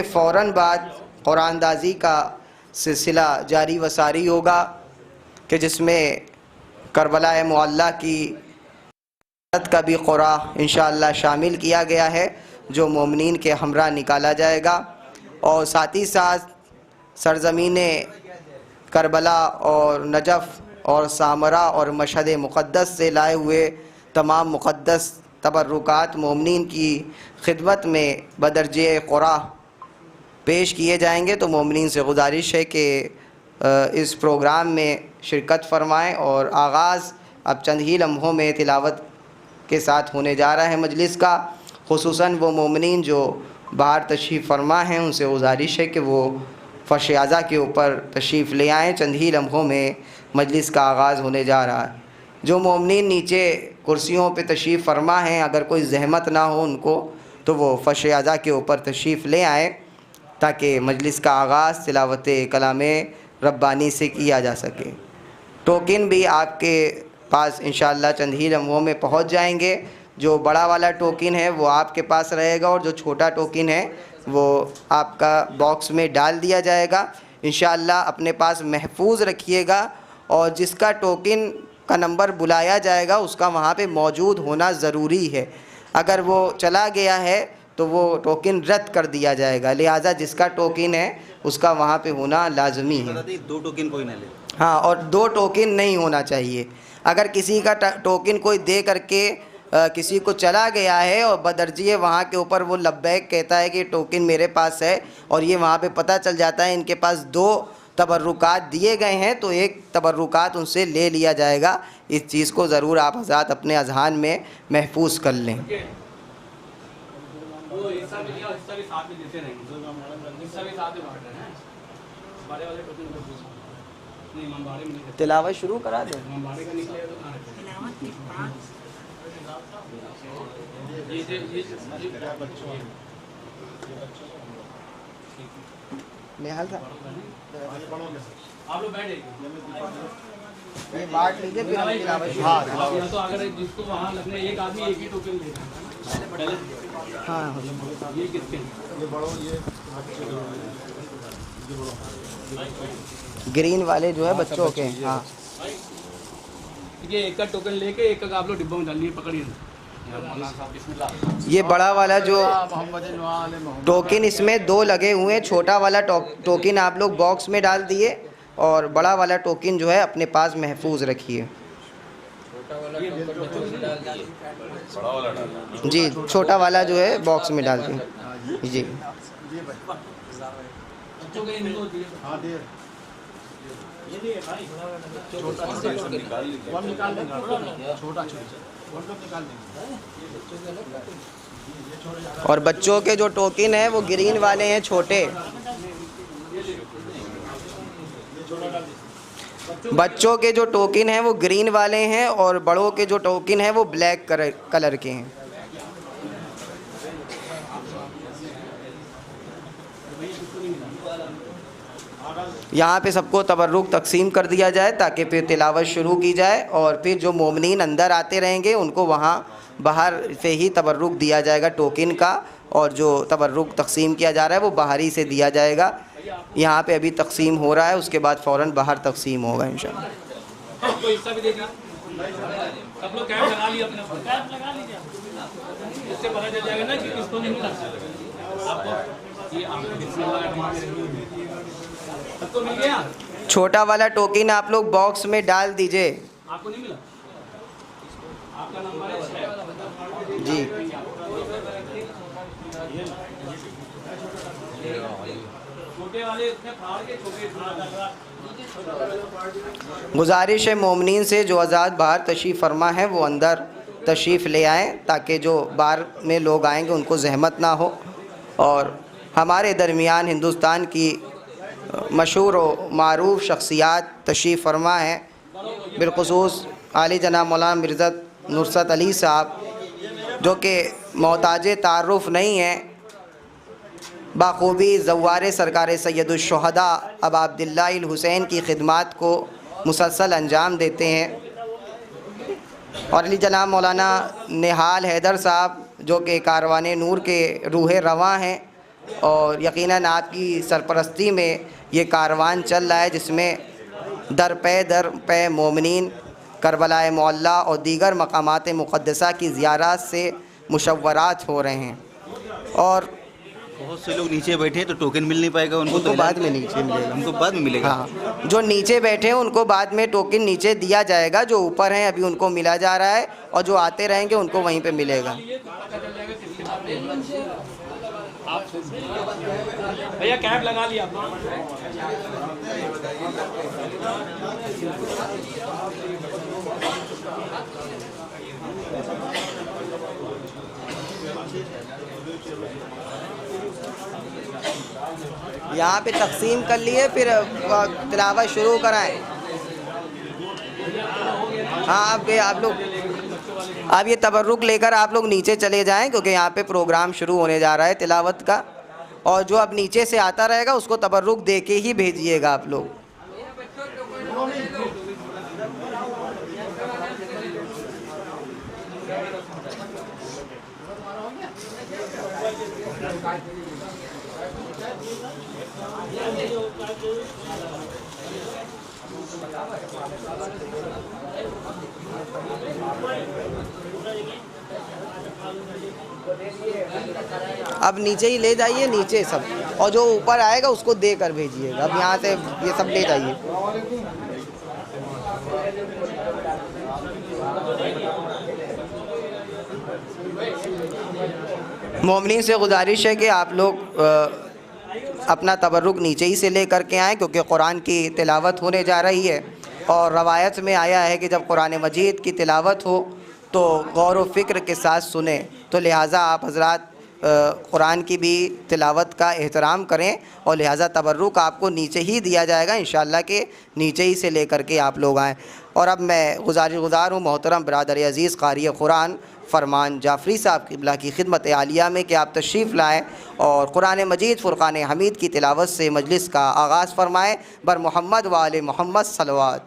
फ़ौरन बाद कुरानदाजी का सिलसिला जारी व सारी होगा कि जिसमें करबला मुअल्ला की का भी क़ुरा इंशाअल्लाह शामिल किया गया है, जो मोमिनीन के हमरा निकाला जाएगा। और साथ ही साथ सरज़मीन करबला और नजफ़ और सामरा और मशहद मुक़द्दस से लाए हुए तमाम मुक़द्दस तबर्रुकात मोमिनीन की खिदमत में बदरजे क़ुरा पेश किए जाएंगे। तो मोमिनीन से गुजारिश है कि इस प्रोग्राम में शिरकत फरमाएँ। और आगाज़ अब चंद ही लम्हों में तिलावत के साथ होने जा रहा है मजलिस का। खुसूसन वो मोमिनीन जो बाहर तशरीफ़ फरमा हैं, उनसे गुजारिश है कि वो फ़र्श आज़ा के ऊपर तशरीफ़ ले आएँ। चंद ही लम्हों में मजलिस का आगाज़ होने जा रहा है। जो मोमिनीन नीचे कुर्सियों पे तशरीफ़ फरमा हैं, अगर कोई ज़हमत ना हो उनको, तो वो फ़र्श आज़ा के ऊपर तशरीफ़ ले आएँ ताकि मजलिस का आगाज़ तिलावत कलाम रब्बानी से किया जा सके। टोकन भी आपके पास इंशाअल्लाह चंद ही लम्हों में पहुंच जाएंगे। जो बड़ा वाला टोकन है वो आपके पास रहेगा और जो छोटा टोकन है वो आपका बॉक्स में डाल दिया जाएगा। इंशाअल्लाह अपने पास महफूज रखिएगा और जिसका टोकन का नंबर बुलाया जाएगा उसका वहाँ पे मौजूद होना ज़रूरी है। अगर वो चला गया है तो वो टोकन रद्द कर दिया जाएगा, लिहाजा जिसका टोकन है उसका वहाँ पे होना लाजमी है। 2 टोकन कोई ना ले। हाँ, और 2 टोकन नहीं होना चाहिए। अगर किसी का टोकन कोई दे करके किसी को चला गया है और बदरजिए वहाँ के ऊपर वो लब्बैक कहता है कि टोकन मेरे पास है, और ये वहाँ पे पता चल जाता है इनके पास 2 तबर्रुकात दिए गए हैं, तो एक तबर्रुकात उनसे ले लिया जाएगा। इस चीज़ को ज़रूर आप हज़रात अपने अज़हान में महफूज कर लें। तिलावत शुरू करा दें। निहाल था आप लोग बैठे ये बांट लीजिए फिर हम तिलावत। हाँ, तो अगर जिसको वहाँ लगने एक आदमी एक ही टोकन लेगा। हाँ, ये किसके ये बड़ो ये ग्रीन वाले जो है बच्चों के। हाँ, ये एक का टोकन लेके एक का आप लोग डिब्बा में डालिए, पकड़िए। ये बड़ा वाला जो टोकन इसमें 2 लगे हुए हैं, छोटा वाला टोकन आप लोग बॉक्स में डाल दिए और बड़ा वाला टोकन जो है अपने पास महफूज रखिए। जी, छोटा वाला जो है बॉक्स में डाल दिए जी। और बच्चों के जो टोकन है वो ग्रीन वाले हैं, छोटे। बच्चों के जो टोकन हैं वो ग्रीन वाले हैं और बड़ों के जो टोकन हैं वो ब्लैक कलर के हैं। यहाँ पे सबको तबर्रुक तकसीम कर दिया जाए ताकि फिर तिलावत शुरू की जाए और फिर जो मोमिनीन अंदर आते रहेंगे उनको वहाँ बाहर से ही तबर्रुक दिया जाएगा टोकन का, और जो तबर्रुक तकसीम किया जा रहा है वो बाहरी से दिया जाएगा। यहाँ पे अभी तकसीम हो रहा है, उसके बाद फ़ौरन बाहर तकसीम होगा इंशाअल्लाह। छोटा वाला टोकन आप लोग बॉक्स में डाल दीजिए। आपको नहीं मिला? आपका नंबर है 6 जी। छोटे वाले इसमें फाड़ के छोटे गुजारिश है मोमिनीन से जो आज़ाद बाहर तशरीफ़ फरमा है वो अंदर तशरीफ़ ले आएँ ताकि जो बाहर में लोग आएंगे उनको ज़हमत ना हो। और हमारे दरमियान हिंदुस्तान की मशहूर व मारूफ़ शख्सियात तशरीफ़ फरमा हैं, बिलख़ुसूस आली जनाब मौलाना मिर्ज़त नुसरत अली साहब, जो कि मोहताज तारुफ़ नहीं हैं, बाखूबी ज़व्वार सरकार सैयदुश्शुहदा अब अब्दुल्लाह हुसैन की खिदमात को मुसलसल अंजाम देते हैं। और अली जनाब मौलाना निहाल हैदर साहब जो कि कारवाने नूर के रूह रवां हैं, और यकीनन आपकी सरपरस्ती में ये कारवान चल रहा है, जिसमें दर पे मोमिनीन करबला मुअल्ला और दीगर मकामात मुक़द्दसा की ज़ियारत से मुशव्वरात हो रहे हैं। और बहुत से लोग नीचे बैठे हैं तो टोकन मिल नहीं पाएगा उनको, उनको बाद में नीचे मिलेगा। उनको बाद में मिलेगा। हाँ, जो नीचे बैठे हैं उनको बाद में टोकन नीचे दिया जाएगा, जो ऊपर हैं अभी उनको मिला जा रहा है, और जो आते रहेंगे उनको वहीं पे मिलेगा। भैया कैप लगा लिया आपने? यहाँ पे तकसीम कर लिए, फिर तिलावत शुरू कराएं। हाँ, आप लोग अब ये तबर्रुक लेकर आप लोग नीचे चले जाएं, क्योंकि यहाँ पे प्रोग्राम शुरू होने जा रहा है तिलावत का, और जो अब नीचे से आता रहेगा उसको तबर्रुक दे के ही भेजिएगा आप लोग। अब नीचे ही ले जाइए, नीचे सब, और जो ऊपर आएगा उसको दे कर भेजिएगा। अब यहाँ से ये सब ले जाइए। मोमिनीन से गुजारिश है कि आप लोग अपना तबर्रुक नीचे ही से ले करके आएँ, क्योंकि कुरान की तिलावत होने जा रही है। और रवायत में आया है कि जब कुरान मजीद की तिलावत हो तो गौर व फ़िक्र के साथ सुने, तो लिहाजा आप हज़रात कुरान की भी तिलावत का एहतराम करें, और लिहाजा तबर्रुक आपको नीचे ही दिया जाएगा इंशाअल्लाह के नीचे ही से लेकर के आप लोग आएँ। और अब मैं गुज़ार हूँ मोहतरम बरादर अज़ीज़ क़ारी कुरान फ़रमान जाफ़री साहब क़िबला की खिदमत आलिया में कि आप तशरीफ़ लाएँ और कुरान मजीद फ़ुरक़ान हमीद की तिलावत से मजलिस का आगाज़ फ़रमाएँ। बर मोहम्मद व आले मोहम्मद सलवात।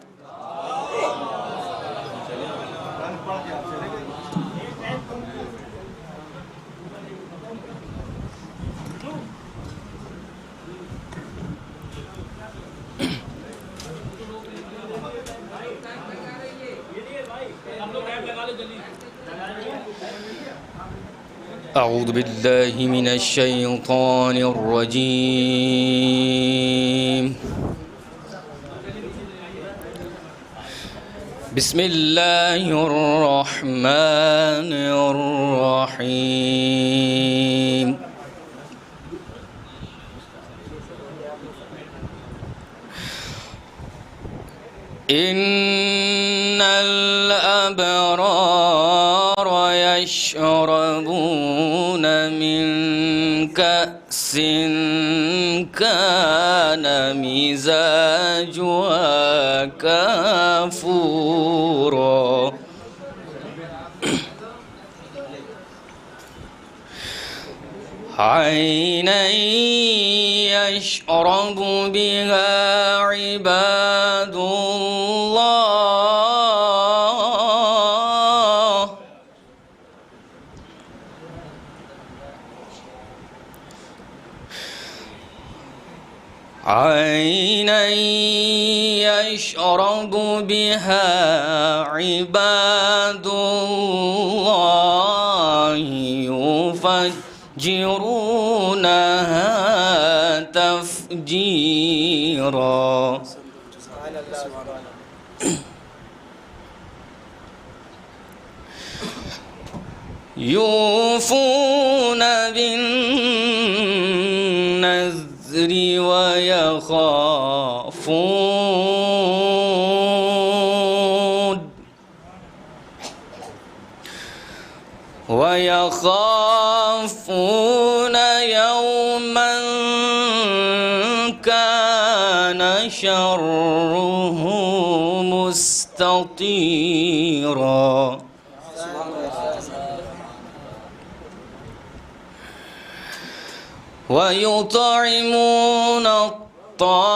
अऊज़ु बिल्लाहि मिनश शैतानिर रजीम। बिस्मिल्लाहिर रहमानिर रहीम। इन्नल अबरार यशरबून मिन कअसिन कान मिज़ाजुहा काफूरा। ऐनन यशरबु बिहा इबादुल्लाह। ऐनन यशरबु बिहा इबादुल्लाह युफज्जिरूनहा तफजीरा। यूफून बिन्नज़्रि वयख़ाफ़ून यौमन कान शर्रुहु मुस्ततीरा। वयुतइमून अत्ताआम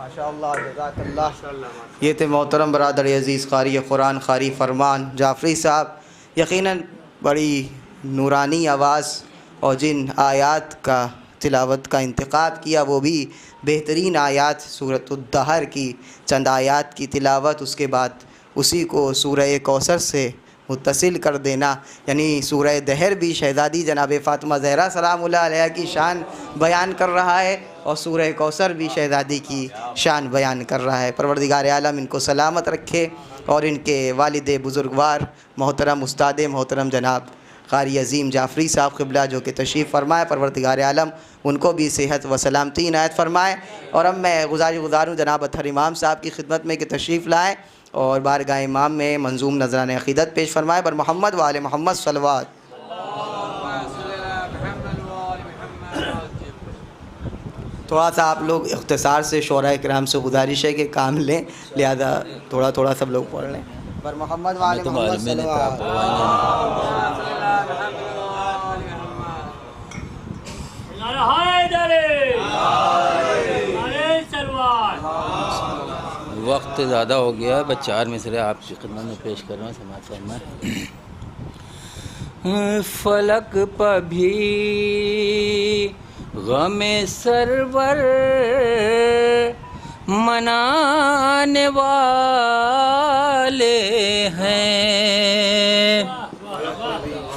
माशाअल्लाह जज़ाकल्लाह। ये थे मोहतरम बरादर अज़ीज़ क़ारी क़ुरान क़ारी फ़रमान जाफ़री साहब। यकीनन बड़ी नूरानी आवाज़ और जिन आयात का तिलावत का इंतख़ाब किया वो भी बेहतरीन आयात सूरत-उद-दहर की चंद आयात की तिलावत, उसके बाद उसी को सूरह कौसर से मुत्तसिल कर देना, यानी सूरह दहर भी शहज़ादी जनाब फ़ातिमा ज़हरा सलामुल्लाह अलैहा की शान बयान कर रहा है और सूरह कौसर भी शहज़ादी की शान बयान कर रहा है। परवरदिगार आलम इनको सलामत रखे और इनके वालिद बुज़ुर्गवार मोहतरम उस्ताद मोहतरम जनाब क़ारी अज़ीम जाफ़री साहब क़िबला जो कि तशरीफ़ फ़रमाए, परवरदिगार आलम उनको भी सेहत व सलामती इनायत फ़रमाए। और अब मैं गुज़ारूँ जनाब अतहर इमाम साहब की खिदमत में कि तशरीफ़ लाएँ और बारगाह इमाम में मंजूम नज़रान अक़ीदत पेश फ़रमाए। बर मोहम्मद व आले मोहम्मद सल्लल्लाहु। थोड़ा सा आप लोग इख्तिसार से शोरा किराम से गुजारिश है कि काम लें, लिहाजा थोड़ा थोड़ा सब लोग पढ़ लें। बर मोहम्मद व आले मोहम्मद वक्त ज़्यादा हो गया है, बस 4 मिसरे आपकी खिदमत में पेश कर रहा हूँ, समाअत फरमाएं। फलक पर भी गमे सरवर मनाने वाले हैं,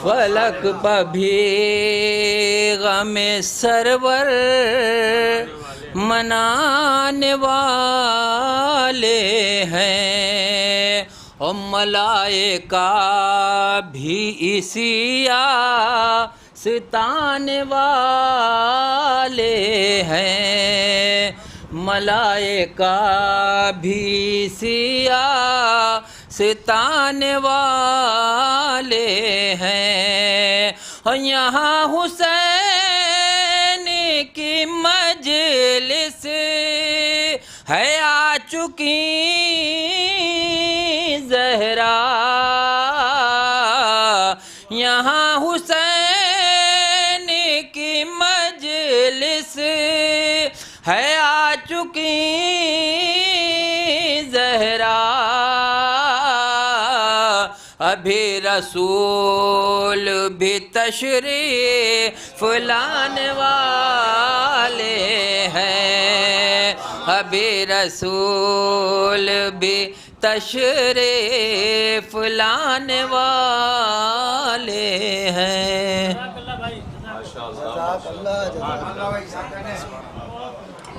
फलक पर भी गमे सरवर मनाने वाले हैं और मलाइका भी इसी आस्ताने वाले हैं, मलाइका भी इसी आस्ताने वाले हैं और यहाँ हुसैन की मजलिस है आ चुकी ज़हरा, यहाँ हुसैन की मजलिस है आ चुकी ज़हरा, अभी रसूल भी तशरीफ़ लाने वाले हैं, अभी रसूल भी तशरीफ़ लाने वाले हैं।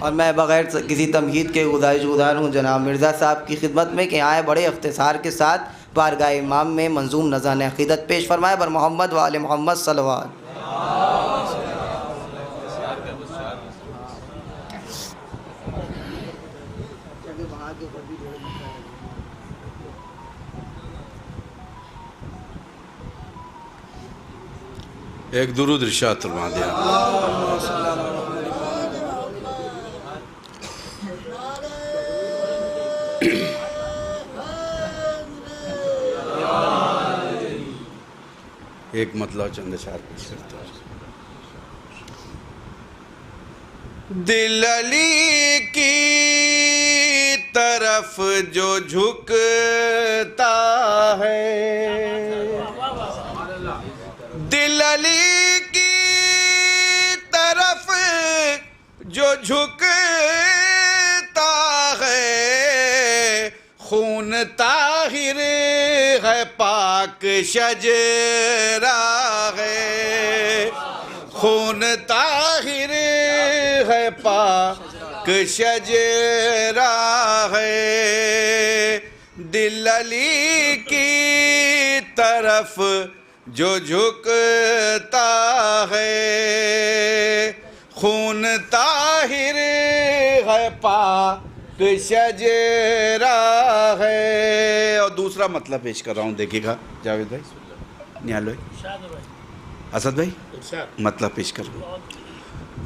और मैं बग़ैर किसी तमहीद के गुज़ार हूँ जनाब मिर्ज़ा साहब की खिदमत में कि आए बड़े इख्तिसार के साथ बारगाह इमाम में मंजूम नज़रान अक़ीदत पेश फ़रमाए। बर मोहम्मद व आले मोहम्मद सल्लल्लाहु। एक दुरूद इरशाद फरमा दिया। एक मतलब चंद अशार पेश करता हूँ। दिल अली की तरफ जो झुकता है, दिल अली की तरफ जो झुकता ताहिर है पाक शजरा है, खून ताहिर है पाक शजरा है। दिल अली की तरफ जो झुकता है, खून ताहिर है पाक शजरा है। और दूसरा मतलब पेश कर रहा हूँ, देखिएगा जावेद भाई, निहाल भाई, असद भाई, मतलब पेश कर रहा हूँ।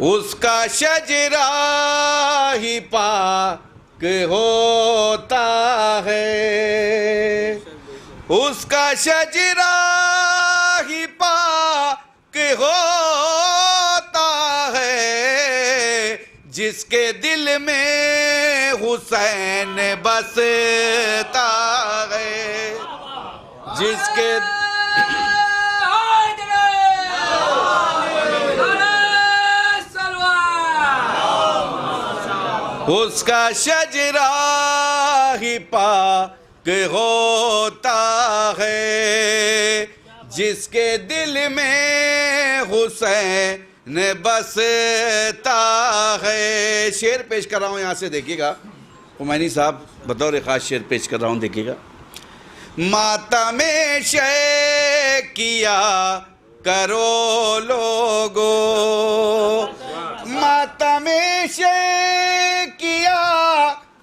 उसका शजरा ही पाक होता है, उसका शजरा ही पाक होता है, जिसके दिल में हुसैन बसता है, जिसके उसका शजरा ही पाक होता है, जिसके दिल में हुसैन बसता है। शेर पेश कर रहा हूँ, यहाँ से देखिएगा, हुमैनी साहब बतौर ख़ास शेर पेश कर रहा हूँ, देखिएगा। मातमे शे किया करो लोगो, मातमे शे किया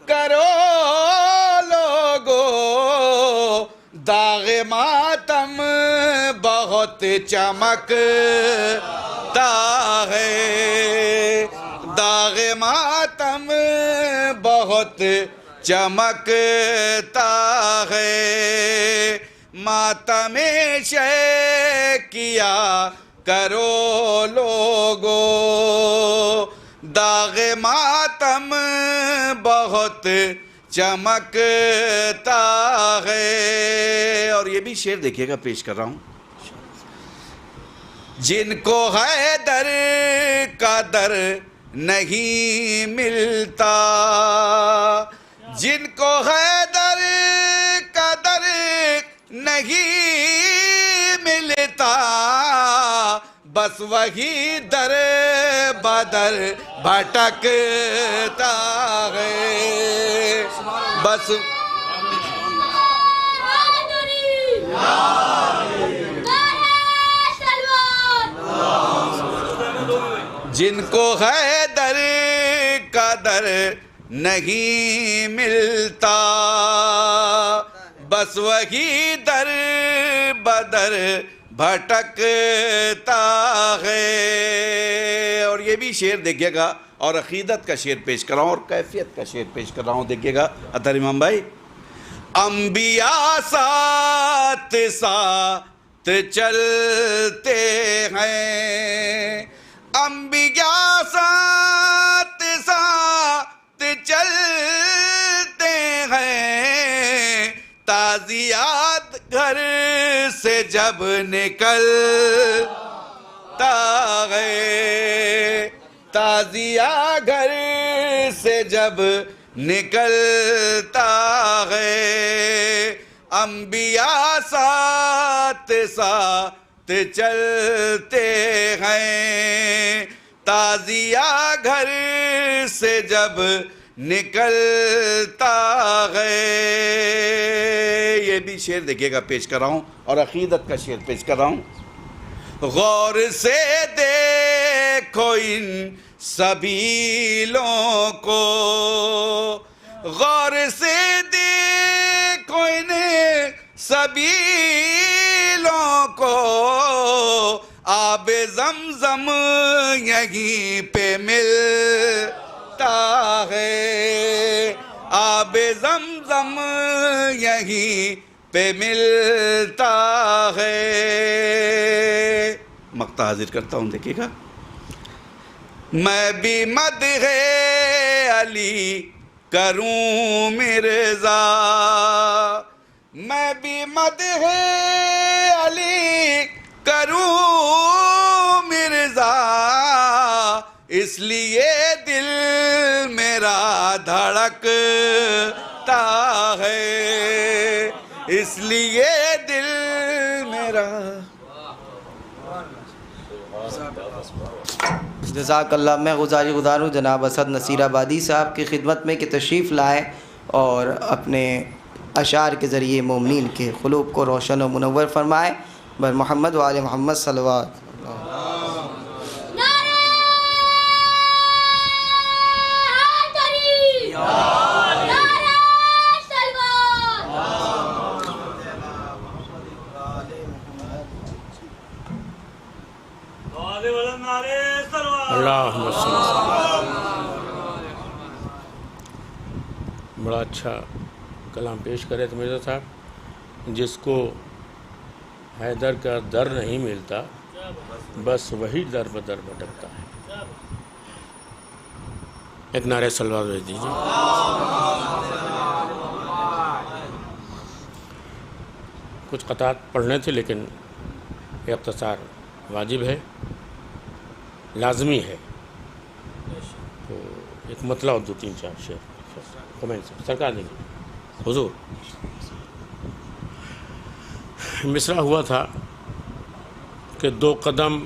करो लोगो, दाग मातम बहुत चमकता है, दाग मातम बहुत चमकता है। मातमे शे किया करो लोगो, दाग मातम बहुत चमकता है। और ये भी शेर देखिएगा, पेश कर रहा हूँ। जिनको हैदर का दर नहीं मिलता, जिनको हैदर का दर नहीं मिलता, बस वही दर बदर भटकता है, बस जिनको हैदर का दर नहीं मिलता, बस वही दर बदर भटकता है। और ये भी शेर देखिएगा, और अकीदत का शेर पेश कर रहा हूँ, और कैफियत का शेर पेश कर रहा हूँ, देखिएगा अतर इमाम भाई। अंबिया साथ साथ चलते हैं, अंबिया साथ साथ चलते हैं, ताजियात घर से जब निकलता है, ताजिया घर से जब निकलता है, अंबिया साथ साथ चलते हैं, ताजिया घर से जब निकलता है। ये भी शेर देखिएगा, पेश कर रहा हूँ, और अकीदत का शेर पेश कर रहा हूँ। गौर से देखो इन सबीलों को, गौर से देखो इन सबीलों को, आबे ज़मज़म यहीं पे मिलता है, आबे ज़मज़म यहीं पे मिलता है। मक्ता हाजिर करता हूँ, देखिएगा। मैं भी मदहे अली करूँ मिर्ज़ा, मैं भी मदहे अली करूँ मिर्ज़ा, इसलिए दिल मेरा धड़कता आता है, इसलिए दिल मेरा। जज़ाकल्लाह। मैं गुज़ार हूँ जनाब असद नसीराबादी साहब की खिदमत में कि तशरीफ़ लाएँ और अपने अशार के ज़रिए मोमिनीन के क़ुलूब को रोशन और मुनव्वर फरमाएँ। बर मोहम्मद व आले मोहम्मद सल्लल्लाहु बड़ा अच्छा कलाम पेश करे थे मिर्ज़ा साहब, जिसको हैदर का दर नहीं मिलता, बस वही दर बदर भटकता है। एक नारे सलवात भेज दीजिए। कुछ क़तात पढ़ने थे लेकिन इख्तिसार वाजिब है, लाजमी है, तो एक मतलब और 2-3-4 शेर कमेंट से सरकार देंगे। हुजूर मिसरा हुआ था कि 2 कदम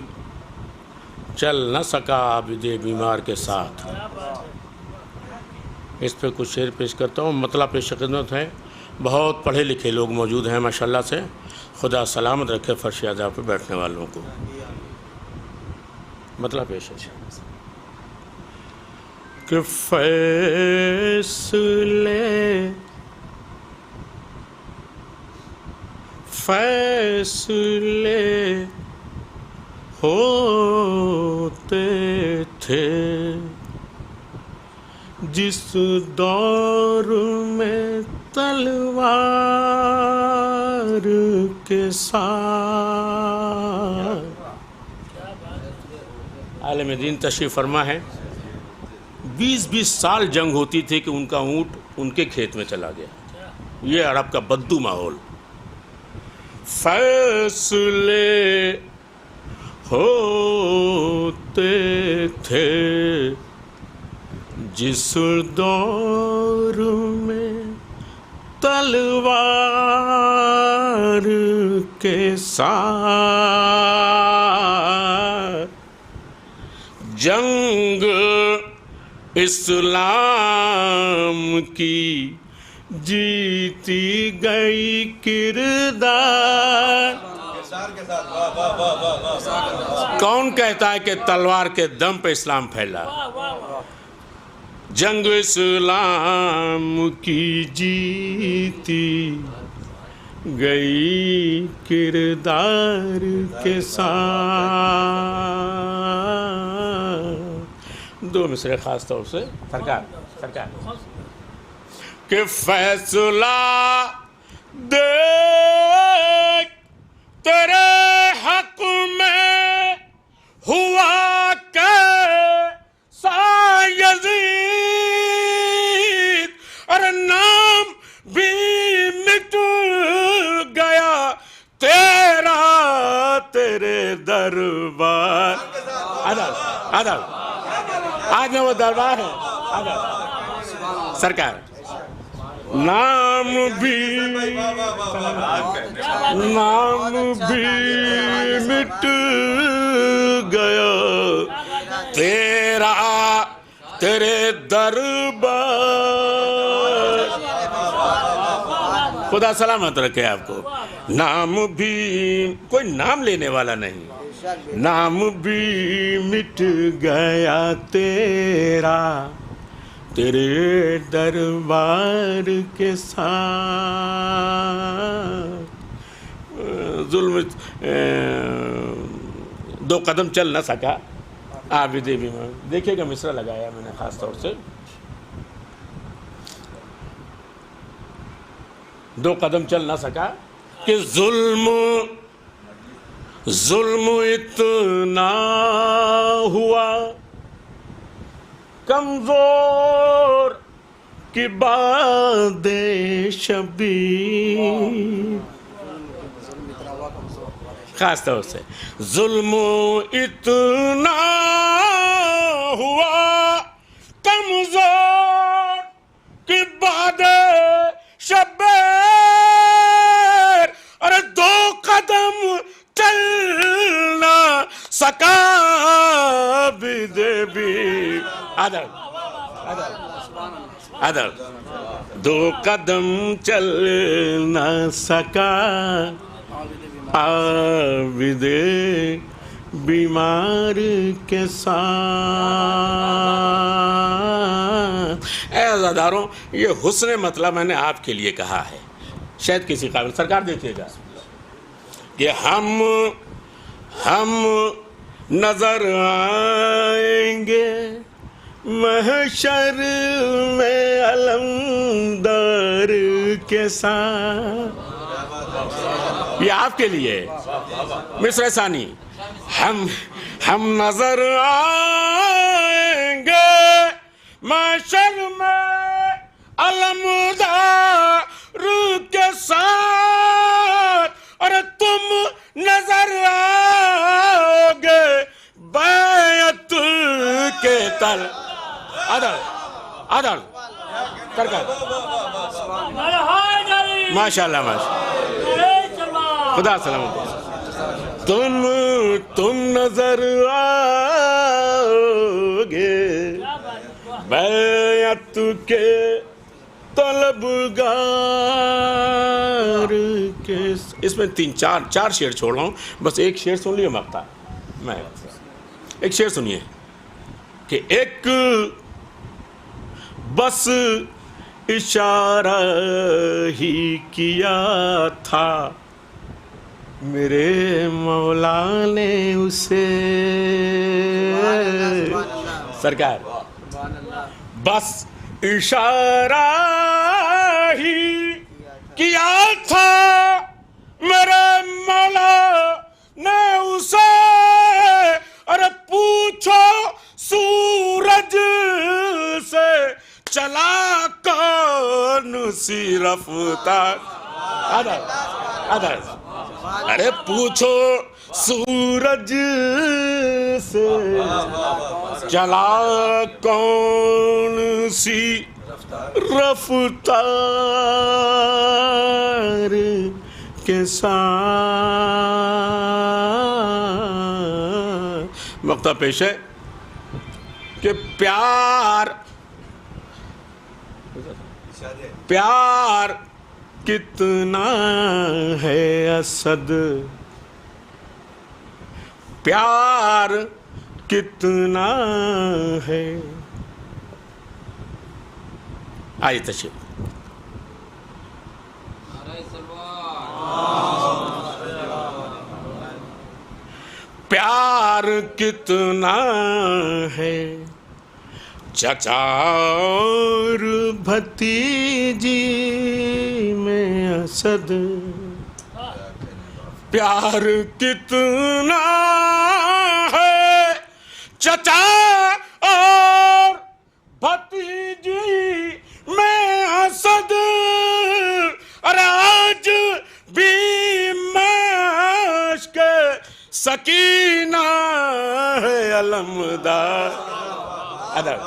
चल न सका आबिदे बीमार के साथ। इस पे कुछ शेर पेश करता हूँ, मतलब पेश खिदमत है। बहुत पढ़े लिखे लोग मौजूद हैं माशाल्लाह से, खुदा सलामत रखे फर्श आज़ा पे बैठने वालों को। मतलब पेश है कि फैसले होते थे जिस दौर में तलवार के साथ। आलम दीन तशरीफ़ फरमा है, 20-20 साल जंग होती थी कि उनका ऊँट उनके खेत में चला गया। ये अरब का बद्दू माहौल। फैसले होते थे जिस दौर में तलवार के साथ जंग इस्लाम की जीती गई किरदार। कौन कहता है कि तलवार के दम पे इस्लाम फैला? जंग इस्लाम की जीती गई किरदार के साथ। 2 मिसरे खास तौर से सरकार के फैसला देख तेरे हक में हुआ कैसा यजीद, अरे नाम भी मिट गया तेरा तेरे दरबार। आदाब आज में वो दरबार है। सरकार नाम भी मिट गया तेरा तेरे दरबार। खुदा सलामत रखे आपको। नाम भी, कोई नाम लेने वाला नहीं, नाम भी मिट गया तेरा तेरे दरबार के साथ। जुल्म 2 कदम चल न सका आबिदे बीमार। देखिएगा मिसरा लगाया मैंने खास तौर से। 2 कदम चल न सका कि जुल्म इतना हुआ कमजोर की बादे शबीर। खास तौर से जुल्म इतना हुआ कमजोर की बादे अदब अदब। 2 कदम चल न सका आबिदे बीमार के साथ। अज़ादारों, ये हुस्न मतलब मैंने आपके लिए कहा है, शायद किसी काबिल। सरकार देखिएगा कि हम नजर आएंगे महशर में अलमदार के साथ। ये आपके लिए मिस्र सानी। हम नजर आएंगे महशर में अलमदार के साथ, और तुम नजर आओगे बैत के तल। अदर कर माशाल्लाह माशाल्लाह, खुदा सलामत। तुम नजर आओगे बैत के तलबगार के। इसमें 4 शेर छोड़ रहा हूँ, बस एक शेर सुन लियो मक्ता। मैं एक शेर सुनिए कि एक बस इशारा ही किया था मेरे मौला ने उसे। सरकार, बस इशारा ही किया था मेरे मौला ने उसे। अरे पूछो सूरज से चला कौन सी रफ्तार। अदर अरे पूछो सूरज से चला कौन सी रफ्तार के साथ। मक्ता पेश है कि प्यार कितना है असद, प्यार कितना है। आइए तशरीफ। प्यार कितना है चचा और भतीजी में असद। प्यार कितना है चचा और भतीजी में असद। अरे आज भी मश्क सकीना है अलमदार। अदब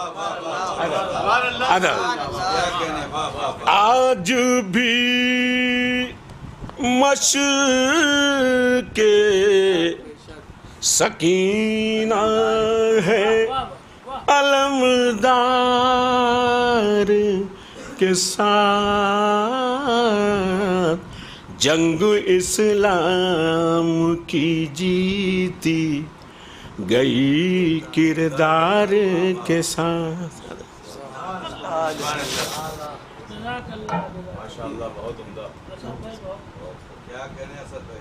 आज भी मश्क सकीना है अलमदार के साथ। जंग इस्लाम की जीती गई किरदार के साथ। माशाल्लाह, बहुत उम्दा। क्या कहने असद भाई।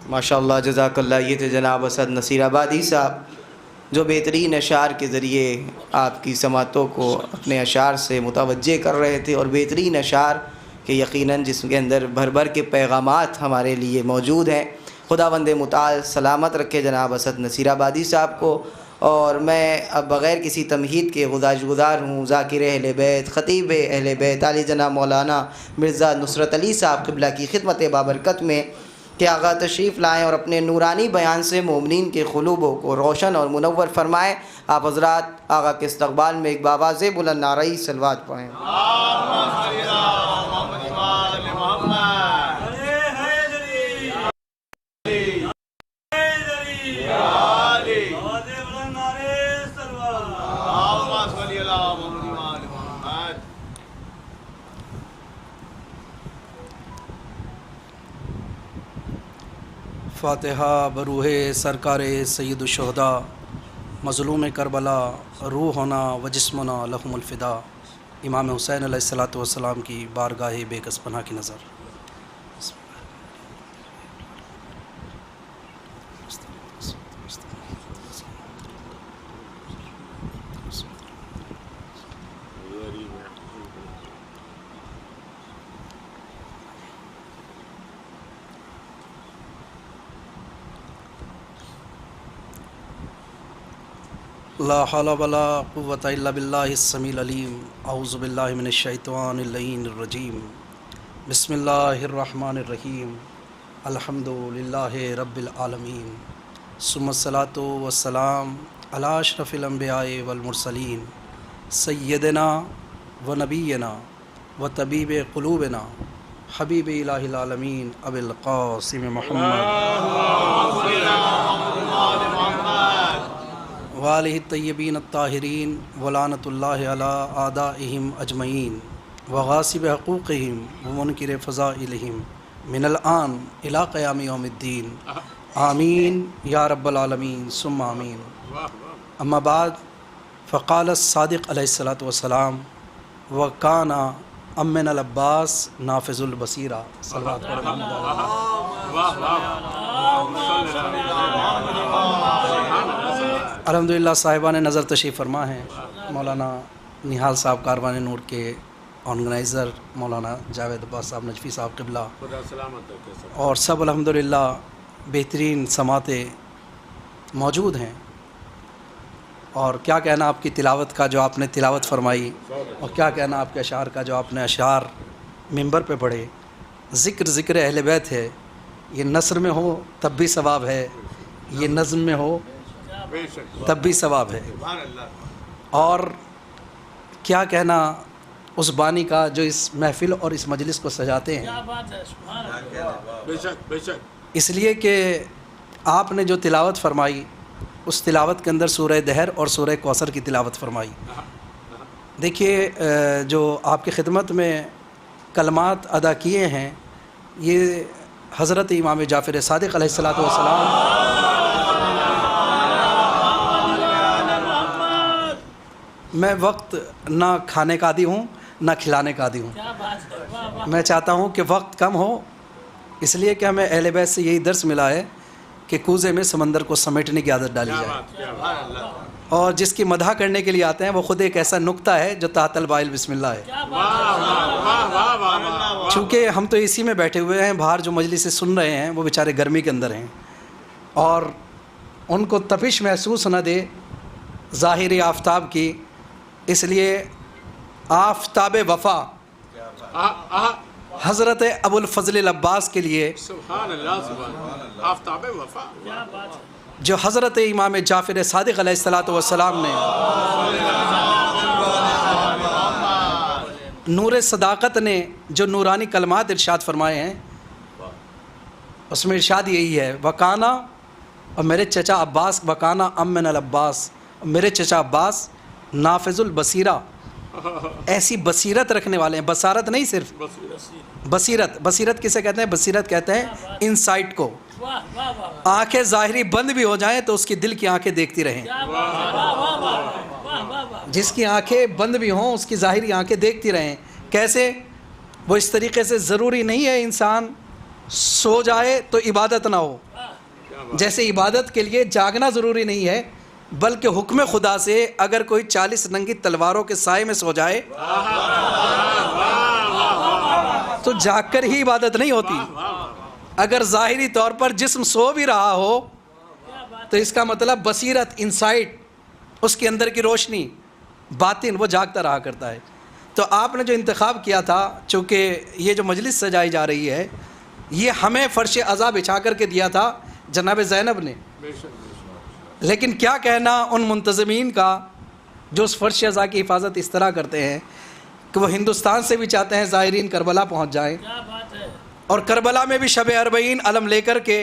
माशाअल्लाह, जज़ाकल्लाह। ये थे जनाब असद नसीराबादी साहब, जो बेहतरीन अशार के ज़रिए आपकी समातों को अपने अशार से मुतवज्जे कर रहे थे, और बेहतरीन अशार के यकीनन जिसके अंदर भर भर के पैगामात हमारे लिए मौजूद हैं। खुदावंद मुताल सलामत रखे जनाब असद नसीराबादी साहब को। और मैं अब बग़ैर किसी तमहीद के गुज़ार हूँ ज़ाकिर अहले बैत, ख़तीब अहले बैत आली जना मौलाना मिर्ज़ा नुसरत अली साहब क़िबला की खिदमत बाबरकत में कि आगा तशरीफ़ लाएँ और अपने नूरानी बयान से मोमिनीन के क़ुलूबों को रोशन और मुनव्वर फरमाएँ। आप हज़रात आगा के इस्तक़बाल में एक बावाज़े बुलंद नाराई सलवात पढ़ें। फ़ातिहा बरूह सरकार सैयदुश्शुहदा मज़लूम करबला रूहना व जिस्मना लहुमुल फ़िदा इमाम हुसैन अलैहिस्सलातु वस्सलाम की बारगाह बेकस पनाह की नज़र। ला हौला वला कुव्वता इल्ला बिल्लाहिस समील अलीम औज़ु बिल्लाहि मिनश शैतानिर रजीम बिस्मिल्लाहिर रहमानिर रहीम अल्हम्दुलिल्लाहि रब्बिल आलमीन सुम्मस्सलातु वस्सलाम अला अशरफिल अंबियाए वल मुरसलीन सय्यदना व नबीना व तबीब क़ुलूबना हबीब इलाहिल आलमीन अबिल क़ासिम वालिहि तय्यबीन अत्ताहिरीन वलानतुल्लाहि अला आदाइहिम अजमईन व गासिब हक़ूक़िहिम व मुनकिर फ़ज़ाइलिहिम मिनल आन इला क़याम यौमिद्दीन आमीन या रब्बल आलमीन सुम्मा आमीन। अम्मा बाद फ़क़ाल सादिक़ अलैहिस्सलातु वस्सलाम व काना अम्मिनल अब्बास नाफ़िज़ुल बसीरा। अल्हम्दुलिल्लाह साहिबान नज़र तशरीफ़ फरमा हैं। मौलाना निहाल साहब कारवान नूर के ऑर्गेनाइज़र मौलाना जावेद अब्बास साहब नजफ़ी साहब क़िबला और सब अल्हम्दुलिल्लाह बेहतरीन समाते मौजूद हैं। और क्या कहना आपकी तिलावत का जो आपने तिलावत फरमाई, और क्या कहना आपके अशार का जो आपने अशार मिंबर पे पढ़े। ज़िक्र अहले बैत है, ये नस्र में हो तब भी सवाब है, ये नज़्म में हो तब भी सवाब है। और क्या कहना उस बानी का जो इस महफ़िल और इस मजलिस को सजाते हैं। इसलिए कि आपने जो तिलावत फरमाई उस तिलावत के अंदर सूरह दहर और सूरह कौसर की तिलावत फरमाई। देखिए जो आपकी खिदमत में कलमात अदा किए हैं ये हज़रत इमाम जाफ़र सादिक़ अलैहिस्सलातु वस्सलाम मैं वक्त ना खाने का आदी हूँ ना खिलाने का आदी हूँ। मैं चाहता हूँ कि वक्त कम हो, इसलिए कि हमें अहले बैत से यही दर्स मिला है कि कूज़े में समंदर को समेटने की आदत डाली जाए। और जिसकी मदह करने के लिए आते हैं वो ख़ुद एक ऐसा नुक्ता है जो तातल बाइल बिस्मिल्लाह है। चूँकि हम तो इसी में बैठे हुए हैं, बाहर जो मजलिस से सुन रहे हैं वो बेचारे गर्मी के अंदर हैं और उनको तपिश महसूस न दे ज़ाहिरी आफ्ताब की। इसलिए आफ्ताब वफ़ा हज़रत अबुल फ़ज़ल अब्बास के लिए जो हज़रत इमाम जाफ़र सादिक़ अलैहिस्सलातु वस्सलाम ने नूर सदाक़त ने जो नूरानी कलमात इरशाद फरमाए हैं उसमें इरशाद यही है वकाना और मेरे चचा अब्बास, वकाना अम्मिनल अब्बास, मेरे चचा अब्बास नाफिज़ुल बसीरा, ऐसी बसीरत रखने वाले हैं। बसारत नहीं, सिर्फ बसीरत। बसीरत किसे कहते हैं? बसीरत कहते हैं इनसाइट को। आंखें ज़ाहिरी बंद भी हो जाएं तो उसकी दिल की आंखें देखती रहें। जिसकी आंखें बंद भी हों उसकी ज़ाहिरी आंखें देखती रहें। कैसे? वो इस तरीक़े से ज़रूरी नहीं है इंसान सो जाए तो इबादत ना हो, जैसे इबादत के लिए जागना ज़रूरी नहीं है, बल्कि हुक्म खुदा से अगर कोई 40 नंगी तलवारों के साए में सो जाए तो जागकर ही इबादत नहीं होती। अगर ज़ाहिरी तौर पर जिस्म सो भी रहा हो तो इसका मतलब बसीरत, इनसाइट, उसके अंदर की रोशनी, बातिन, वो जागता रहा करता है। तो आपने जो इंतखाब किया था, चूँकि ये जो मजलिस सजाई जा रही है ये हमें फ़र्श अज़ा बिछा कर के दिया था जनाब ज़ैनब ने, लेकिन क्या कहना उन मुंतज़मीन का जो उस फ़र्श अज़ा की हिफाजत इस तरह करते हैं कि वो हिंदुस्तान से भी चाहते हैं ज़ाहिरीन करबला पहुँच जाएँ और करबला में भी शब अरबईन अलम लेकर के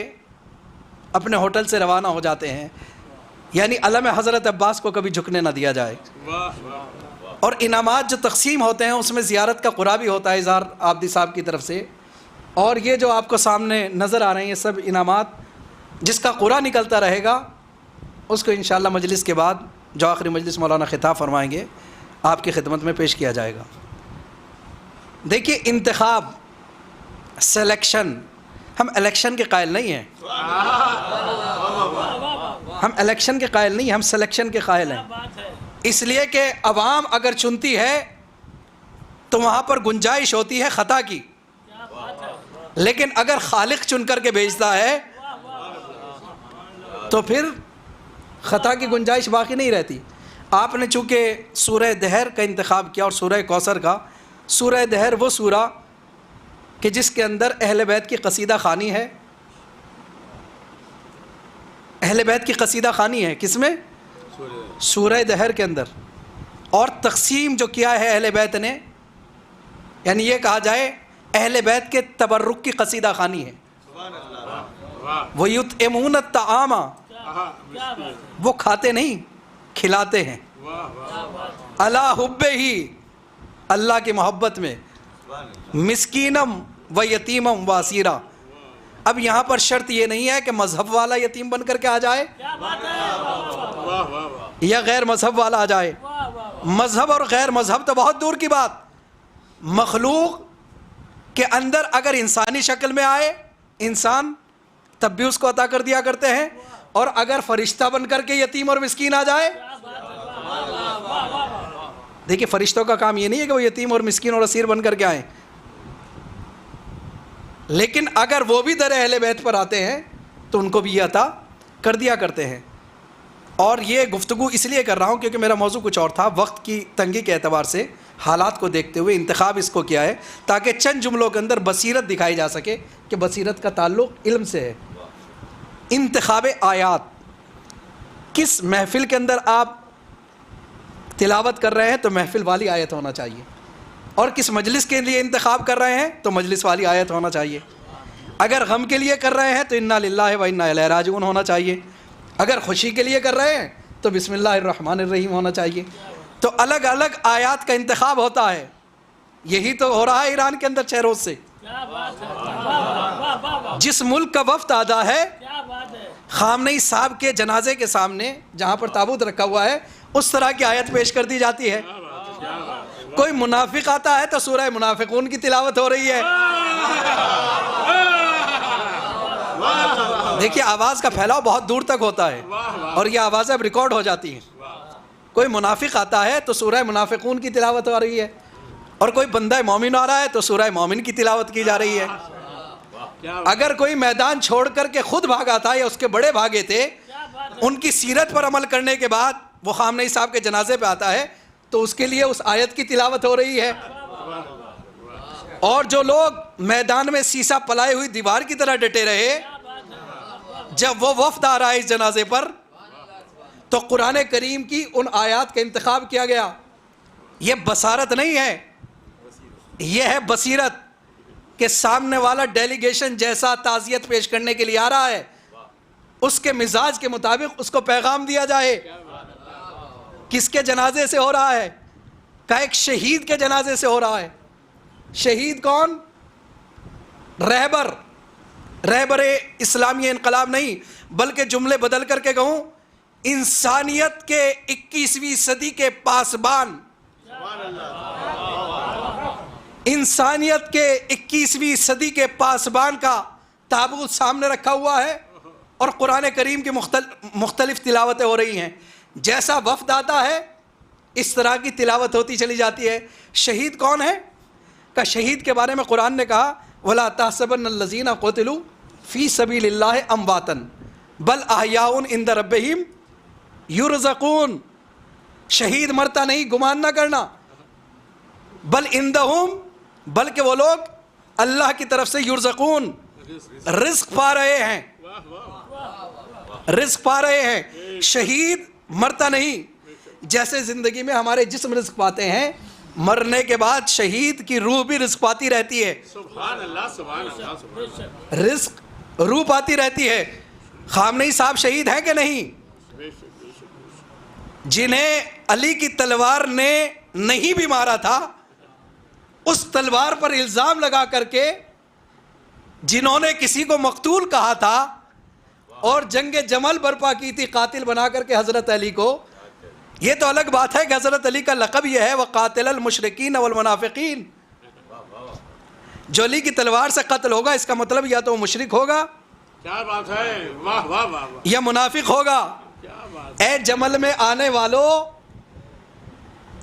अपने होटल से रवाना हो जाते हैं। यानी अलम हज़रत अब्बास को कभी झुकने ना दिया जाए। और इनामात जो तकसीम होते हैं उसमें ज़ियारत का क़ुरा भी होता है इज़हार आबदी साहब की तरफ से। और ये जो आपको सामने नज़र आ रहे हैं ये सब इनामात जिसका कुरा निकलता रहेगा उसको इंशाअल्लाह मजलिस के बाद जो आखिरी मजलिस मौलाना खिताब फरमाएंगे आपकी खिदमत में पेश किया जाएगा। देखिए, इंतखाब, सिलेक्शन, हम इलेक्शन के कायल नहीं हैं, हम इलेक्शन के कायल नहीं, हम सिलेक्शन के कायल हैं। इसलिए कि अवाम अगर चुनती है तो वहाँ पर गुंजाइश होती है ख़ता की, लेकिन अगर खालिक चुन करके भेजता है तो फिर ख़ता की गुंजाइश बाकी नहीं रहती। आपने चूँकि सूरह दहर का इंतखाब किया और सूरह कौसर का, सूरह दहर वो सूरा कि जिसके अंदर अहले बैत की कसीदा खानी है, अहले बैत की कसीदा खानी है। किसमें? सूरह दहर के अंदर। और तकसीम जो किया है अहले बैत ने, यानी ये कहा जाए अहले बैत के तबर्रुक की कसीदा खानी है। वो युतइमून अत्ताआमा, वो खाते नहीं खिलाते हैं, अला हुब्बे ही, अल्लाह की मोहब्बत में, मिस्कीनम व यतीमम व असीरा। अब यहाँ पर शर्त ये नहीं है कि मज़हब वाला यतीम बन करके आ जाए या गैर मज़हब वाला आ जाए। मज़हब और गैर मज़हब तो बहुत दूर की बात, मखलूक के अंदर अगर इंसानी शक्ल में आए इंसान तब भी उसको अता कर दिया करते हैं, और अगर फरिश्ता बन करके यतीम और मिस्कीन आ जाए, देखिए फरिश्तों का काम ये नहीं है कि वो यतीम और मिस्कीन और असीर बन करके आए, लेकिन अगर वो भी दर अहले बैत पर आते हैं तो उनको भी ये अता कर दिया करते हैं। और ये गुफ्तगू इसलिए कर रहा हूँ क्योंकि मेरा मौजू कुछ और था, वक्त की तंगी के एतबार से हालात को देखते हुए इंतखाब इसको किया है ताकि चंद जुमलों के अंदर बसीरत दिखाई जा सके कि बसीरत का ताल्लुक़ इल्म से है। इंतखाब आयात, किस महफ़िल के अंदर आप तिलावत कर रहे हैं तो महफ़िल वाली आयत होना चाहिए, और किस मजलिस के लिए इंतखाब कर रहे हैं तो मजलिस वाली आयत होना चाहिए। अगर गम के लिए कर रहे हैं तो इन्ना लिल्लाहि व इन्ना इलैहि राजिऊन होना चाहिए, अगर खुशी के लिए कर रहे हैं तो बिस्मिल्लाहिर्रहमानिर्रहीम होना चाहिए। तो अलग अलग आयात का इंतखाब होता है। यही तो हो रहा है ईरान के अंदर 6 रोज़ से। जिस मुल्क का वफ्द आदा है, खामनेई साहब के जनाजे के सामने जहाँ पर ताबूत रखा हुआ है, उस तरह की आयत पेश कर दी जाती है। कोई मुनाफिक आता है तो सूरह मुनाफिकून की तिलावत हो रही है। देखिए, आवाज़ का फैलाव बहुत दूर तक होता है और ये आवाज़ें अब रिकॉर्ड हो जाती हैं। कोई मुनाफिक आता है तो सूरह मुनाफिकून की तिलावत हो रही है, और कोई बंदा मोमिन आ रहा है तो सूरह मोमिन की तिलावत की जा रही है। अगर कोई मैदान छोड़ करके खुद भागा था या उसके बड़े भागे थे, उनकी सीरत पर अमल करने के बाद वो खामनेई साहब के जनाजे पे आता है तो उसके लिए उस आयत की तिलावत हो रही है। और जो लोग मैदान में सीसा पलाए हुई दीवार की तरह डटे रहे, जब वो वफ्द आ रहा है इस जनाजे पर तो कुरान करीम की उन आयात का इंतखाब किया गया। ये बसारत नहीं है, यह है बसीरत के सामने वाला डेलीगेशन जैसा ताज़ियत पेश करने के लिए आ रहा है, उसके मिजाज के मुताबिक उसको पैगाम दिया जाए। किसके जनाजे से हो रहा है? का एक शहीद के जनाजे से हो रहा है। शहीद कौन? रहबर इस्लामी इनकलाब नहीं, बल्कि जुमले बदल करके कहूँ, इंसानियत के 21वीं सदी के पासबान, इंसानियत के 21वीं सदी के पासबान का ताबूत सामने रखा हुआ है और कुरान करीम की मुख्तलिफ तिलावतें हो रही हैं। जैसा वफ्द आता है इस तरह की तिलावत होती चली जाती है। शहीद कौन है? का शहीद के बारे में कुरान ने कहा, वला तहसबन्नल्लज़ीना क़ुतिलू फ़ी सबीलिल्लाहि अमवातन बल अहयाउन इंद रब्बिहिम युरज़क़ून। शहीद मरता नहीं, गुमान ना करना। बल इंदहुम, बल्कि वो लोग अल्लाह की तरफ से युरज़क़ून, रिज़्क़ पा रहे हैं, रिज़्क़ पा रहे हैं। शहीद मरता नहीं। जैसे ज़िंदगी में हमारे जिस्म रिज़्क़ पाते हैं, मरने के बाद शहीद की रूह भी रिज़्क़ पाती रहती है। रिज़्क़ रूह पाती रहती है। खामनेई साहब शहीद हैं कि नहीं? जिन्हें अली की तलवार ने नहीं भी मारा था, उस तलवार पर इल्ज़ाम लगा करके जिन्होंने किसी को मकतूल कहा था, और जंग जमल बर्पा की थी कातिल बना करके हज़रत अली को। ये तो अलग बात है कि हज़रत अली का लक़ब यह है, वह कातिल मुशरिकीन वल मुनाफिकीन। जो अली की तलवार से कत्ल होगा इसका मतलब या तो वो मुशरिक होगा, क्या बात है, वाह वाह वाह, या मुनाफिक होगा। ए जमल में आने वालों,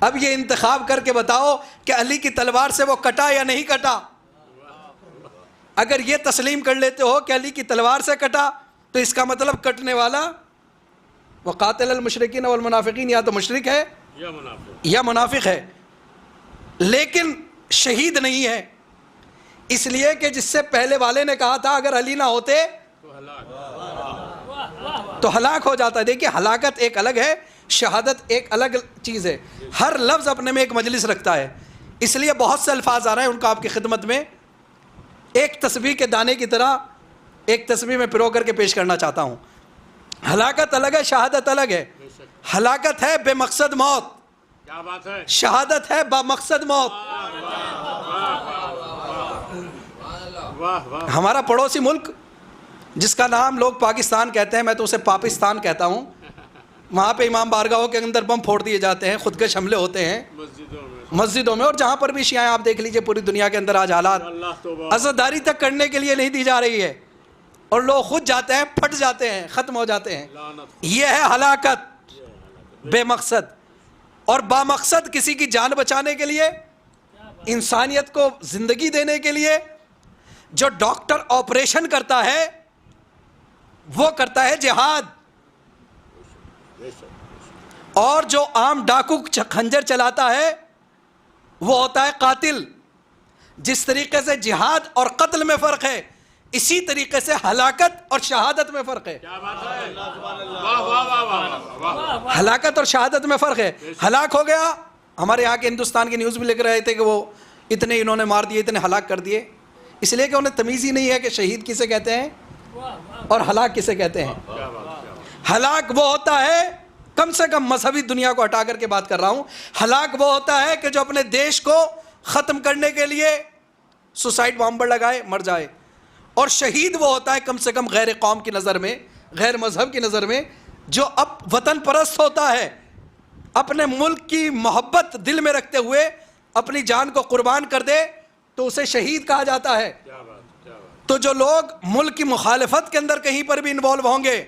अब ये इंतखाब करके बताओ कि अली की तलवार से वो कटा या नहीं कटा। अगर ये तस्लीम कर लेते हो कि अली की तलवार से कटा, तो इसका मतलब कटने वाला वह कातिल मुशरिकीन वल मुनाफिकीन या तो मुशरिक है या मुनाफिक है, लेकिन शहीद नहीं है। इसलिए कि जिससे पहले वाले ने कहा था अगर अली ना होते तो हलाक हो जाता। देखिए, हलाकत एक अलग है, शहादत एक अलग चीज़ है। हर लफ्ज़ अपने में एक मजलिस रखता है। इसलिए बहुत से अल्फाज आ रहे हैं उनका आपकी खिदमत में, एक तस्बीह के दाने की तरह एक तस्बीह में पिरो करके पेश करना चाहता हूँ। हलाकत अलग है, शहादत अलग है। हलाकत है बेमकसद मौत, क्या बात है, शहादत है बामकसद मौत। वाह वाह, हमारा पड़ोसी मुल्क जिसका नाम लोग पाकिस्तान कहते हैं, मैं तो उसे पाकिस्तान कहता हूँ, वहाँ पे इमाम बारगाहों के अंदर बम फोड़ दिए जाते हैं, खुदकश हमले होते हैं मस्जिदों में, और जहाँ पर भी शियाएं, आप देख लीजिए पूरी दुनिया के अंदर आज हालात, अज़ादारी तक करने के लिए नहीं दी जा रही है और लोग खुद जाते हैं, फट जाते हैं, ख़त्म हो जाते हैं। यह है हलाकत बेमकसद। और बामकसद किसी की जान बचाने के लिए, इंसानियत को ज़िंदगी देने के लिए जो डॉक्टर ऑपरेशन करता है वो करता है जिहाद, और जो आम डाकू खंजर चलाता है वो होता है कातिल। जिस तरीके से जिहाद और कत्ल में फ़र्क है, इसी तरीके से हलाकत और शहादत में फ़र्क है। क्या बात है, वाह वाह वाह वाह, हलाकत और शहादत में फ़र्क है। हलाक हो गया, हमारे यहाँ के हिंदुस्तान की न्यूज़ भी लिख रहे थे कि वो इतने इन्होंने मार दिए, इतने हलाक कर दिए, इसलिए कि उन्हें तमीज़ ही नहीं है कि शहीद किसे कहते हैं और हलाक किसे कहते हैं। हलाक वो होता है, कम से कम मजहबी दुनिया को हटा करके बात कर रहा हूँ, हलाक वो होता है कि जो अपने देश को ख़त्म करने के लिए सुसाइड बॉम्बर लगाए मर जाए। और शहीद वो होता है कम से कम गैर कौम की नज़र में, गैर मजहब की नज़र में, जो अब वतन परस्त होता है, अपने मुल्क की मोहब्बत दिल में रखते हुए अपनी जान को कुर्बान कर दे, तो उसे शहीद कहा जाता है। तो जो लोग मुल्क की मुखालफत के अंदर कहीं पर भी इन्वॉल्व होंगे,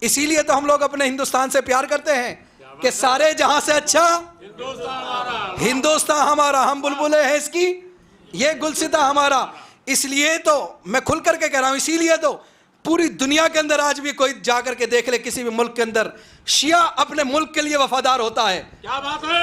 इसीलिए तो हम लोग अपने हिंदुस्तान से प्यार करते हैं कि सारे जहां से अच्छा हिंदुस्तान हमारा, हम बुलबुलें हैं इसकी, ये गुलसिता हमारा। इसलिए तो मैं खुल करके कह रहा हूं, इसीलिए तो पूरी दुनिया के अंदर आज भी कोई जा करके देख ले, किसी भी मुल्क के अंदर शिया अपने मुल्क के लिए वफादार होता है। क्या बात है,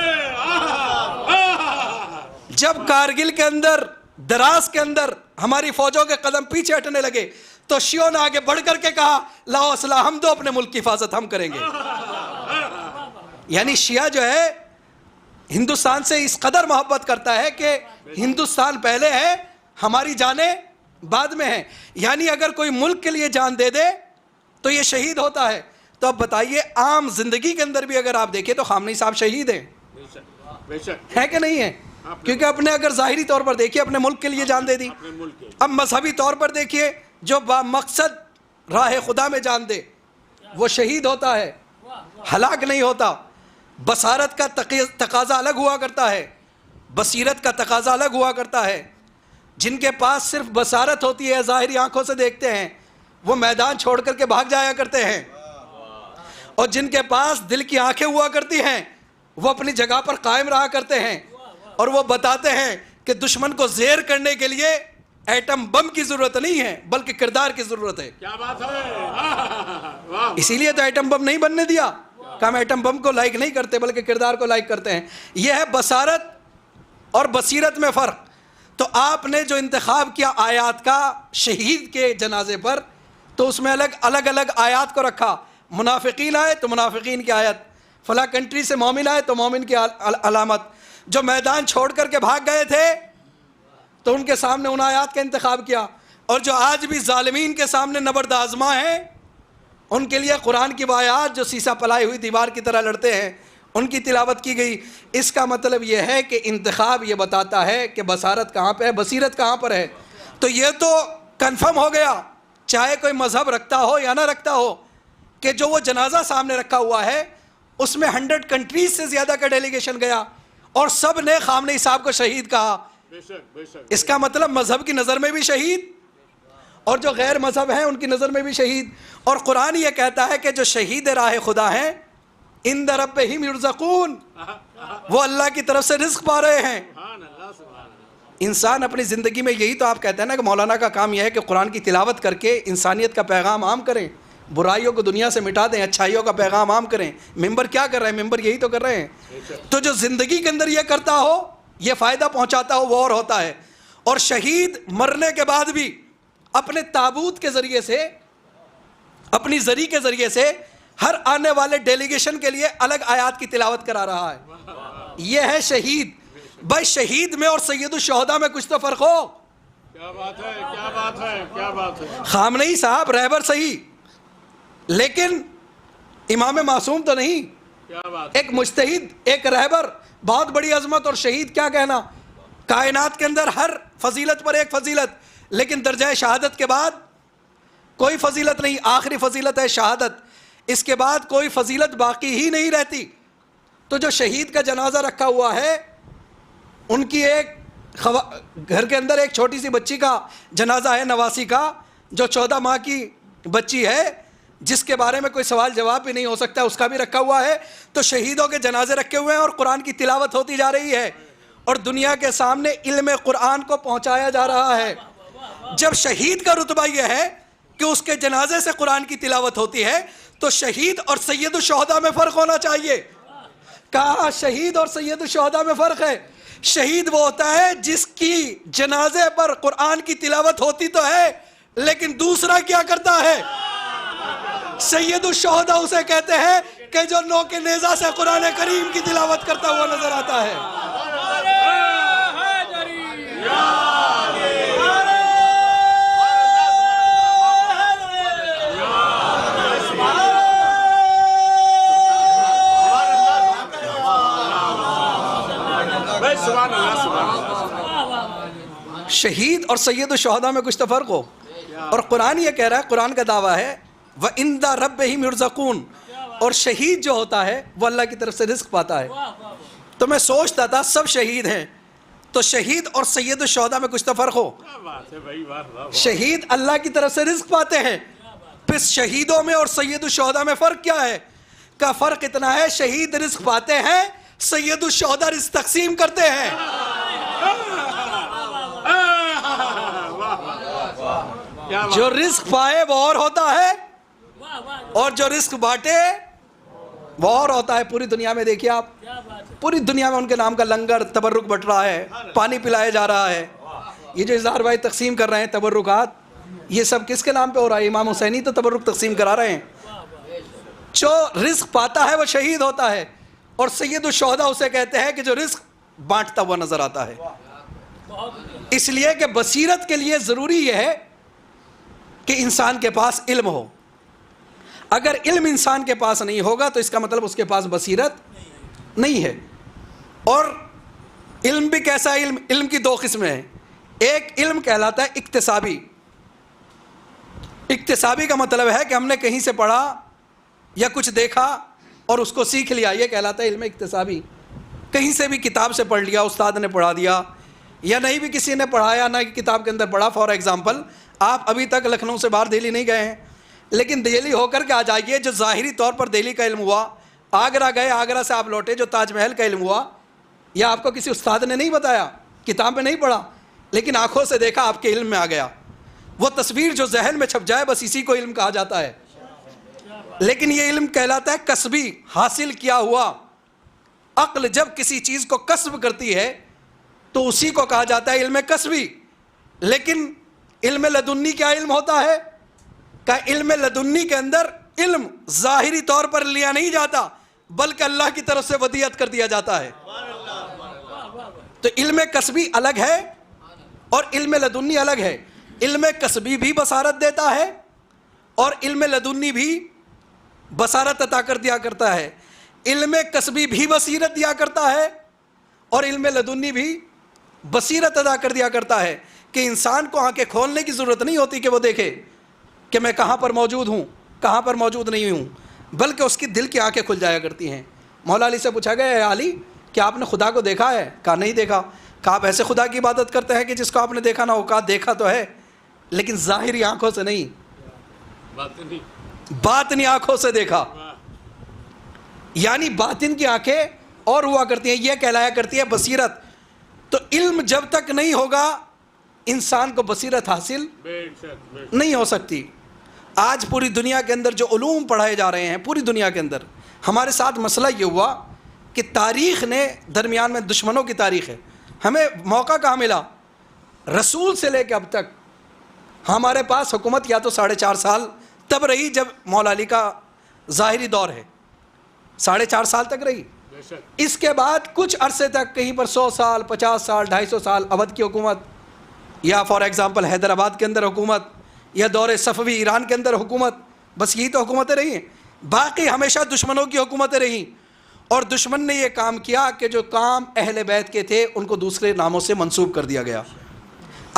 जब कारगिल के अंदर, दराज के अंदर हमारी फौजों के कदम पीछे हटने लगे, तो शियों ने आगे बढ़ करके कहा लाओ असला, हम दो अपने मुल्क की हिफाजत हम करेंगे। यानी शिया जो है हिंदुस्तान से इस कदर मोहब्बत करता है कि हिंदुस्तान पहले है, हमारी जानें बाद में है। यानी अगर कोई मुल्क के लिए जान दे दे तो ये शहीद होता है। तो अब बताइए, आम जिंदगी के अंदर भी अगर आप देखें तो खामनी साहब शहीद हैं, है कि नहीं है? क्योंकि अपने अगर ज़ाहिरी तौर पर देखिए अपने मुल्क के लिए जान दे दी। अब मजहबी तौर पर देखिए, जो मकसद राह खुदा में जान दे वो शहीद होता है, हलाक नहीं होता। बसारत का तकाजा अलग हुआ करता है, बसीरत का तकाजा अलग हुआ करता है। जिनके पास सिर्फ बसारत होती है, ज़ाहिरी आंखों से देखते हैं, वो मैदान छोड़ करके भाग जाया करते हैं, और जिनके पास दिल की आंखें हुआ करती हैं वो अपनी जगह पर कायम रहा करते हैं, और वो बताते हैं कि दुश्मन को ज़ेर करने के लिए एटम बम की ज़रूरत नहीं है बल्कि किरदार की ज़रूरत है। क्या बात है, इसीलिए तो एटम बम नहीं बनने दिया, कि हम एटम बम को लाइक नहीं करते बल्कि किरदार को लाइक करते हैं। यह है बसारत और बसीरत में फ़र्क। तो आपने जो इंतखाब किया आयात का शहीद के जनाजे पर, तो उसमें अलग अलग आयात को रखा। मुनाफिकीन आए तो मुनाफिकीन की आयत, फला कंट्री से मोमिन आए तो मोमिन की अलामत। जो मैदान छोड़ करके भाग गए थे तो उनके सामने उन आयात का इंतखाब किया, और जो आज भी ज़ालिमीन के सामने नबर्द आज़मा हैं उनके लिए कुरान की आयात जो सीसा पलाई हुई दीवार की तरह लड़ते हैं उनकी तिलावत की गई। इसका मतलब यह है कि इंतखाब ये बताता है कि बसारत कहाँ पर है, बसीरत कहाँ पर है। तो ये तो कन्फर्म हो गया चाहे कोई मजहब रखता हो या ना रखता हो, कि जो वो जनाजा सामने रखा हुआ है उसमें 100 कंट्रीज से ज्यादा का डेलीगेशन गया और सब ने खामनेई साहब को शहीद कहा। इसका मतलब मजहब की नज़र में भी शहीद और जो गैर मजहब हैं उनकी नज़र में भी शहीद। और कुरान ये कहता है कि जो शहीद राह खुदा हैं इंद रब्बिहिम युरज़क़ून, वो अल्लाह की तरफ से रिज़्क़ पा रहे हैं। इंसान अपनी ज़िंदगी में, यही तो आप कहते हैं ना कि मौलाना का काम यह है कि कुरान की तिलावत करके इंसानियत का पैगाम आम करें, बुराइयों को दुनिया से मिटा दें, अच्छाइयों का पैगाम आम करें। मेंबर क्या कर रहे हैं? मेंबर यही तो कर रहे हैं। तो जो ज़िंदगी के अंदर ये करता हो, ये फ़ायदा पहुँचाता हो, वो और होता है। और शहीद मरने के बाद भी अपने ताबूत के ज़रिए से, अपनी ज़री के ज़रिए से हर आने वाले डेलीगेशन के लिए अलग आयात की तिलावत करा रहा है। यह है शहीद। भाई शहीद में और सैयदुल शुहदा में कुछ तो फ़र्क हो। क्या बात है, क्या बात है, क्या बात है। खामनेई साहब रहबर सही, लेकिन इमाम मासूम तो नहीं। क्या बात। एक मुज्तहिद, एक रहबर, बहुत बड़ी अजमत। और शहीद क्या कहना, कायनात के अंदर हर फजीलत पर एक फजीलत, लेकिन दर्जा शहादत के बाद कोई फजीलत नहीं। आखिरी फजीलत है शहादत, इसके बाद कोई फजीलत बाकी ही नहीं रहती। तो जो शहीद का जनाजा रखा हुआ है, उनकी एक घर के अंदर एक छोटी सी बच्ची का जनाजा है, नवासी का, जो 14 माह की बच्ची है, जिसके बारे में कोई सवाल जवाब भी नहीं हो सकता, उसका भी रखा हुआ है। तो शहीदों के जनाजे रखे हुए हैं और कुरान की तिलावत होती जा रही है और दुनिया के सामने इल्म कुरान को पहुंचाया जा रहा है। जब शहीद का रुतबा यह है कि उसके जनाजे से कुरान की तिलावत होती है, तो शहीद और सैयदुल शुहदा में फ़र्क होना चाहिए। कहा शहीद और सैयदुल शुहदा में फ़र्क है। शहीद वो होता है जिसकी जनाजे पर कुरान की तिलावत होती तो है, लेकिन दूसरा क्या करता है? सैयदुल शुहदा उसे कहते हैं कि जो नो के नेज़ा से कुरान करीम की तिलावत करता हुआ नजर आता है। शहीद और सैयदुल शुहदा में कुछ तो फ़र्क हो। और कुरान ये कह रहा है, कुरान का दावा है व इंदा रब्बिहिम युरज़क़ून, और शहीद जो होता है वो अल्लाह की तरफ से रिज़्क़ पाता है। तो मैं सोचता था सब शहीद हैं, तो शहीद और सैयदुल शुहदा में कुछ तो फ़र्क हो। शहीद अल्लाह की तरफ से रिज़्क़ पाते हैं, फिर शहीदों में और सैयदुल शुहदा में फ़र्क क्या है? का फ़र्क इतना है, शहीद रिज़्क़ पाते हैं, सैयदुल शुहदा रिज़्क़ तक़सीम करते हैं। जो रिस्क पाए वो और होता है और जो रिस्क बांटे वो और होता है। पूरी दुनिया में देखिए आप, पूरी दुनिया में उनके नाम का लंगर तबर्रुक बट रहा है, पानी पिलाया जा रहा है। ये जो इज़हार भाई तकसीम कर रहे हैं तबर्रुकात, ये सब किसके नाम पे हो रहा है? इमाम हुसैनी तो तबर्रुक तकसीम करा रहे हैं। जो रिस्क पाता है वो शहीद होता है और सैयदुल शुहदा उसे कहते हैं कि जो रिस्क बांटता हुआ नजर आता है। इसलिए कि बसीरत के लिए ज़रूरी यह है कि इंसान के पास इल्म हो। अगर इल्म इंसान के पास नहीं होगा तो इसका मतलब उसके पास बसीरत नहीं है। और इल्म भी कैसा इल्म? इल्म की दो किस्में हैं। एक इल्म कहलाता है इक्तिसाबी। इक्तिसाबी का मतलब है कि हमने कहीं से पढ़ा या कुछ देखा और उसको सीख लिया, यह कहलाता है इल्म इक्तिसाबी। कहीं से भी किताब से पढ़ लिया, उस्ताद ने पढ़ा दिया, या नहीं भी किसी ने पढ़ाया, ना किताब के अंदर पढ़ा। फॉर एग्जाम्पल, आप अभी तक लखनऊ से बाहर दिल्ली नहीं गए हैं, लेकिन दिल्ली होकर के आ जाइए। जो ज़ाहिरी तौर पर दिल्ली का इल्म हुआ, आगरा गए, आगरा से आप लौटे, जो ताजमहल का इल्म हुआ, यह आपको किसी उस्ताद ने नहीं बताया, किताब में नहीं पढ़ा, लेकिन आंखों से देखा, आपके इल्म में आ गया। वो तस्वीर जो जहन में छप जाए, बस इसी को इल्म कहा जाता है। लेकिन ये इल्म कहलाता है कसबी, हासिल किया हुआ। अक्ल जब किसी चीज़ को कसब करती है तो उसी को कहा जाता है इल्म कसबी। लेकिन इल्म लदुन्नी क्या इल्म होता है? का इल्म लदुन्नी के अंदर इल्म ज़ाहिरी तौर पर लिया नहीं जाता, बल्कि अल्लाह की तरफ से वदियत कर दिया जाता है। तो इल्म कसबी अलग है और इल्म लदुन्नी अलग है। इल्म कसबी भी बसारत देता है और इल्म लदुन्नी भी बसारत अता कर दिया करता है। इल्म कसबी भी बसीरत दिया करता है और इल्म लदुन्नी भी बसीरत अदा कर दिया करता है कि इंसान को आंखें खोलने की ज़रूरत नहीं होती कि वो देखे, कि मैं कहाँ पर मौजूद हूँ, कहाँ पर मौजूद नहीं हूँ, बल्कि उसकी दिल की आंखें खुल जाया करती हैं। मौला अली से पूछा गया, अली क्या आपने खुदा को देखा है? कहा नहीं देखा। कहा आप ऐसे खुदा की इबादत करते हैं कि जिसको आपने देखा ना हो? कहा देखा तो है, लेकिन ज़ाहिरी आंखों से नहीं, बातिनी आंखों से देखा। यानी बातिन की आंखें और हुआ करती हैं, यह कहलाया करती है बसीरत। तो इल्म जब तक नहीं होगा इंसान को बसीरत हासिल नहीं हो सकती। आज पूरी दुनिया के अंदर जो उलूम पढ़ाए जा रहे हैं, पूरी दुनिया के अंदर, हमारे साथ मसला ये हुआ कि तारीख़ ने दरमियान में दुश्मनों की तारीख़ है। हमें मौका कहाँ मिला? रसूल से लेकर अब तक हमारे पास हुकूमत या तो 4.5 साल तब रही जब मौला अली का ज़ाहिरी दौर है, 4.5 साल तक रही। इसके बाद कुछ अरसे तक कहीं पर 100 साल, 50 साल, 250 साल अवध की हुकूमत, या फॉर एग्ज़ाम्पल हैदराबाद के अंदर हुकूमत, या दौरे सफ़वी ईरान के अंदर हुकूमत। बस यही तो हुकूमतें रही हैं। बाकी हमेशा दुश्मनों की हुकूमतें रहीं, और दुश्मन ने यह काम किया कि जो काम अहले बैत के थे उनको दूसरे नामों से मंसूब कर दिया गया।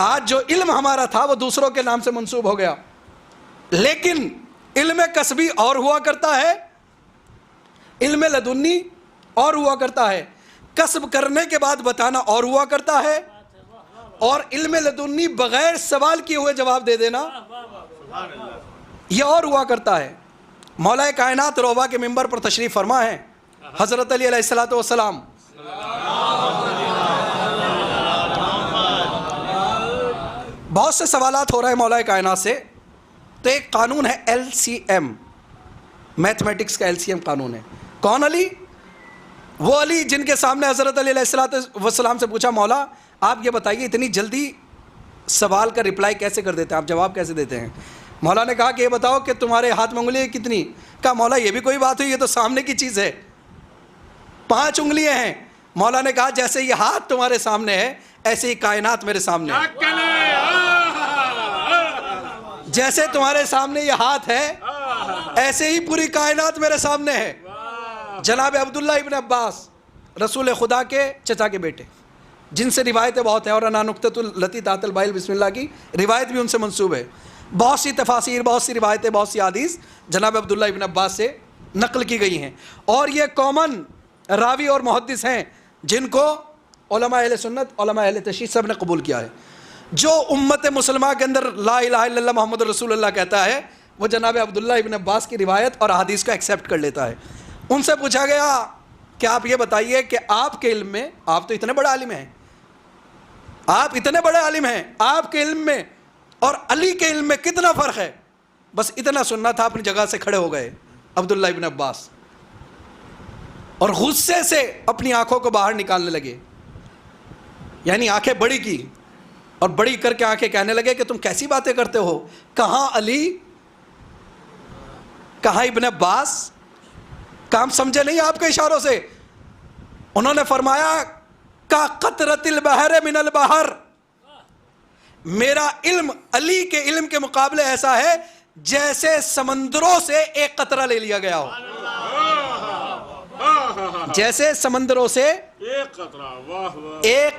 आज जो इल्म हमारा था वो दूसरों के नाम से मंसूब हो गया। लेकिन इल्म कसबी और हुआ करता है, इल्म लदुन्नी और हुआ करता है, कसब करने के बाद बताना और हुआ करता है, और इल्म लदुन्नी बगैर सवाल किए हुए जवाब दे देना यह और हुआ करता है। मौला कायनात रोबा के मिंबर पर तशरीफ़ फरमा है हज़रत अली अलैहिस्सलातु वस्सलाम। बहुत से सवालात हो रहे हैं मौला कायनात से। तो एक कानून है LCM, मैथमेटिक्स का LCM कानून है। कौन अली? वो अली जिनके सामने हज़रत अली अलैहिस्सलातु वस्सलाम से पूछा, मौला आप ये बताइए इतनी जल्दी सवाल का रिप्लाई कैसे कर देते हैं, आप जवाब कैसे देते हैं? मौला ने कहा कि ये बताओ कि तुम्हारे हाथ में उंगलियाँ कितनी? कहा मौला ये भी कोई बात हुई, ये तो सामने की चीज़ है, 5 उंगलियाँ हैं। मौला ने कहा जैसे ये हाथ तुम्हारे सामने है ऐसे ही कायनात मेरे सामने है। जैसे तुम्हारे सामने ये हाथ है ऐसे ही पूरी कायनात मेरे सामने है। जनाब अब्दुल्ला इब्न अब्बास रसूल खुदा के चचा के बेटे, जिनसे रिवायतें बहुत हैं, और अना नुक्ततुल लती तातल बाइल बिस्मिल्लाह की रिवायत भी उनसे मंसूब है। बहुत सी तफासिर, बहुत सी रिवायतें, बहुत सी हदीस जनाब अब्दुल्ला इब्न अब्बास से नकल की गई हैं। और ये कॉमन रावी और मुहद्दिस हैं जिनको उलमा अहले सुन्नत, उलमा अहले तशरीह सब ने कबूल किया है। जो उम्मत मुसलमा के अंदर ला इलाहा इल्लल्लाह मोहम्मद रसूलुल्लाह कहता है वो जनाब अब्दुल्ला इब्न अब्बास की रिवायत और हदीस को एक्सेप्ट कर लेता है। उनसे पूछा गया कि आप ये बताइए कि आपके इल्म में, आप तो इतने बड़े आलिम हैं, आप इतने बड़े आलिम हैं, आपके इल्म में और अली के इल्म में कितना फ़र्क है? बस इतना सुनना था, अपनी जगह से खड़े हो गए अब्दुल्ला इब्न अब्बास और गुस्से से अपनी आंखों को बाहर निकालने लगे। यानी आंखें बड़ी की और बड़ी करके आंखें कहने लगे कि तुम कैसी बातें करते हो, कहाँ अली, कहाँ इब्न अब्बास? काम समझे नहीं आपके इशारों से? उन्होंने फरमाया का कतरतिल बहर मिनल बहर, मेरा इल्म अली के इल्म के मुकाबले ऐसा है जैसे समंदरों से एक कतरा ले लिया गया हो। जैसे समंदरों से एक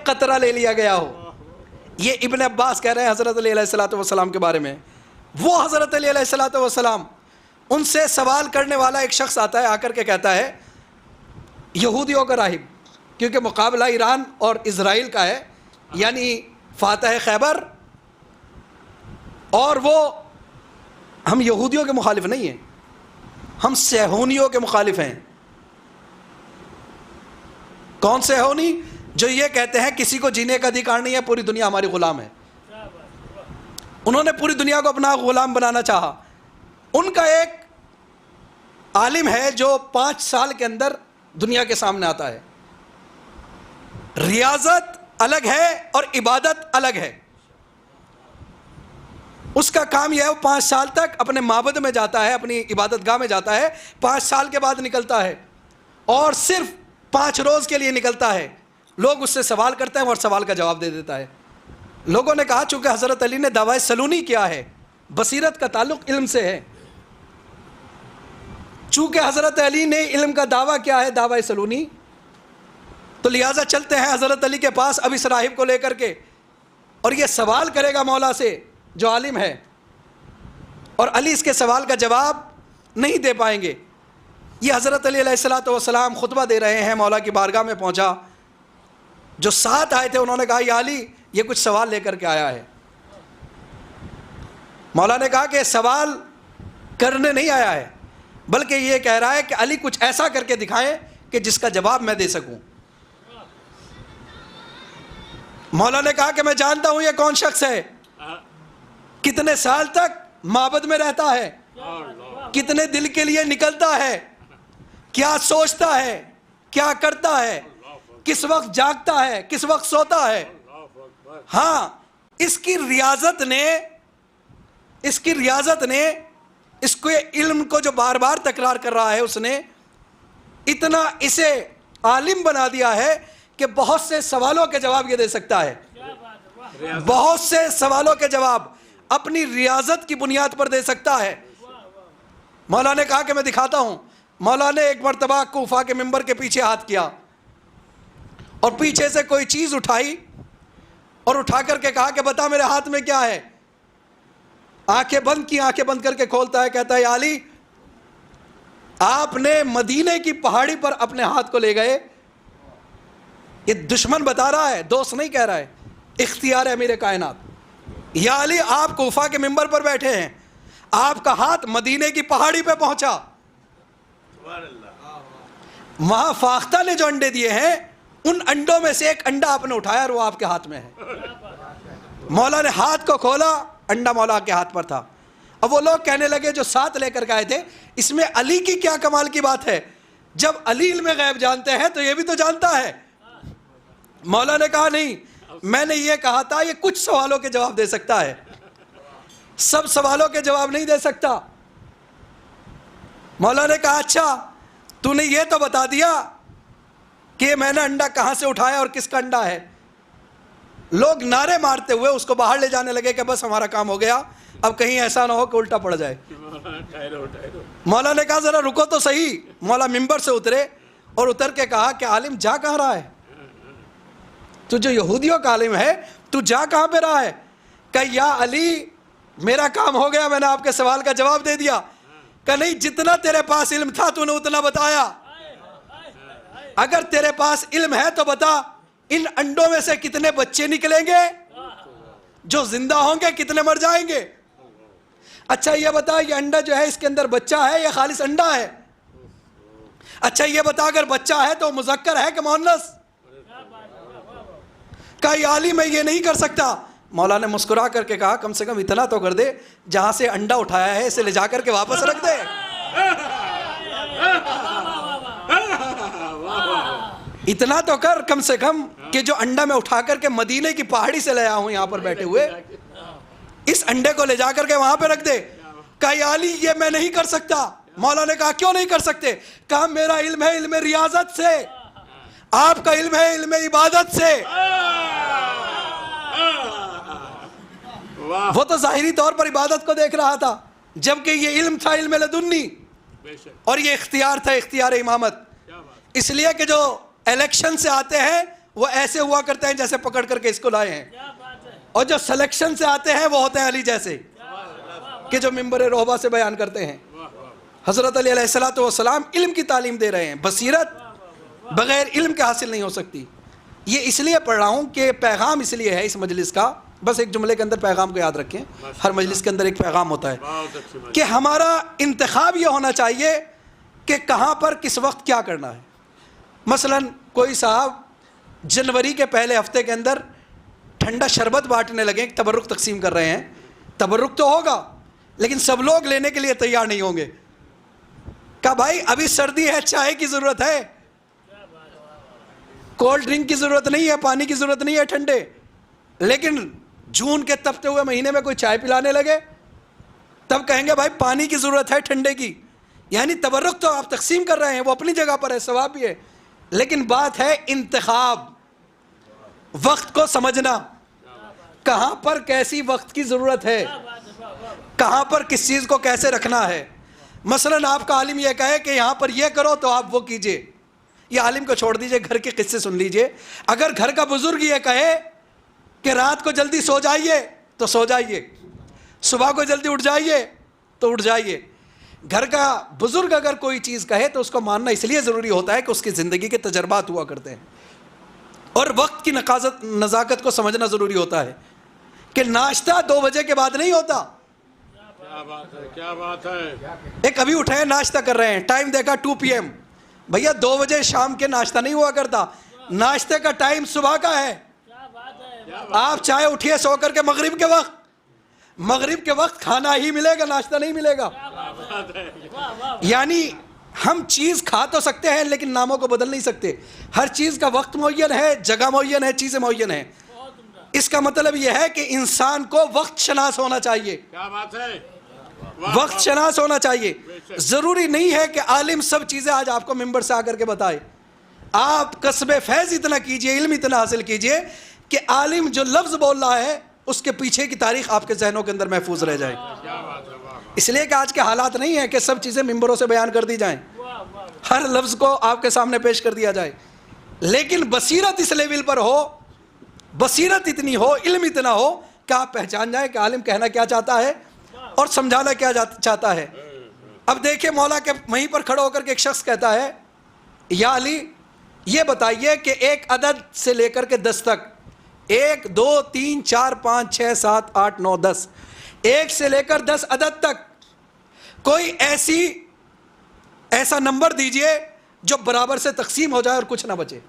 कतरा ले लिया गया हो। ये इब्न अब्बास कह रहे हैं हज़रत अली अलैहिस्सलातु वस्सलाम के बारे में। वो हज़रत अली अलैहिस्सलातु वस्सलाम, उनसे सवाल करने वाला एक शख्स आता है, आकर के कहता है यहूदियों का राहिब, क्योंकि मुकाबला ईरान और इज़राइल का है, यानी फातह खैबर, और वो हम यहूदियों के मुखालिफ नहीं हैं, हम सेहोनियों के मुखालिफ हैं। कौन सेहोनी? जो ये कहते हैं किसी को जीने का अधिकार नहीं है, पूरी दुनिया हमारी गुलाम है। उन्होंने पूरी दुनिया को अपना गुलाम बनाना चाहा। उनका एक आलिम है जो 5 साल के अंदर दुनिया के सामने आता है। रियाजत अलग है और इबादत अलग है। उसका काम यह है वो 5 साल तक अपने माबद में जाता है, अपनी इबादत गाह में जाता है, 5 साल के बाद निकलता है और सिर्फ 5 रोज़ के लिए निकलता है। लोग उससे सवाल करते हैं और सवाल का जवाब दे देता है। लोगों ने कहा चूंकि हज़रत अली ने दावा सलूनी किया है, बसीरत का ताल्लुक इल्म से है, चूंकि हज़रत अली ने इल्म का दावा किया है, दावा सलूनी, तो लिहाजा चलते हैं हज़रत अली के पास अब इस राहिब को लेकर के, और ये सवाल करेगा मौला से जो आलिम है। और अली इसके सवाल का जवाब नहीं दे पाएंगे। ये हज़रत अली अलैहिस्सलाम खुतबा दे रहे हैं, मौला की बारगाह में पहुंचा। जो साथ आए थे उन्होंने कहा, या अली ये कुछ सवाल लेकर के आया है। मौला ने कहा कि सवाल करने नहीं आया है, बल्कि ये कह रहा है कि अली कुछ ऐसा करके दिखाएं कि जिसका जवाब मैं दे सकूं। मौला ने कहा कि मैं जानता हूं ये कौन शख्स है, कितने साल तक माबद में रहता है, कितने दिल के लिए निकलता है, क्या सोचता है, क्या करता है, किस वक्त जागता है, किस वक्त सोता है। हाँ, इसकी रियाजत ने इसको इल्म को जो बार बार तकरार कर रहा है, उसने इतना इसे आलिम बना दिया है कि बहुत से सवालों के जवाब ये दे सकता है। बहुत से सवालों के जवाब अपनी रियाजत की बुनियाद पर दे सकता है। मौला ने कहा कि मैं दिखाता हूं। मौला ने एक मरतबा कूफा के मिंबर के पीछे हाथ किया और पीछे से कोई चीज उठाई और उठा करके कहा कि बता मेरे हाथ में क्या है। आंखें बंद की, आंखें बंद करके खोलता है, कहता है, या अली आपने मदीने की पहाड़ी पर अपने हाथ को ले गए। ये दुश्मन बता रहा है, दोस्त नहीं कह रहा है, इख्तियार है मेरे कायनात। या अली आप कूफा के मिंबर पर बैठे हैं, आपका हाथ मदीने की पहाड़ी पे पहुंचा, वहां फाख्ता ने जो अंडे दिए हैं उन अंडों में से एक अंडा आपने उठाया और वो आपके हाथ में है। मौला ने हाथ को खोला, अंडा मौला के हाथ पर था। अब वो लोग कहने लगे जो साथ लेकर के आए थे, इसमें अली की क्या कमाल की बात है, जब अली इल्म गैब जानते हैं तो ये भी तो जानता है। मौला ने कहा नहीं, मैंने ये कहा था ये कुछ सवालों के जवाब दे सकता है, सब सवालों के जवाब नहीं दे सकता। मौला ने कहा अच्छा तूने ये तो बता दिया कि मैंने अंडा कहां से उठाया और किसका अंडा है। लोग नारे मारते हुए उसको बाहर ले जाने लगे कि बस हमारा काम हो गया, अब कहीं ऐसा ना हो कि उल्टा पड़ जाए। मौला ने कहा जरा रुको तो सही। मौला मिंबर से उतरे और उतर के कहा कि आलिम जा कहां रहा है, तू जो यहूदियों का आलिम है तू जा कहां पे रहा है। कहा या अली मेरा काम हो गया, मैंने आपके सवाल का जवाब दे दिया। कहा नहीं, जितना तेरे पास इल्म था तूने उतना बताया। अगर तेरे पास इल्म है तो बता इन अंडों में से कितने बच्चे निकलेंगे जो जिंदा होंगे, कितने मर जाएंगे। अच्छा ये बता ये अंडा जो है इसके अंदर बच्चा है या खालिस अंडा है। अच्छा ये बता अगर बच्चा है तो मुज़क्कर है कि मुअन्नस। कहा या अली मैं ये नहीं कर सकता। मौला ने मुस्कुरा करके कहा कम से कम इतना तो कर दे, जहां से अंडा उठाया है इसे ले जाकर के वापस रख दे। इतना तो कर कम से कम कि जो अंडा मैं उठा करके मदीने की पहाड़ी से ले आया हूं यहां पर बैठे हुए, इस अंडे को ले जाकर के वहां पे रख दे। कहा या अली ये मैं नहीं कर सकता। मौला ने कहा क्यों नहीं कर सकते। कहा मेरा इल्म है इल्म रियाजत से, आपका इल्म है इल्म इबादत से। वो तो जाहिरी तौर पर इबादत को देख रहा था, जबकि ये इल्म था इल्म लदुन्नी और ये इख्तियार था इख्तियार इमामत। इसलिए कि जो इलेक्शन से आते हैं वो ऐसे हुआ करते हैं जैसे पकड़ करके इसको लाए हैं, और जो सिलेक्शन से आते हैं वो होते हैं अली जैसे कि जो मिंबर रोहबा से बयान करते हैं। हज़रत अली अलैहिस्सलाम इल्म की तालीम दे रहे हैं। बसीरत बगैर इल्म के हासिल नहीं हो सकती। ये इसलिए पढ़ रहा हूँ कि पैगाम इसलिए है इस मजलिस का, बस एक जुमले के अंदर पैगाम को याद रखें, हर मजलिस के अंदर एक पैगाम होता है कि हमारा इंतखाब ये होना चाहिए कि कहाँ पर किस वक्त क्या करना है। मसलन कोई साहब जनवरी के पहले हफ्ते के अंदर ठंडा शरबत बांटने लगे, तबर्रुक तकसीम कर रहे हैं। तबर्रुक तो होगा लेकिन सब लोग लेने के लिए तैयार नहीं होंगे। कहा भाई अभी सर्दी है, चाय की ज़रूरत है, कोल्ड ड्रिंक की ज़रूरत नहीं है, पानी की ज़रूरत नहीं है ठंडे। लेकिन जून के तपते हुए महीने में कोई चाय पिलाने लगे तब कहेंगे भाई पानी की ज़रूरत है ठंडे की। यानी तबर्रुक तो आप तकसीम कर रहे हैं, वो अपनी जगह पर है, सवाब भी है, लेकिन बात है इंतखाब, वक्त को समझना, कहाँ पर कैसी वक्त की ज़रूरत है, कहाँ पर किस चीज़ को कैसे रखना है। मसलन आपका आलिम यह कहे कि यहाँ पर यह करो तो आप वो कीजिए, ये आलिम को छोड़ दीजिए, घर के किस्से सुन लीजिए। अगर घर का बुजुर्ग ये कहे कि रात को जल्दी सो जाइए तो सो जाइए, सुबह को जल्दी उठ जाइए तो उठ जाइए। घर का बुजुर्ग अगर कोई चीज़ कहे तो उसको मानना इसलिए ज़रूरी होता है कि उसकी ज़िंदगी के तजर्बात हुआ करते हैं, और वक्त की नज़ाकत को समझना ज़रूरी होता है कि नाश्ता 2 बजे के बाद नहीं होता। क्या बात है, क्या बात है। एक अभी उठे हैं, नाश्ता कर रहे हैं, टाइम देखा 2 PM, भैया 2 बजे शाम के नाश्ता नहीं हुआ करता, नाश्ते का टाइम सुबह का है। आप चाहे उठिए सो करके मगरिब के वक्त खाना ही मिलेगा, नाश्ता नहीं मिलेगा। यानी हम चीज़ खा तो सकते हैं लेकिन नामों को बदल नहीं सकते। हर चीज़ का वक्त मुअय्यन है, जगह मुअय्यन है, चीज़ें मुअय्यन है। इसका मतलब यह है कि इंसान को वक्त शनास होना चाहिए। क्या बात है, वक्त शनास होना चाहिए। ज़रूरी नहीं है कि आलिम सब चीज़ें आज आपको मिंबर से आकर के बताए। आप कसबे फैज़ इतना कीजिए, इल्म इतना हासिल कीजिए कि आलिम जो लफ्ज़ बोल रहा है उसके पीछे की तारीख आपके जहनों के अंदर महफूज रह जाए। इसलिए कि आज के हालात नहीं है कि सब चीज़ें मिंबरों से बयान कर दी जाएं, हर लफ्ज़ को आपके सामने पेश कर दिया जाए, लेकिन बसीरत इस लेवल पर हो, बसीरत इतनी हो, इल्म इतना हो कि आप पहचान जाएं कि आलिम कहना क्या चाहता है और समझाना क्या चाहता है। अब देखिए, मौला के वहीं पर खड़ा होकर के एक शख्स कहता है, या अली ये बताइए कि एक अदद से लेकर के 10 तक, 1 2 3 4 5 6 7 8 9 10, 1 से लेकर 10 अदद तक कोई ऐसा नंबर दीजिए जो बराबर से तकसीम हो जाए और कुछ ना बचे।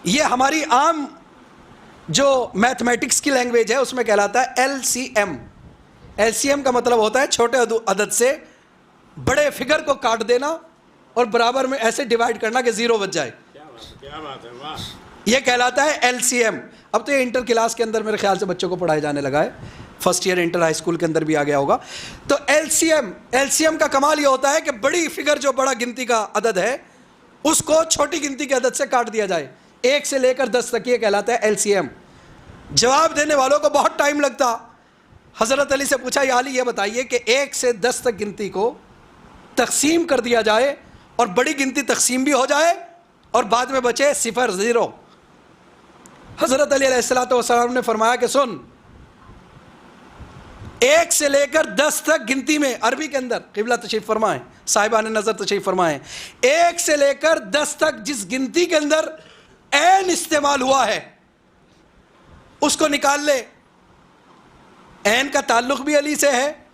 ये हमारी आम जो मैथमेटिक्स की लैंग्वेज है उसमें कहलाता है LCM। LCM का मतलब होता है छोटे अदद से बड़े फिगर को काट देना और बराबर में ऐसे डिवाइड करना कि 0 बच जाए। क्या बात है, वाह। ये कहलाता है LCM। अब तो ये इंटर क्लास के अंदर मेरे ख्याल से बच्चों को पढ़ाया जाने लगा है, first year inter high school के अंदर भी आ गया होगा। तो LCM का कमाल ये होता है कि बड़ी फिगर जो बड़ा गिनती का अदद है उसको छोटी गिनती के अदद से काट दिया जाए। 1 से लेकर 10 तक ये कहलाता है LCM। जवाब देने वालों को बहुत टाइम लगता। हज़रत अली से पूछा, या अली ये बताइए कि 1 से 10 तक गिनती को तकसीम कर दिया जाए और बड़ी गिनती तकसीम भी हो जाए और बाद में बचे 0 0। हज़रत अली अलैहिस्सलाम ने फरमाया कि सुन, 1 से लेकर 10 तक गिनती में, अरबी के अंदर क़िबला तशरीफ़ फरमाएं, साहिबान नज़र तशरीफ़ फरमाएं, 1 से लेकर 10 तक जिस गिनती के अंदर ऐन इस्तेमाल हुआ है उसको निकाल ले। ऐन का ताल्लुक़ भी अली से है,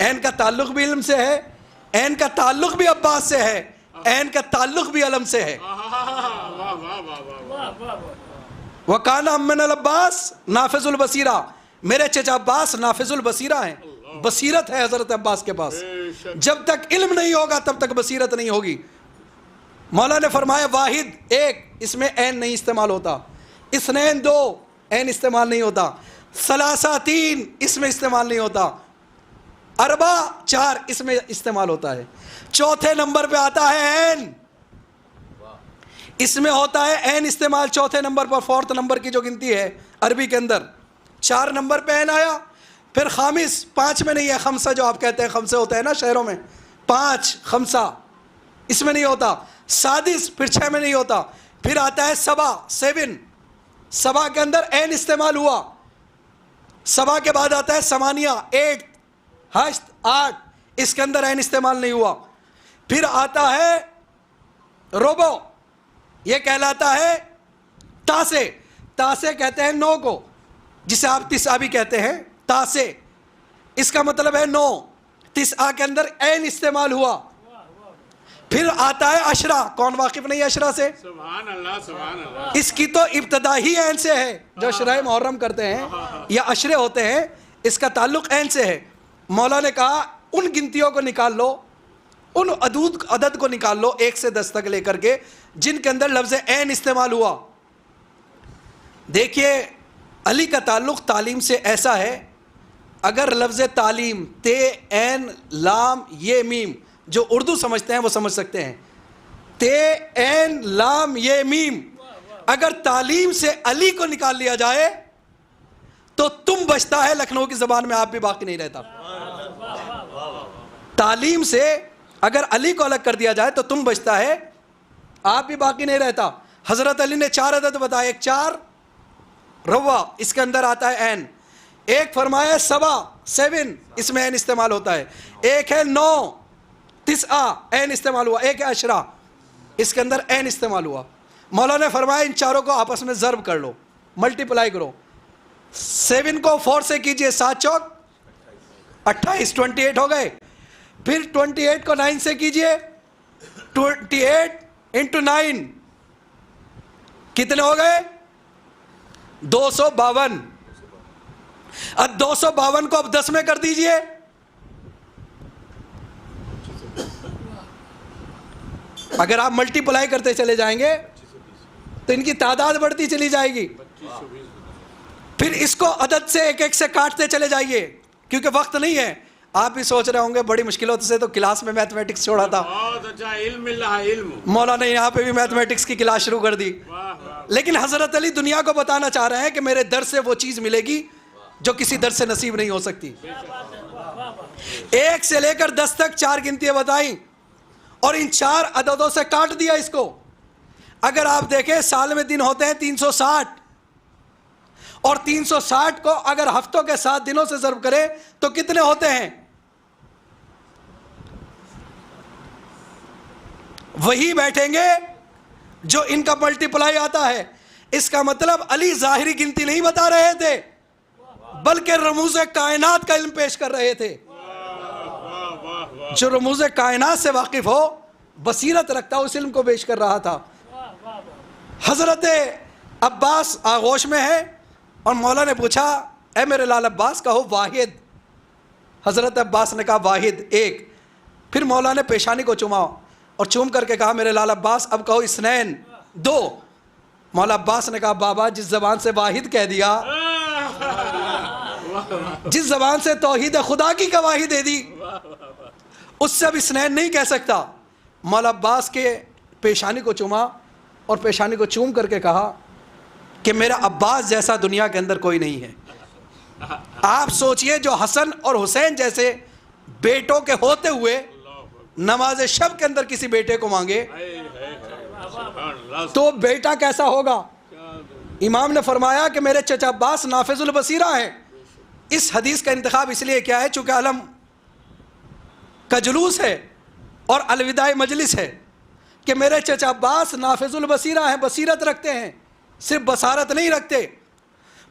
ऐन का ताल्लुक़ भी इल्म से है, ऐन का ताल्लुक़ भी अब्बास से है, ऐन का ताल्लुक़ भी अलम से है। वकाना अम्मन अल अब्बास नाफिजुल बसीरा, मेरे चचा अब्बास नाफिजुल बसीरा हैं, बसीरत है हज़रत अब्बास के पास। जब तक इल्म नहीं होगा तब तक बसीरत नहीं होगी। मौला ने फरमाया वाहिद 1, इसमें ऐन नहीं इस्तेमाल होता, इस्नैन 2, ऐन इस्तेमाल नहीं होता, सलासा 3, इसमें इस्तेमाल नहीं होता, अरबा 4, इसमें इस्तेमाल होता है। चौथे नंबर पे आता है ऐन, इसमें होता है ऐन इस्तेमाल चौथे नंबर पर। 4th नंबर की जो गिनती है अरबी के अंदर 4 नंबर पे ऐन आया। फिर खामिस 5 में नहीं है, खमसा जो आप कहते हैं, खमसे होता है ना शहरों में, 5 खमसा, इसमें नहीं होता। सादिस फिर 6 में नहीं होता। फिर आता है सबा 7, सबा के अंदर ऐन इस्तेमाल हुआ। सबा के बाद आता है समानिया 8, हश्त 8, इसके अंदर ऐन इस्तेमाल नहीं हुआ। फिर आता है रोबो, ये कहलाता है तासे, तासे कहते हैं 9 को, जिसे आप तिसा भी कहते हैं, तासे, इसका मतलब है 9। तिसा के अंदर ऐन इस्तेमाल हुआ। फिर आता है अशरा, कौन वाकिफ नहीं है अशरा से? सुभान अल्लाह, सुभान अल्लाह। इसकी तो इब्तदा ही ऐन से है, जो अशरा मुहर्रम करते हैं या अशरे होते हैं, इसका ताल्लुक ऐन से है। मौला ने कहा उन गिनतियों को निकाल लो, उन अदद को निकाल लो 1 से 10 तक लेकर के जिनके अंदर लफ्ज़ ऐन इस्तेमाल हुआ। देखिए, अली का ताल्लुक़ तालीम से ऐसा है, अगर लफ्ज़ तालीम ते ऐन लाम ये मीम, जो उर्दू समझते हैं वो समझ सकते हैं, ते ऐन लाम ये मीम, अगर तालीम से अली को निकाल लिया जाए तो तुम बचता है, लखनऊ की ज़बान में आप भी बाकी नहीं रहता। तालीम से अगर अली को अलग कर दिया जाए तो तुम बचता है, आप भी बाकी नहीं रहता। हज़रत अली ने 4 अदद बताए, 1 4 रवा, इसके अंदर आता है ऐन, एक फरमाया सबा 7, इसमें एन इस्तेमाल होता है। एक है 9 तिस्आ एन इस्तेमाल हुआ। एक है अशरा, इसके अंदर एन इस्तेमाल हुआ। मौला ने फरमाया इन चारों को आपस में ज़र्ब कर लो, मल्टीप्लाई करो। 7 को 4 से कीजिए, 7 चौक 28, 28 हो गए। फिर 28 को 9 से कीजिए, 28 इंटू 9 कितने हो गए? 252। अब 252 को अब 10 में कर दीजिए, अगर आप मल्टीप्लाई करते चले जाएंगे तो इनकी तादाद बढ़ती चली जाएगी। फिर इसको अदद से एक एक से काटते चले जाइए, क्योंकि वक्त नहीं है। आप भी सोच रहे होंगे बड़ी मुश्किलों से तो क्लास में मैथमेटिक्स छोड़ा था, बहुत अच्छा इल्म मिल रहा है, इल्म। मौला ने यहाँ पे भी मैथमेटिक्स की क्लास शुरू कर दी। लेकिन हजरत अली दुनिया को बताना चाह रहे हैं कि मेरे दर से वो चीज मिलेगी जो किसी दर से नसीब नहीं हो सकती। 1 से लेकर 10 तक 4 गिनतियां बताई और इन 4 अददों से काट दिया इसको। अगर आप देखें साल में दिन होते हैं 360, और 360 को अगर हफ्तों के 7 दिनों से ज़र्ब करें तो कितने होते हैं? वही बैठेंगे जो इनका मल्टीप्लाई आता है। इसका मतलब अली जाहिरी गिनती नहीं बता रहे थे, बल्कि रमूज़े कायनात का इल्म पेश कर रहे थे। जो रमूज़े कायनात से वाकिफ हो, बसीरत रखता, उस इल्म को पेश कर रहा था। हजरत अब्बास आगोश में है और मौला ने पूछा, ए मेरे लाल अब्बास कहो वाहिद। हजरत अब्बास ने कहा वाहिद, एक। फिर मौला ने पेशानी को चूमा और चूम करके कहा, मेरे लाल अब्बास अब कहो इसनैन, 2। मौला अब्बास ने कहा, बाबा जिस जबान से वाहिद कह दिया, जिस जबान से तौहीद खुदा की गवाही दे दी, उससे अब इसनैन नहीं कह सकता। मौला अब्बास के पेशानी को चूमा और पेशानी को चूम करके कहा कि मेरा अब्बास जैसा दुनिया के अंदर कोई नहीं है। आप सोचिए, जो हसन और हुसैन जैसे बेटों के होते हुए नमाज शब के अंदर किसी बेटे को मांगे तो बेटा कैसा होगा। इमाम ने फरमाया कि मेरे चचा अब्बास नाफिजुल बसीरा हैं। इस हदीस का इंतखाब इसलिए क्या है, चूँकि अलम का जुलूस है और अलविदाई मजलिस है, कि मेरे चचा अब्बास नाफिजुल बसीरा हैं, बसीरत रखते हैं, सिर्फ बसारत नहीं रखते।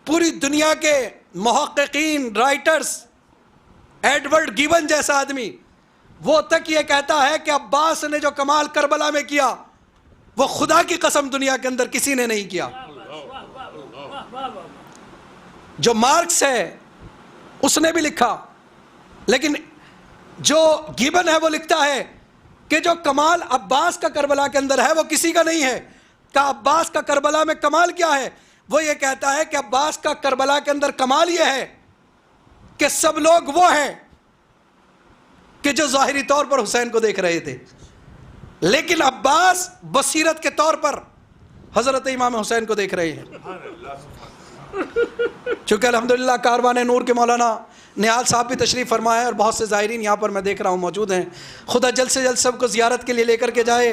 पूरी दुनिया के मुहक्किकीन, राइटर्स, एडवर्ड गिबन जैसा आदमी वो तक ये कहता है कि अब्बास ने जो कमाल करबला में किया वो खुदा की कसम दुनिया के अंदर किसी ने नहीं किया। जो मार्क्स है उसने भी लिखा, लेकिन जो गिबन है वो लिखता है कि जो कमाल अब्बास का करबला के अंदर है वो किसी का नहीं है। का अब्बास का करबला में कमाल क्या है? वो ये कहता है कि अब्बास का करबला के अंदर कमाल ये है कि सब लोग वो हैं कि जो ज़ाहिरी तौर पर हुसैन को देख रहे थे, लेकिन अब्बास बसीरत के तौर पर हज़रत इमाम हुसैन को देख रहे हैं। चूँकि अल्हम्दुलिल्लाह कारवान नूर के मौलाना निहाल साहब भी तशरीफ़ फरमाए और बहुत से ज़ायरीन यहाँ पर मैं देख रहा हूँ मौजूद हैं। खुदा जल्द से जल्द सबको ज़ियारत के लिए लेकर के जाए,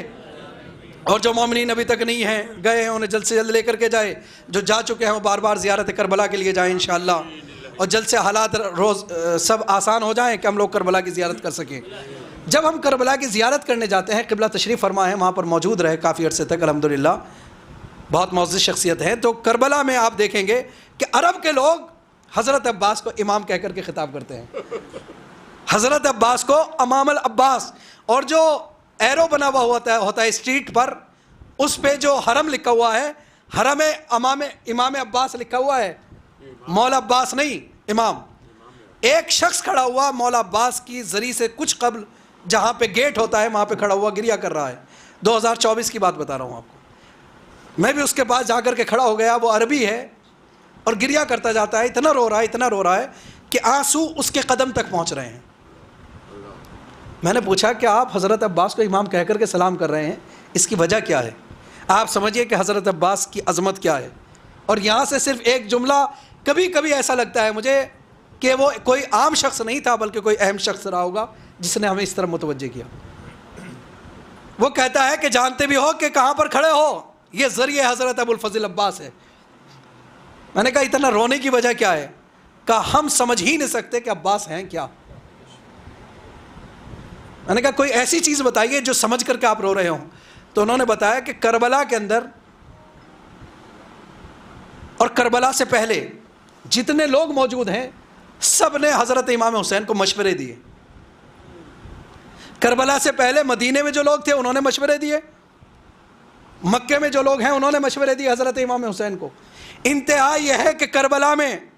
और जो मोमिनीन अभी तक नहीं हैं, गए हैं, उन्हें जल्द से जल्द लेकर के जाए। जो जा चुके हैं वो बार बार ज़ियारत करबला के लिए जाएँ इंशाअल्लाह, और जल्द से हालात रोज़ सब आसान हो जाएँ कि हम लोग करबला की ज़ियारत कर सकें। जब हम करबला की ज़ियारत करने जाते हैं, क़िबला तशरीफ़ फरमा है, वहाँ पर मौजूद रहे काफ़ी अरसे तक अल्हम्दुलिल्लाह, बहुत मौजूद शख्सियत है। तो करबला में आप देखेंगे कि अरब के लोग हज़रत अब्बास को इमाम कह कर के ख़िताब करते हैं, हज़रत अब्बास को अमामल अब्बास। और जो एरो बना हुआ होता है स्ट्रीट पर, उस पे जो हरम लिखा हुआ है, हरम इमाम अब्बास लिखा हुआ है, मौला अब्बास नहीं, इमाम। एक शख्स खड़ा हुआ मौला अब्बास की जरी से कुछ कबल, जहाँ पे गेट होता है वहाँ पे खड़ा हुआ गिरिया कर रहा है। 2024 की बात बता रहा हूँ आपको। मैं भी उसके पास जाकर के खड़ा हो गया। वो अरबी है और गिरिया करता जाता है, इतना रो रहा है, इतना रो रहा है कि आंसू उसके कदम तक पहुँच रहे हैं। मैंने पूछा कि आप हज़रत अब्बास को इमाम कह कर के सलाम कर रहे हैं, इसकी वजह क्या है? आप समझिए कि हज़रत अब्बास की अज़मत क्या है। और यहाँ से सिर्फ एक जुमला, कभी कभी ऐसा लगता है मुझे कि वो कोई आम शख्स नहीं था, बल्कि कोई अहम शख्स रहा होगा जिसने हमें इस तरह मुतवज्जे किया। वो कहता है कि जानते भी हो कि कहाँ पर खड़े हो, ये ज़रिए हज़रत अबुल फ़ज़ल अब्बास है। मैंने कहा इतना रोने की वजह क्या है? कहा हम समझ ही नहीं सकते कि अब्बास हैं क्या। मैंने कहा कोई ऐसी चीज़ बताइए जो समझ करके आप रो रहे हो। तो उन्होंने बताया कि करबला के अंदर और करबला से पहले जितने लोग मौजूद हैं सब ने हज़रत इमाम हुसैन को मशवरे दिए। करबला से पहले मदीने में जो लोग थे उन्होंने मशवरे दिए, मक्के में जो लोग हैं उन्होंने मशवरे दिए हज़रत इमाम हुसैन को। इंतहा यह है कि करबला में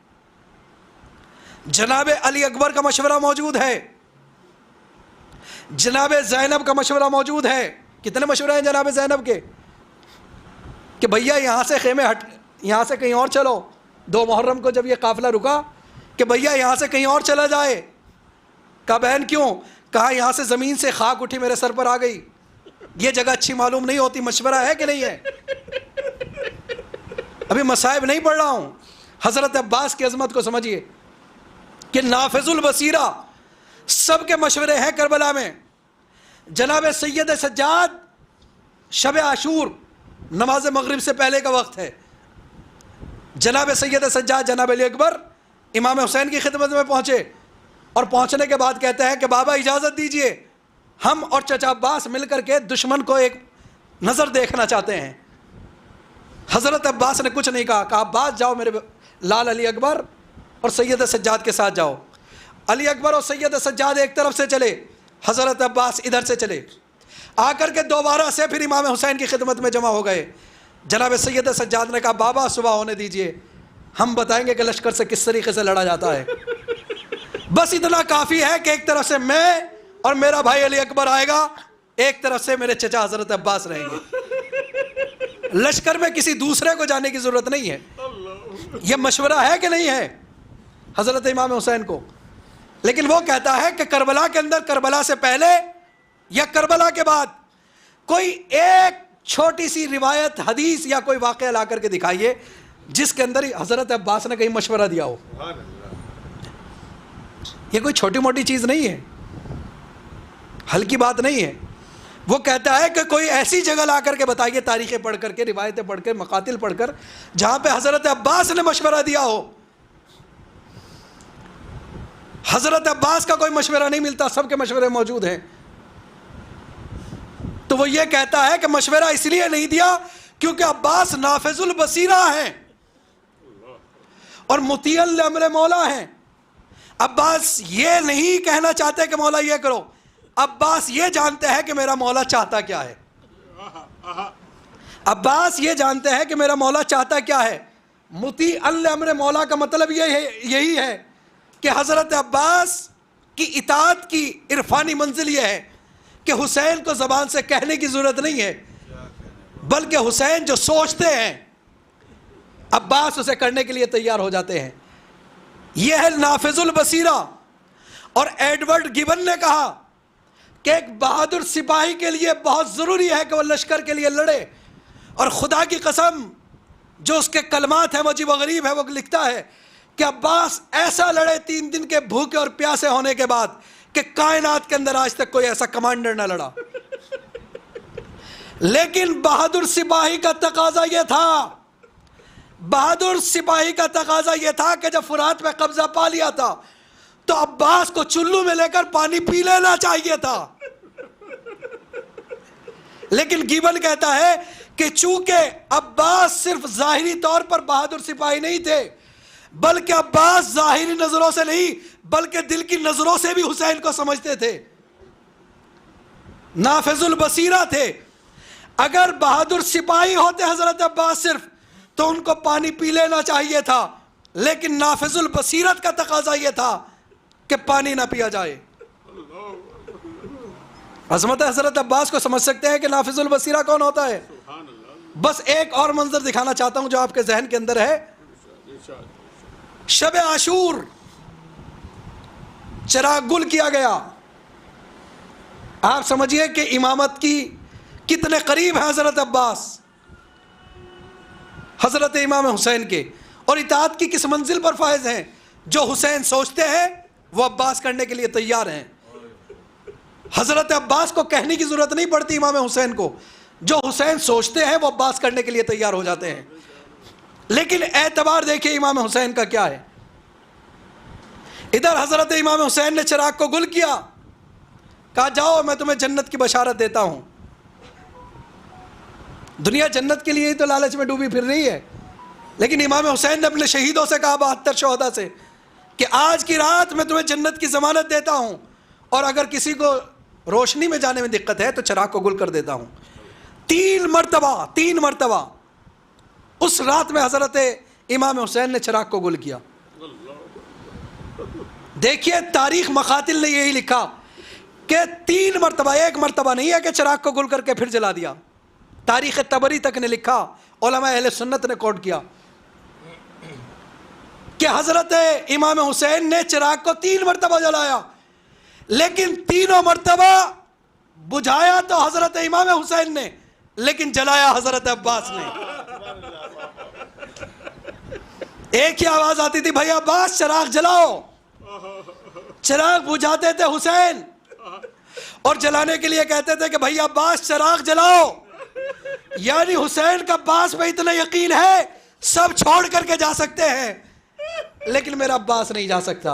जनाब अली अकबर का मशवरा मौजूद है, जनाब ज़ैनब का मशवरा मौजूद है। कितने मशवरे हैं जनाब ज़ैनब के कि भैया यहाँ से खेमे हट, यहाँ से कहीं और चलो। 2 मुहर्रम को जब ये काफ़िला रुका कि भैया यहाँ से कहीं और चला जाए। कहा बहन क्यों? कहा यहाँ से ज़मीन से खाक उठी मेरे सर पर आ गई, ये जगह अच्छी मालूम नहीं होती। मशवरा है कि नहीं है? अभी मसाइब नहीं पढ़ रहा हूँ। हज़रत अब्बास की अज़मत को समझिए कि नाफिजुल बसीरा सबके मशवरे हैं करबला में। जनाब सैयद सज्जाद शब आशूर नमाज मगरिब से पहले का वक्त है। जनाब सैयद सज्जाद जनाब अली अकबर इमाम हुसैन की खिदमत में पहुँचे और पहुँचने के बाद कहते हैं कि बाबा इजाज़त दीजिए, हम और चचा अब्बास मिल करके दुश्मन को एक नज़र देखना चाहते हैं। हज़रत अब्बास ने कुछ नहीं कहा, कहा अब्बास जाओ मेरे लाल अली अकबर और सैयद सज्जाद के साथ जाओ। अली अकबर और सैयद सज्जाद एक तरफ से चले, हज़रत अब्बास इधर से चले। आकर के दोबारा से फिर इमाम हुसैन की खिदमत में जमा हो गए। जनाब सैयद सज्जाद ने कहा बाबा सुबह होने दीजिए, हम बताएंगे कि लश्कर से किस तरीके से लड़ा जाता है। बस इतना काफ़ी है कि एक तरफ से मैं और मेरा भाई अली अकबर आएगा, एक तरफ से मेरे चचा हज़रत अब्बास रहेंगे। लश्कर में किसी दूसरे को जाने की ज़रूरत नहीं है। यह मशवरा है कि नहीं है हज़रत इमाम हुसैन को? लेकिन वो कहता है कि करबला के अंदर, करबला से पहले या करबला के बाद कोई एक छोटी सी रिवायत, हदीस या कोई वाक़या ला करके दिखाइए जिसके अंदर हज़रत अब्बास ने कहीं मशवरा दिया हो। ये कोई छोटी मोटी चीज़ नहीं है, हल्की बात नहीं है। वो कहता है कि कोई ऐसी जगह ला करके बताइए, तारीखें पढ़ करके, रिवायतें पढ़ कर, मकातिल पढ़ कर, जहाँ पे हज़रत अब्बास ने मशवरा दिया हो। हज़रत अब्बास का कोई मशवरा नहीं मिलता, सबके मशवरे मौजूद हैं। तो वो ये कहता है कि मशवरा इसलिए नहीं दिया क्योंकि अब्बास नाफिजुल बसीरा हैं और मुतीअल अम्र मौला हैं। अब्बास ये नहीं कहना चाहते कि मौला ये करो, अब्बास ये जानते हैं कि मेरा मौला चाहता क्या है। अब्बास ये जानते हैं कि मेरा मौला चाहता क्या है। मुतीअल अम्र मौला का मतलब यही है कि हज़रत अब्बास की इताअत की इरफानी मंजिल ये है कि हुसैन को ज़बान से कहने की ज़रूरत नहीं है, बल्कि हुसैन जो सोचते हैं अब्बास उसे करने के लिए तैयार हो जाते हैं। यह है नाफिजुल बसीरा। और एडवर्ड गिबन ने कहा कि एक बहादुर सिपाही के लिए बहुत ज़रूरी है कि वह लश्कर के लिए लड़े। और खुदा की कसम, जो उसके कलमात हैं वजीब गरीब है, वो लिखता है कि अब्बास ऐसा लड़े 3 दिन के भूखे और प्यासे होने के बाद कि कायनात के अंदर आज तक कोई ऐसा कमांडर ना लड़ा। लेकिन बहादुर सिपाही का तकाजा यह था, बहादुर सिपाही का तकाजा यह था कि जब फुरात पे कब्जा पा लिया था तो अब्बास को चुल्लू में लेकर पानी पी लेना चाहिए था। लेकिन गिबन कहता है कि चूंकि अब्बास सिर्फ जाहिरी तौर पर बहादुर सिपाही नहीं थे, बल्कि अब्बास जाहिरी नजरों से नहीं बल्कि दिल की नजरों से भी हुसैन को समझते थे, नाफिजुल बसीरा थे। अगर बहादुर सिपाही होते हजरत अब्बास सिर्फ, तो उनको पानी पी लेना चाहिए था। लेकिन नाफिजुल बसीरत का तकाजा यह था कि पानी ना पिया जाए। अज़मत हजरत अब्बास को समझ सकते हैं कि नाफिजुल बसीरा कौन होता है। बस एक और मंजर दिखाना चाहता हूं जो आपके जहन के अंदर है। शब आशूर चिराग गुल किया गया। आप समझिए कि इमामत की कितने करीब है हजरत अब्बास हजरत इमाम हुसैन के, और इताअत की किस मंजिल पर फायज हैं। जो हुसैन सोचते हैं वो अब्बास करने के लिए तैयार हैं। हजरत अब्बास को कहने की जरूरत नहीं पड़ती इमाम हुसैन को, जो हुसैन सोचते हैं वो अब्बास करने के लिए तैयार हो जाते हैं। लेकिन एतबार देखिए इमाम हुसैन का क्या है। इधर हज़रत इमाम हुसैन ने चिराग को गुल किया, कहा जाओ मैं तुम्हें जन्नत की बशारत देता हूँ। दुनिया जन्नत के लिए ही तो लालच में डूबी फिर रही है, लेकिन इमाम हुसैन ने अपने शहीदों से कहा 72 शोहदा से कि आज की रात मैं तुम्हें जन्नत की ज़मानत देता हूँ, और अगर किसी को रोशनी में जाने में दिक्कत है तो चिराग को गुल कर देता हूँ। 3 मरतबा उस रात में हज़रत इमाम हुसैन ने चिराग को गुल किया। देखिए तारीख मखातिल ने यही लिखा कि 3 मरतबा, 1 मरतबा नहीं है कि चिराग को गुल करके फिर जला दिया। तारीख़ तबरी तक ने लिखा, उलमा अहले सुन्नत ने कोट किया कि हज़रत इमाम हुसैन ने चिराग को 3 मरतबा जलाया, लेकिन तीनों मरतबा बुझाया तो हज़रत इमाम हुसैन ने, लेकिन जलाया हज़रत अब्बास ने। एक ही आवाज़ आती थी, भाई अब्बास चिराग जलाओ। चिराग बुझाते थे हुसैन, और जलाने के लिए कहते थे कि भाई अब्बास चिराग जलाओ। यानी हुसैन का अब्बास पे इतना यकीन है सब छोड़ करके जा सकते हैं, लेकिन मेरा अब्बास नहीं जा सकता।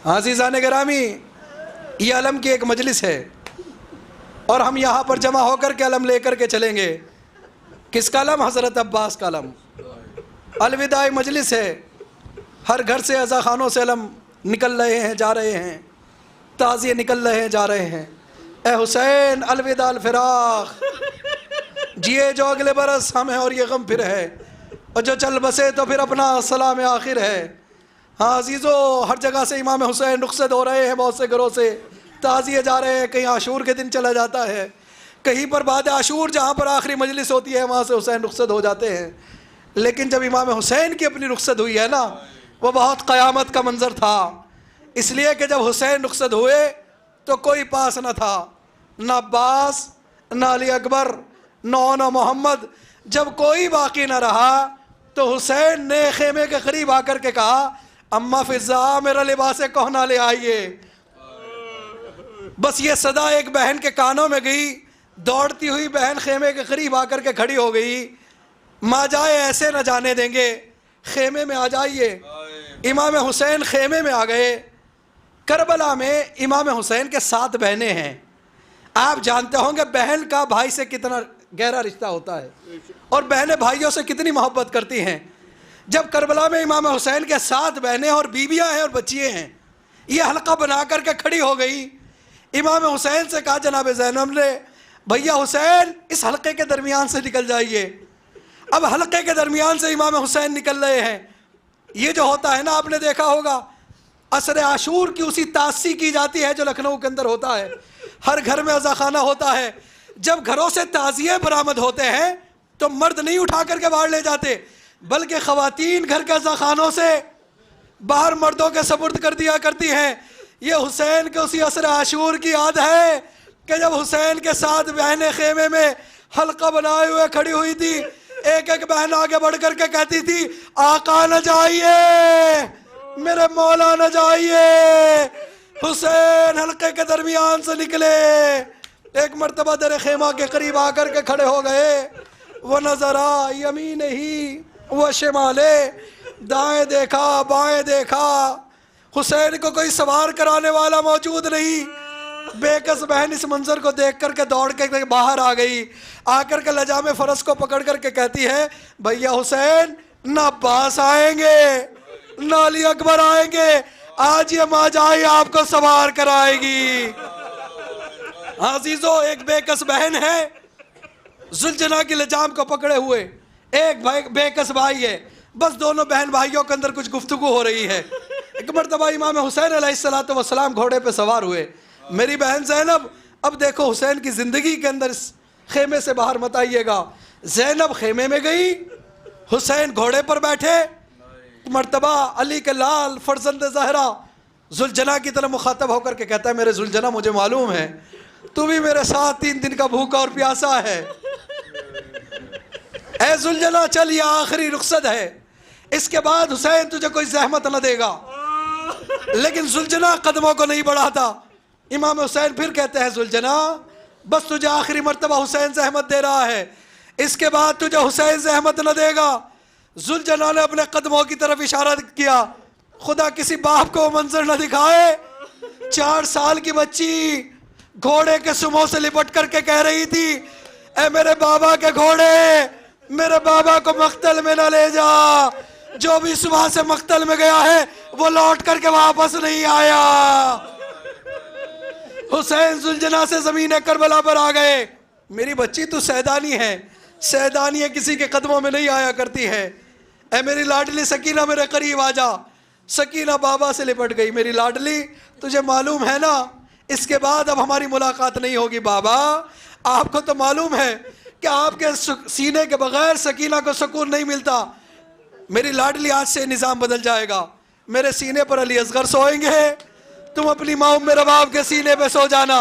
अज़ीज़ान गिरामी, ये अलम की एक मजलिस है और हम यहाँ पर जमा होकर के अलम लेकर के चलेंगे। किसका अलम? हज़रत अब्बास का अलम। अलविदाई मजलिस है, हर घर से अज़ा खानों से अलम निकल रहे हैं, जा रहे हैं, ताज़िए निकल रहे हैं, जा रहे हैं। ए हुसैन अलविदा अलफिराक, जिए जो अगले बरस हम हैं और ये गम फिर है, और जो चल बसे तो फिर अपना सलाम आखिर है। हाँ अजीज़ों, हर जगह से इमाम हुसैन रुखसत हो रहे हैं, बहुत से घरों से ताज़िए जा रहे हैं। कहीं आशूर के दिन चला जाता है, कहीं पर बाद आशूर जहाँ पर आखिरी मजलिस होती है वहाँ से हुसैन रुखसत हो जाते हैं। लेकिन जब इमाम हुसैन की अपनी रुखसत हुई है ना, वो बहुत क़यामत का मंज़र था। इसलिए कि जब हुसैन रुखसत हुए तो कोई पास न था, न अब्बास, न अली अकबर, न मोहम्मद। जब कोई बाकी न रहा तो हुसैन ने खेमे के करीब आकर के कहा, अम्मा फिज़ा मेरा लिबास कोहना ले आइए। बस ये सदा एक बहन के कानों में गई, दौड़ती हुई बहन खेमे के करीब आकर के खड़ी हो गई। माँ जाए ऐसे न जाने देंगे, खेमे में आ जाइए। इमाम हुसैन खेमे में आ गए। करबला में इमाम हुसैन के 7 बहनें हैं। आप जानते होंगे बहन का भाई से कितना गहरा रिश्ता होता है, और बहनें भाइयों से कितनी मोहब्बत करती हैं। जब करबला में इमाम हुसैन के 7 बहनें और बीबियां हैं और बच्चियाँ हैं, ये हल्का बना करके खड़ी हो गई। इमाम हुसैन से कहा जनाब ज़ैनब ने, भैया हुसैन इस हल्के के दरमियान से निकल जाइए। अब हल्के के दरमियान से इमाम हुसैन निकल रहे हैं। ये जो होता है ना, आपने देखा होगा असर आशूर की उसी तासी की जाती है जो लखनऊ के अंदर होता है। हर घर में अज़ा खाना होता है। जब घरों से ताज़िए बरामद होते हैं तो मर्द नहीं उठा करके बाहर ले जाते, बल्कि ख़वातीन घर के अज़ा खानों से बाहर मर्दों के सपुर्द कर दिया करती हैं। ये हुसैन के उसी असर आशूर की याद है कि जब हुसैन के 7 बहनें खेमे में हल्का बनाए हुए खड़ी हुई थी, एक एक बहन आगे बढ़ करके कहती थी, आका न जाइए, मेरे मौला न जाइए। हुसैन हल्के के दरमियान से निकले, एक मर्तबा दर खेमा के करीब आकर के खड़े हो गए। वो नजरा यमीन ही वो शिमाले, दाएं देखा बाएं देखा, हुसैन को कोई सवार कराने वाला मौजूद नहीं। बेकस बहन इस मंजर को देख करके दौड़ के बाहर आ गई। आकर के लजामे फरस को पकड़ करके कहती है, भैया हुसैन ना अब्बास आएंगे ना अली अकबर आएंगे, आज ये माँ जाए आपको सवार कराएगी। अजीजों, एक बेकस बहन है जुलजना की लजाम को पकड़े हुए, एक भाई बेकस भाई है। बस दोनों बहन भाइयों के अंदर कुछ गुफ्तगू हो रही है। एक मरतबा इमाम हुसैन अलैहिस्सलातु वस्सलाम घोड़े पे सवार हुए। मेरी बहन ज़ैनब, अब देखो हुसैन की ज़िंदगी के अंदर इस खेमे से बाहर मत आइएगा। ज़ैनब खेमे में गई, हुसैन घोड़े पर बैठे। मरतबा अली के लाल फरजंद ज़हरा जुलजना की तरफ मुखातब होकर के कहता है, मेरे जुलजना मुझे मालूम है तू भी मेरे साथ 3 दिन का भूखा और प्यासा है। ऐ जुलजना चल, ये आखिरी रुखसत है, इसके बाद हुसैन तुझे कोई जहमत न देगा। लेकिन जुलजना कदमों को नहीं बढ़ाता। इमाम हुसैन फिर कहते हैं, जुलजना बस तुझे आखिरी मरतबा हुसैन जहमत दे रहा है, इसके बाद तुझे हुसैन जहमत न देगा। जुलजना ने अपने कदमों की तरफ इशारा किया। खुदा किसी बाप को वो मंजर न दिखाए। 4 साल की बच्ची घोड़े के सुमों से लिपट करके कह रही थी, ए मेरे बाबा के घोड़े, मेरे बाबा को मख्तल में न ले जा। जो भी सुबह से मख्तल में गया है वो लौट करके वापस नहीं आया। हुसैन जुलजना से ज़मीन करबला पर आ गए। मेरी बच्ची तू सैदानी है, सैदानी किसी के कदमों में नहीं आया करती है। ऐ मेरी लाडली सकीना मेरे करीब आ जा। सकीना बाबा से लिपट गई। मेरी लाडली तुझे मालूम है ना, इसके बाद अब हमारी मुलाकात नहीं होगी। बाबा आपको तो मालूम है कि आपके सीने के बगैर सकीना को सुकून नहीं मिलता। मेरी लाडली आज से निज़ाम बदल जाएगा। मेरे सीने पर अली असगर सोएंगे, तुम अपनी माँ मेरे बाप के सीने पे सो जाना।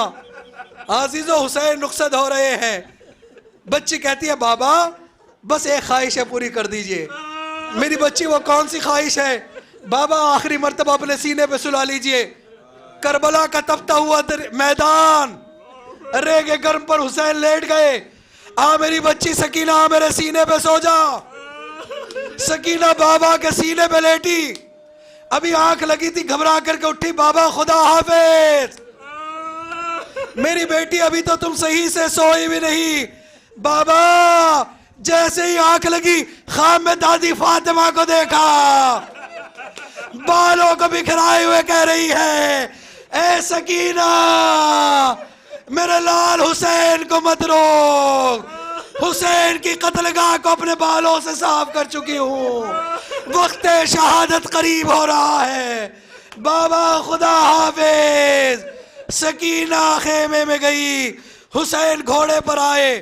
आजीज़ो हुसैन रुखसत हो रहे हैं। बच्ची कहती है बाबा बस एक ख्वाहिश है, पूरी कर दीजिए। मेरी बच्ची वो कौन सी ख्वाहिश है? बाबा आखिरी मर्तबा अपने सीने पे सुला लीजिए। करबला का तपता हुआ मैदान, रेगे गर्म पर हुसैन लेट गए। आ मेरी बच्ची सकीना, आ मेरे सीने पे सो जा। सकीना बाबा के सीने पे लेटी। अभी आंख लगी थी, घबरा करके उठी। बाबा खुदा हाफिज। मेरी बेटी अभी तो तुम सही से सोई भी नहीं। बाबा जैसे ही आंख लगी, ख्वाब में दादी फातिमा को देखा, बालों को बिखराए हुए कह रही है, ए सकीना मेरे लाल हुसैन को मत रोक। हुसैन की कत्लगाह को अपने बालों से साफ कर चुकी हूँ। वक्त शहादत करीब हो रहा है। बाबा खुदा हाफिज। सकीना खेमे में गई। हुसैन घोड़े पर आए,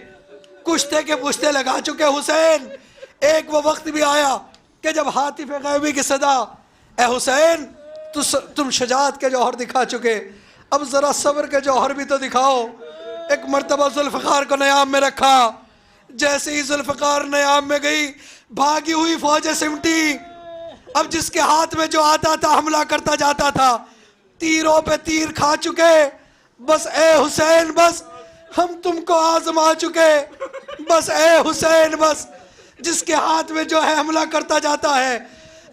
कुश्ते के पुश्ते लगा चुके हुसैन। एक वो वक्त भी आया कि जब हातिफ गैबी की सदा, ए हुसैन तुम शजात के जौहर दिखा चुके, अब जरा सब्र के जौहर भी तो दिखाओ। एक मर्तबा जुल्फ़िकार को नयाम में रखा। जैसे ही जुल्फ़िकार नयाम में गई, भागी हुई फौजें सिमटी। अब जिसके हाथ में जो आता था हमला करता जाता था। तीरों पे तीर खा चुके। बस ए हुसैन बस, हम तुमको आजमा चुके। बस ए हुसैन बस, जिसके हाथ में जो है हमला करता जाता है।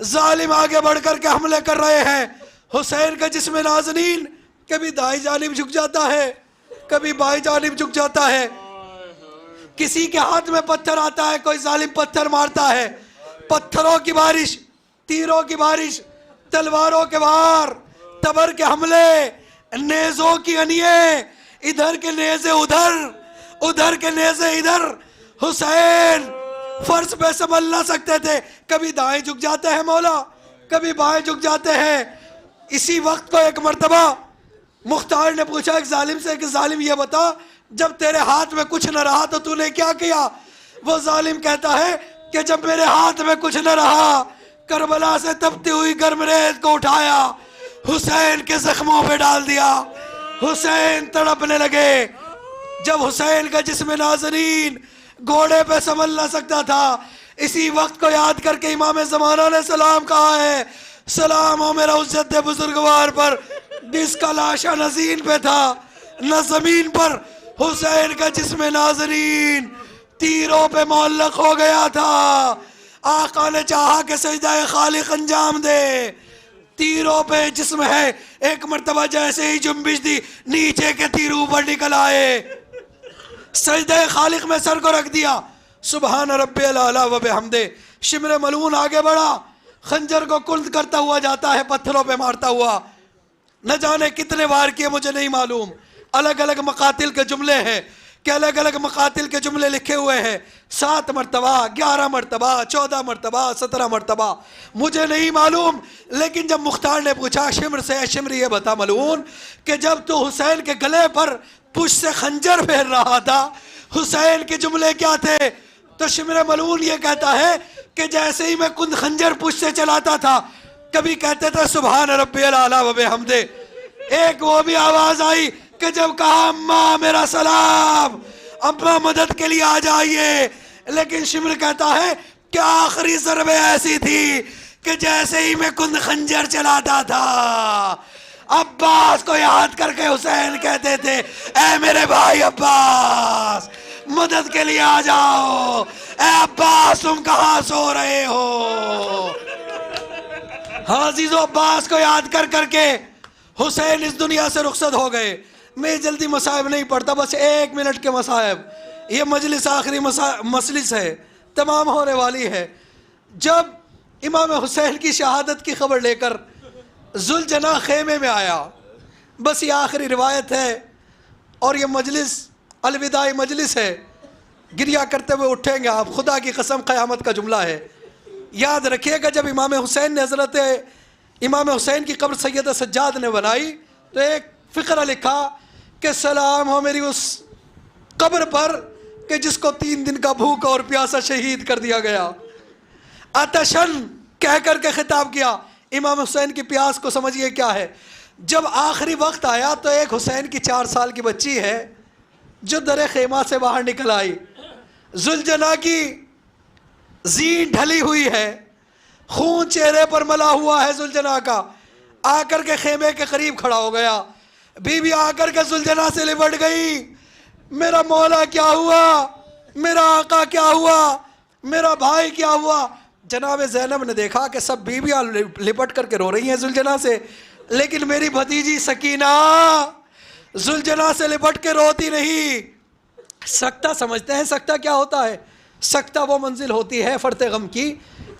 जालिम आगे बढ़ कर के हमले कर रहे हैं। हुसैन का जिस्म नाज़नीन कभी दाई जानिब झुक जाता है, कभी बाई जानिब झुक जाता है। किसी के हाथ में पत्थर आता है, कोई जालिम पत्थर मारता है। पत्थरों की बारिश, तीरों की बारिश, तलवारों के वार, तबर के हमले, नेज़ों की अनिये, इधर के नेज़े उधर, उधर के नेज़े इधर। हुसैन फर्श पे संभल ना सकते थे। कभी दाएं झुक जाते हैं मौला, कभी बाएं झुक जाते हैं। इसी वक्त को एक मर्तबा मुख्तार ने पूछा एक जालिम से कि जालिम ये बता, जब तेरे हाथ में कुछ न रहा तो तूने क्या किया? वो जालिम कहता है कि जब मेरे हाथ में कुछ न रहा, करबला से तपती हुई गर्म रेत को उठाया, हुसैन के जख्मों पे डाल दिया। हुसैन तड़पने लगे। जब हुसैन का जिस्म नाज़रीन घोड़े पे संभल ना सकता था, इसी वक्त को याद करके इमाम ज़माना ने सलाम कहा है, सलाम हो मेरा उस जद्दे बुजुर्गवार पर जिसका लाशा नज़ीन पे था, न ज़मीन पर। हुसैन का जिस्म नाज़रीन तीरों पे मुअल्लक़ हो गया था। आका ने चाहा कि सजदा खालिक अंजाम दे। तीरों पे जिस्म है। एक मर्तबा जैसे ही जुम्बिश दी, नीचे के तीर ऊपर निकल आए। सजदा खालिक में सर को रख दिया। सुबहान रब्बियल आला व बिहम्दे। शिमर मलून आगे बढ़ा, खंजर को कुल्द करता हुआ जाता है, पत्थरों पे मारता हुआ। न जाने कितने वार किए मुझे नहीं मालूम। अलग अलग मकातिल के जुमले हैं कि अलग अलग मकातिल के जुमले लिखे हुए हैं। 7 मरतबा, 11 मरतबा, 14 मरतबा, 17 मरतबा, मुझे नहीं मालूम। लेकिन जब मुख्तार ने पूछा शिमर से, शिमर ये बता मलून कि जब तू हुसैन के गले पर पुश से खंजर फेर रहा था, हुसैन के जुमले क्या थे? तो शिमर मलून ये कहता है कि जैसे ही मैं कुंद खंजर पुश से चलाता था, कभी कहते थे सुभान रब्बियल आला व बिहम्दे। एक वो भी आवाज आई कि जब कहा अम्मा मेरा सलाम, अम्मा मदद के लिए आ जाइए। लेकिन शिमर कहता है कि आखिरी ज़रबे ऐसी थी कि जैसे ही मैं कुंद खंजर चलाता था, अब्बास को याद करके हुसैन कहते थे, ऐ मेरे भाई अब्बास, मदद के लिए आ जाओ। ए अब्बास तुम कहां सो रहे हो? हाजिजो अब्बास को याद कर करके हुसैन इस दुनिया से रुखसत हो गए। मैं जल्दी मसाइब नहीं पढ़ता, बस 1 मिनट के मसाइब। ये मजलिस आखिरी मजलिस है, तमाम होने वाली है। जब इमाम हुसैन की शहादत की खबर लेकर जुलजना खेमे में आया, बस ये आखिरी रिवायत है और ये मजलिस अलविदाई मजलिस है। गिरिया करते हुए उठेंगे आप, खुदा की कसम क़यामत का जुमला है। याद रखिएगा, जब इमाम हुसैन ने हज़रत इमाम हुसैन की कब्र सैयद सज्जाद ने बनाई तो एक फ़िक्रा लिखा कि सलाम हो मेरी उस कब्र पर कि जिसको 3 दिन का भूख और प्यासा शहीद कर दिया गया। आतशन कह कर के खिताब किया। इमाम हुसैन की प्यास को समझिए क्या है। जब आखिरी वक्त आया तो एक हुसैन की 4 साल की बच्ची है जो दरे खेमा से बाहर निकल आई। जुलजना की जीन ढली हुई है, खून चेहरे पर मला हुआ है जुलजना का। आकर के खेमे के करीब खड़ा हो गया। बीवी आकर के जुलजना से लिपट गई, मेरा मौला क्या हुआ, मेरा आका क्या हुआ, मेरा भाई क्या हुआ। जनाब ज़ैनब ने देखा कि सब बीवियाँ लिपट करके रो रही हैं जुलजना से, लेकिन मेरी भतीजी सकीना जुलजना से लिपट के रोती नहीं। सकता समझते हैं सकता क्या होता है? सकता वो मंजिल होती है फरते गम की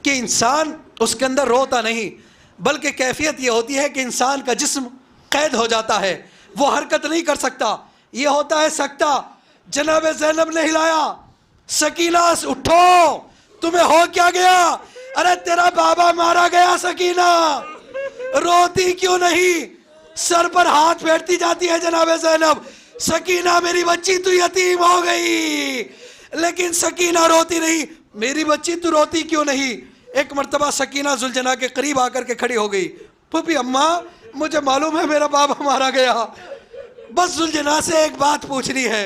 कि इंसान उसके अंदर रोता नहीं, बल्कि कैफियत ये होती है कि इंसान का जिस्म कैद हो जाता है, वो हरकत नहीं कर सकता। ये होता है सकता। जनाब ज़ैनब ने हिलाया, सकीना उठो, तुम्हें हो क्या गया? अरे तेरा बाबा मारा गया सकीना, रोती क्यों नहीं? सर पर हाथ फेरती जाती है जनाब ज़ैनब। सकीना मेरी बच्ची तू यतीम हो गई, लेकिन सकीना रोती नहीं। मेरी बच्ची तू रोती क्यों नहीं? एक मर्तबा सकीना जुलजना के करीब आकर के खड़ी हो गई। पुपी अम्मा मुझे मालूम है मेरा बाबा मारा गया, बस जुलजना से एक बात पूछनी है।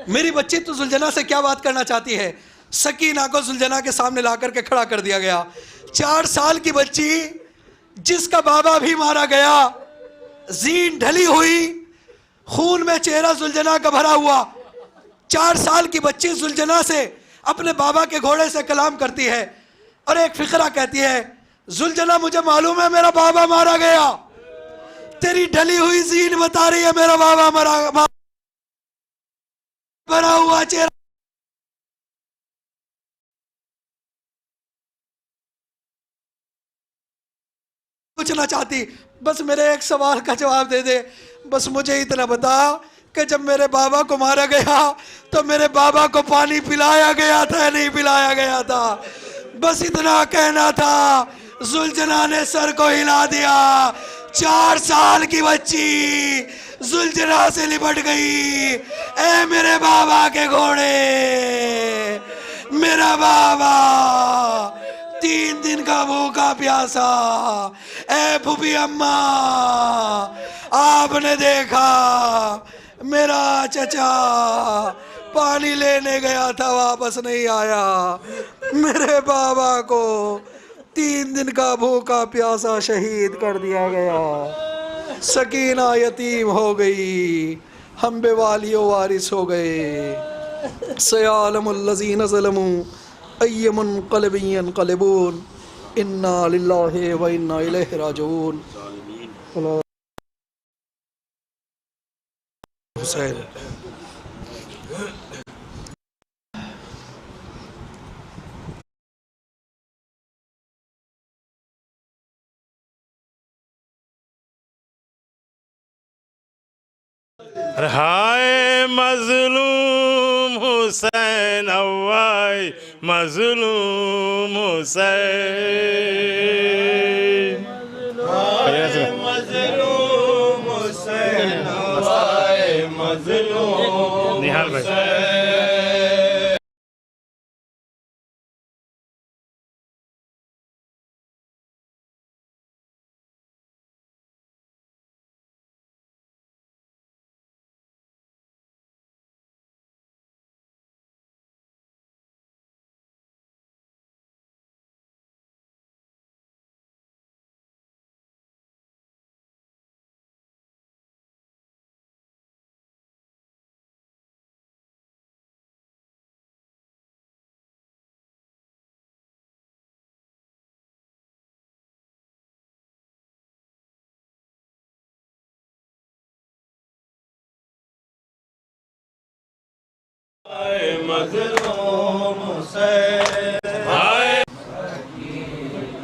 मेरी बच्ची तू जुलजना से क्या बात करना चाहती है? सकीना को जुलजना के सामने ला करके खड़ा कर दिया गया। 4 साल की बच्ची जिसका बाबा भी मारा गया, जीन ढली हुई, खून में चेहरा जुलजना का भरा हुआ। 4 साल की बच्ची जुलजना से अपने बाबा के घोड़े से कलाम करती है और एक फिक्रा कहती है, जुलजना मुझे मालूम है मेरा बाबा मारा गया, तेरी ढली हुई जीन बता रही है मेरा बाबा भरा हुआ चेहरा पूछना चाहती। बस मेरे एक सवाल का जवाब दे दे, बस मुझे इतना बता कि जब मेरे बाबा को मारा गया तो मेरे बाबा को पानी पिलाया गया था या नहीं पिलाया गया था? बस इतना कहना था। जुलजना ने सर को हिला दिया। 4 साल की बच्ची जुलजना से लिपट गई। ए मेरे बाबा के घोड़े, मेरा बाबा 3 दिन का भूखा प्यासा। ए फूफी अम्मा आपने देखा मेरा चचा पानी लेने गया था, वापस नहीं आया। मेरे बाबा को 3 दिन का भूखा प्यासा शहीद कर दिया गया। सकीना यतीम हो गई, हम बेवालियो वारिस हो गए। सयालमुल्लज़ीन ज़लमू अय्यमुनक़लबिन यनक़लिबून इन्ना लिल्लाहि व इन्ना इलैहि राजिऊन। हुसैन हाय मजलूम हुसैन अव्वाई मजलूम हुसैन, मजलूम हुसैन अव्वाई मजलूम निहाल भाई।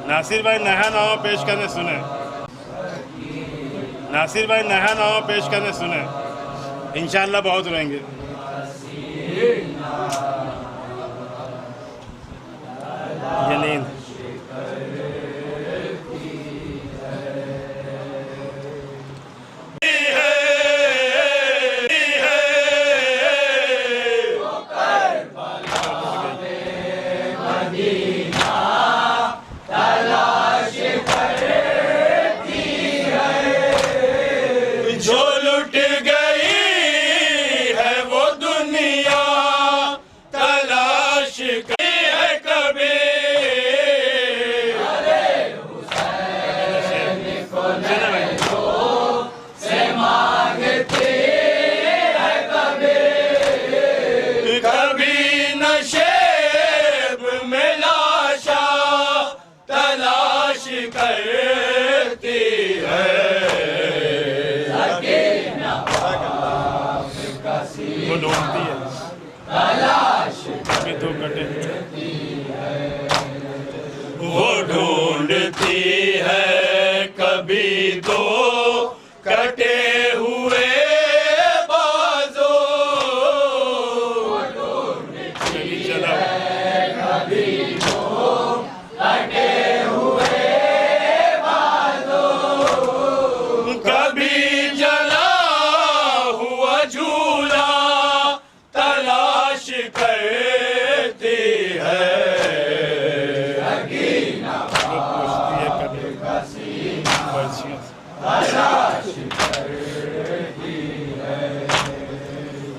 नासिर भाई नया नामा पेश करने सुने। नासिर भाई नया नामा पेश करने सुने। इंशाअल्लाह बहुत रोएंगे। ये नींद वो ढूंढती है कभी तो कटे, वो ढूंढती है कभी तो कटे हुए बाजों, कभी चला कभी तो कटे हुए बाजों, कभी जला हुआ झूला तलाश करती है। वो पूछती है कभी बरसियों से,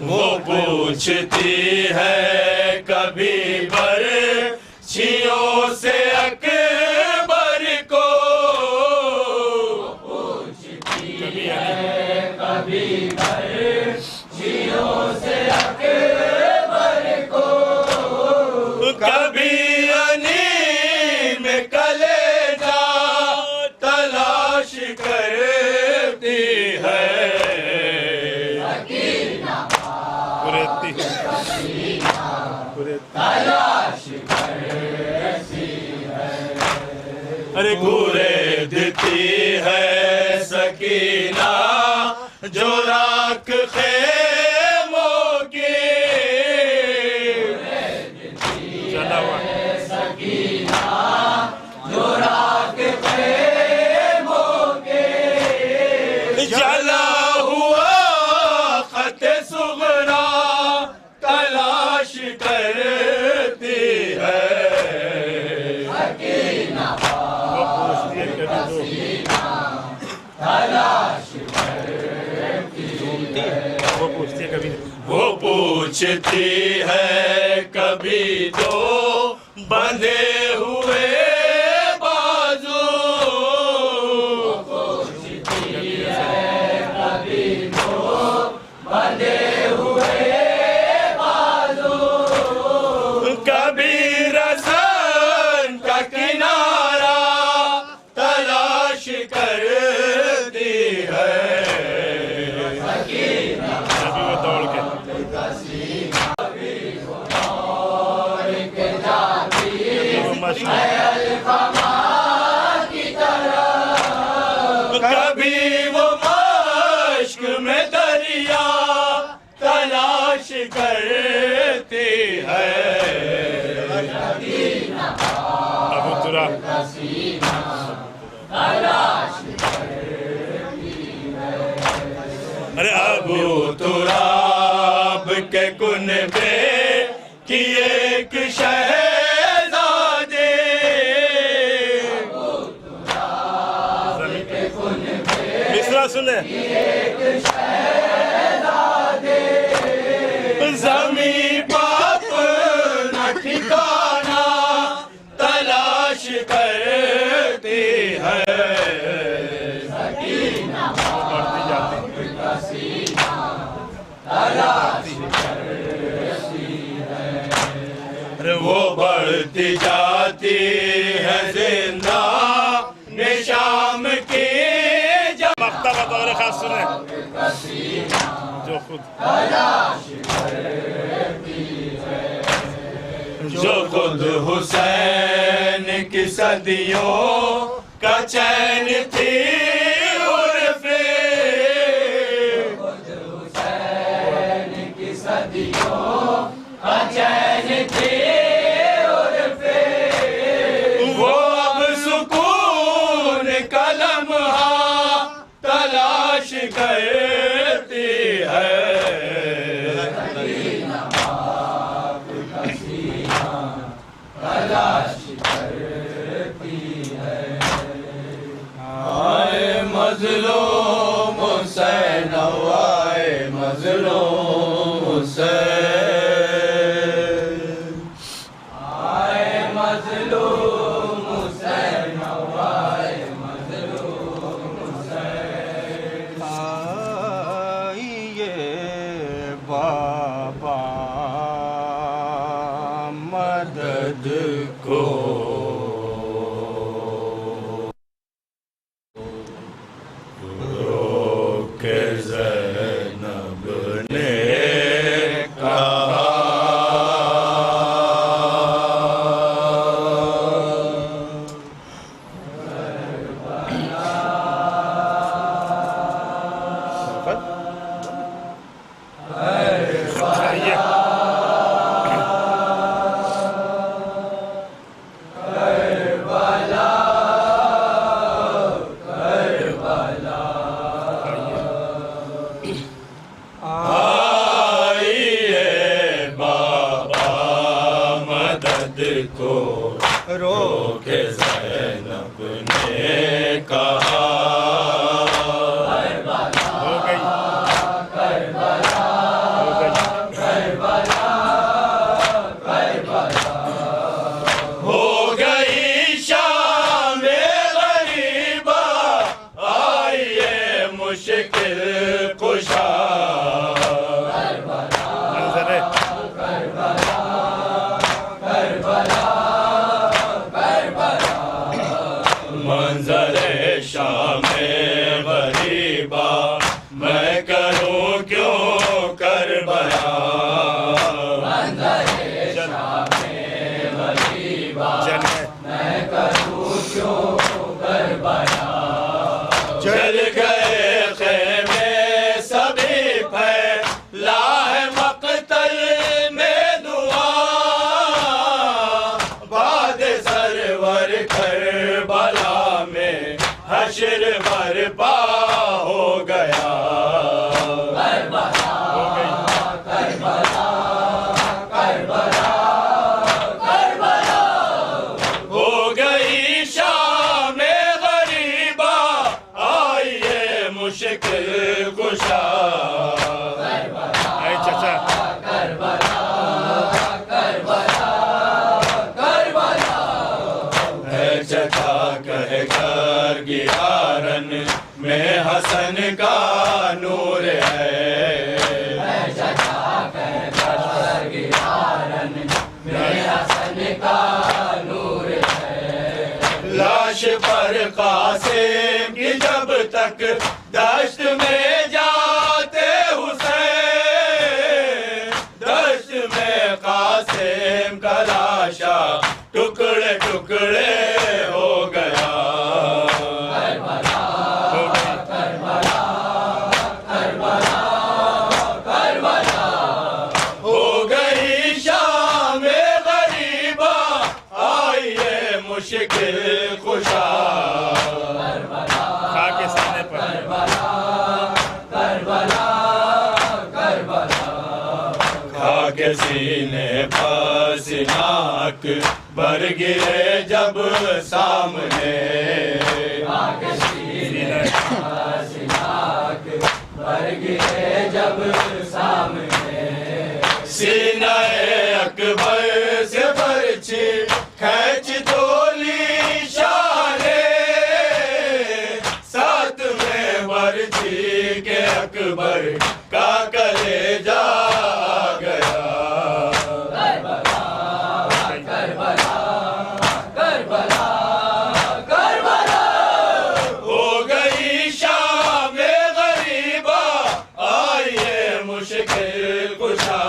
वो पूछती है कभी बरसियों से अकबर को, कभी कभी बरसियों से अकबर को, कभी अनीर में कलेजा तलाश करती है। अरे गुरेदती है सकीना जो राख खेमों की, चला हुआ सकीना जो राख खेमों के, जला हुआ खत सुगरा तलाश करती है। वो पूछती है कभी तो तलाश करती है, वो पूछती है कभी, वो पूछती है कभी तो बंधे हुए बाजू, पूछती है कभी तो बंधे हुए बाजू, कभी रसन का किनारा तलाश करती है। कभी वो दौड़ के कभी वो मश्क में दरिया तलाश करती है। अबू तुराब अरे अबू तुराब के कुनबे की एक शहजादे, मिसरा सुने, ज़मीं पाप न ठिकाना तलाश करती है। बढ़ती जाती अरे वो बढ़ती जाती है जिंदा निशाम की मक्तबा दौरे खास सुने जो खुद जो खुद हुसैन की सदियों का चैन थी उर्फ़े, खुद हुसैन की सदियों का चैन थी उर्फ़े, वो अब सुकून का लम्हा तलाश करती है। आए मज़लूम हुसैन, आए मज़लूम हुसैन, आए मज़लूम हुसैन, आए मज़लूम हुसैन। आइए बाबा मदद को, रोके ज़ैनब ने कहा, आइए बाबा मदद को, रोके ज़ैनब ने कहा। हो गई हो गई शामे गरीबा, आइए मुश्किल कुशा। मंज़रे शामे गरीबा, मैं करूं क्यों करबला। मंज़रे शामे गरीबा, मैं करूं क्यों करबला। जल गए ख़ैमे सभी फैला है मक़तल में दुआ, बाद सरवर करबला में हश्र बर्पा हो गया। हो गई शामे गरीबा, आइए मुश्किल कुशा। आए चाचा चचा कह कर गिरारन में हसन का नूर है। चचा कह कर गिरारन में हसन का नूर है। लाश पर कासिम की जब तक दश्त में जाते हुसैन, दश्त में कासिम का लाशा टुकड़े टुकड़े हो गया। हो गई शामे गरीबा, आइए मुश्किल कुशा। खा के सीने पर खा के सीने पर सिनाक भर गिरे जब सामने। भर गिरे जब सामने, सीनाए अकबर से बरछी खैच तोली शाने। साथ में बरछी के अकबर का कलेजा गया। हो गई शामे गरीबा, आइए मुश्किल कुशा।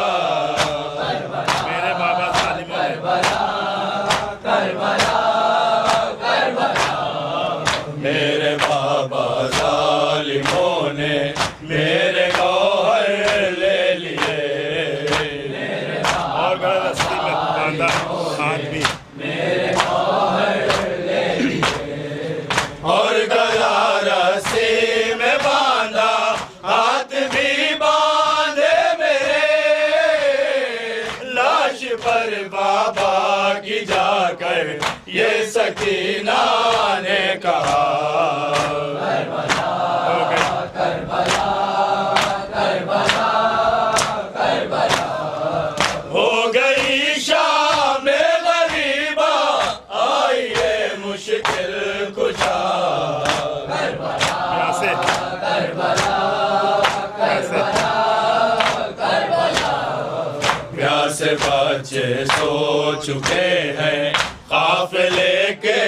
पर बाबा की जाकर ये सकीना ने कहा, करबला करबला करबला करबला, हो गई शाम गरीबा आई ये मुश्किल कुशा, करबला करबला करबला करबला, प्यासे बच्चे सो चुके हैं काफिले के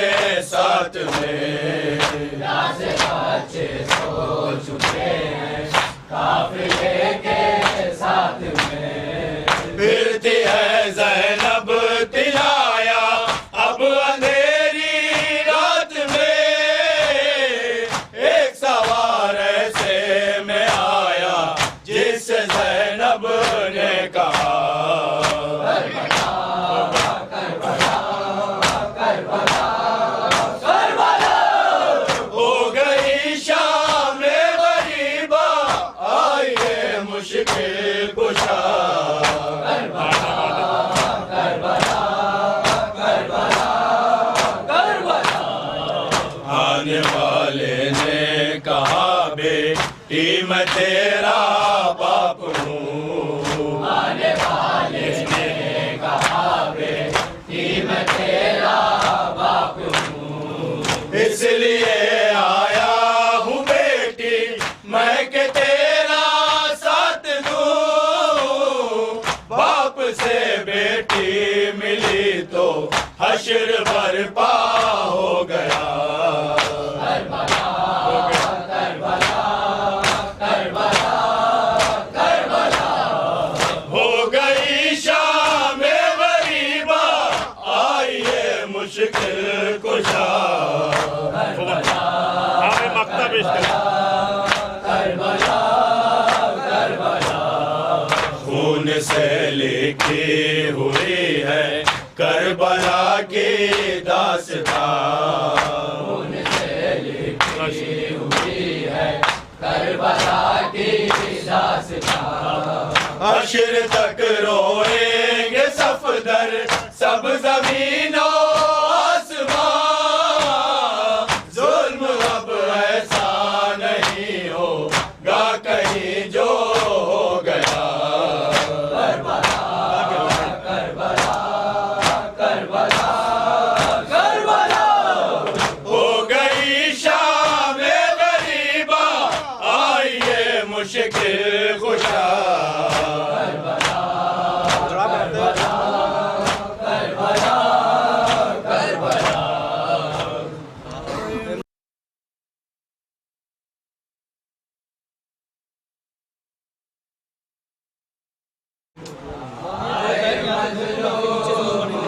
साथ में, प्यासे बच्चे सो चुके हैं काफिले के साथ में, फिरती है ज़ैनब तिलाया अब अंधेरी रात में, एक सवार ऐसे में आया जिससे ज़ैनब ने कहा, मुश्किल कुशा, करबला करबला करबला करबला, आने वाले ने कहा बेटी मैं तेरा बाप हूँ, आने वाले ने कहा बेटी मैं तेरा बाप हूँ, इसलिए आया हूँ बेटी मैं के से बेटी मिली तो हश्र बर्पा हो गया, करबला करबला करबला करबला, हो गई शाम गरीबा आई ये मुश्किल कुशा, करबला करबला करबला करबला, खून से लिखी हुई है करबला की दास्तां, खून से लिखी हुई है करबला की दास्तां, हश्र तक रोएंगे सफदर सब ज़मीनों आसमां, जुल्म अब ऐसा नहीं होगा कहीं जो हो गया, मुश्किल कुशा, करबला करबला करबला करबला।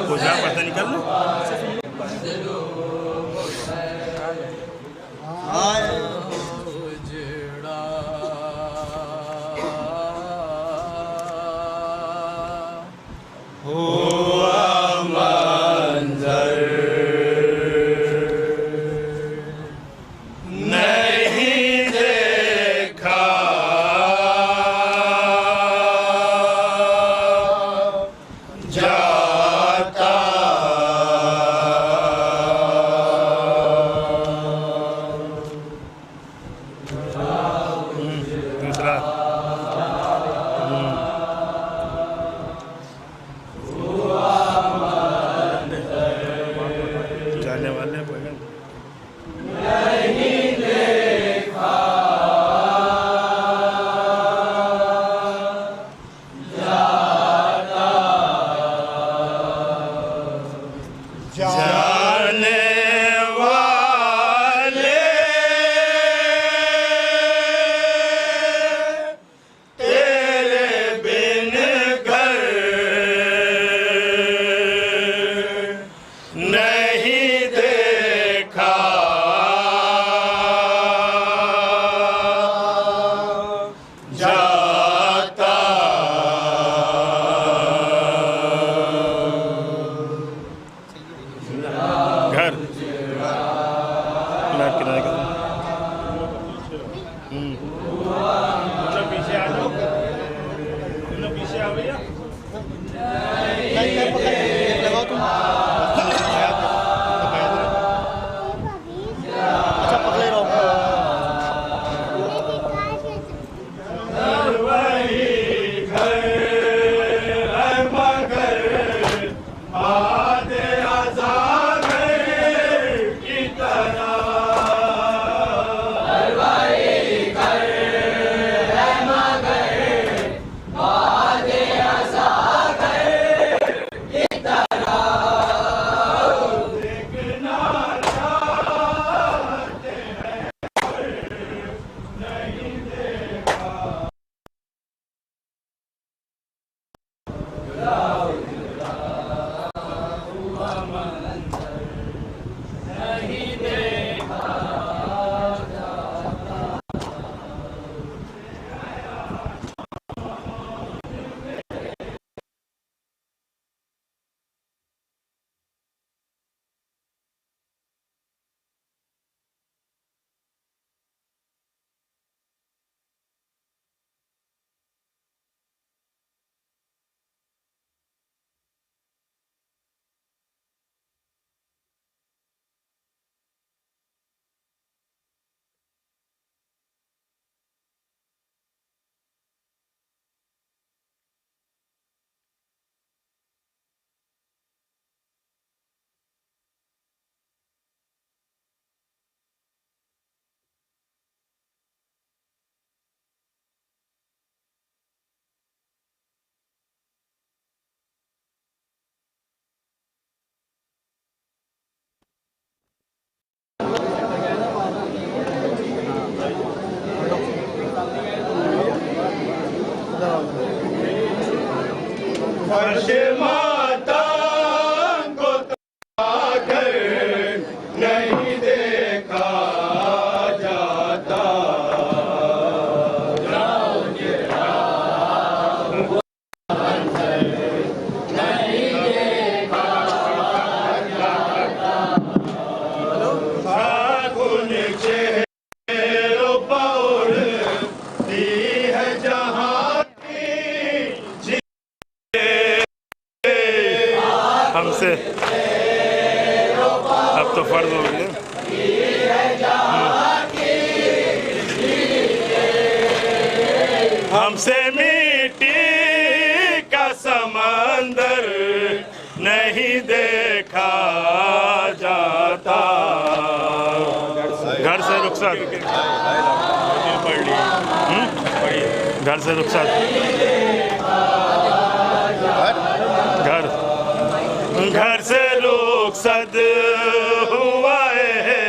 पूजा पता निकल माता को आकर नहीं देखा जाता। फागुन चेहरों पर दी है जहाँ की हमसे अब तो फर्ज हो गया। हमसे मिट्टी का समंदर नहीं देखा जाता। घर से रुखसत घर से रुखसत घर से रुखसत हुआ है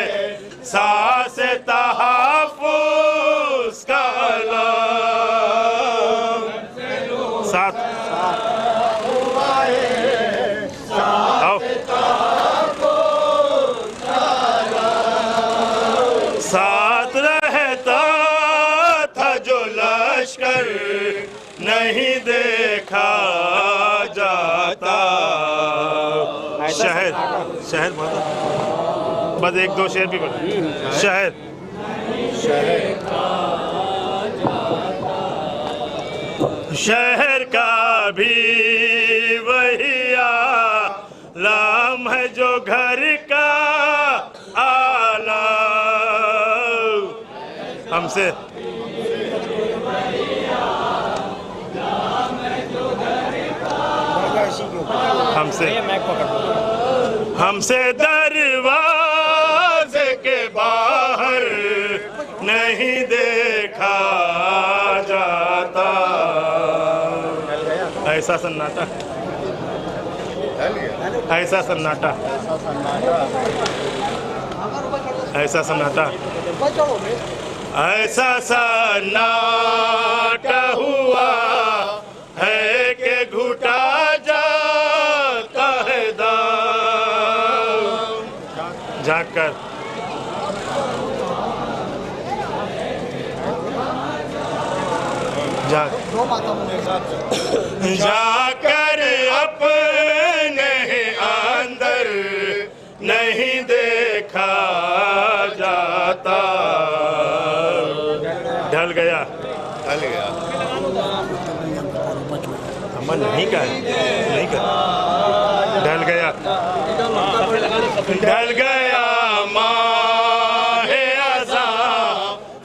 सांस तहफ़्फ़ुज़ का अलाम। साथ आओ। साथ रहता था जो लश्कर नहीं देखा जाता। शहर शहर बस एक दो शेर भी बता। शहर शहर का भी वही आलम है जो घर का आलम। हमसे हमसे दरवाजे के बाहर नहीं देखा जाता। ऐसा सन्नाटा ऐसा सन्नाटा ऐसा सन्नाटा ऐसा सन्नाटा हुआ है कि घुटा जाता है दाम। झाँक कर जाकर अपने अंदर नहीं देखा जाता। ढल गया अमन नहीं का ढल गया माहे अज़ा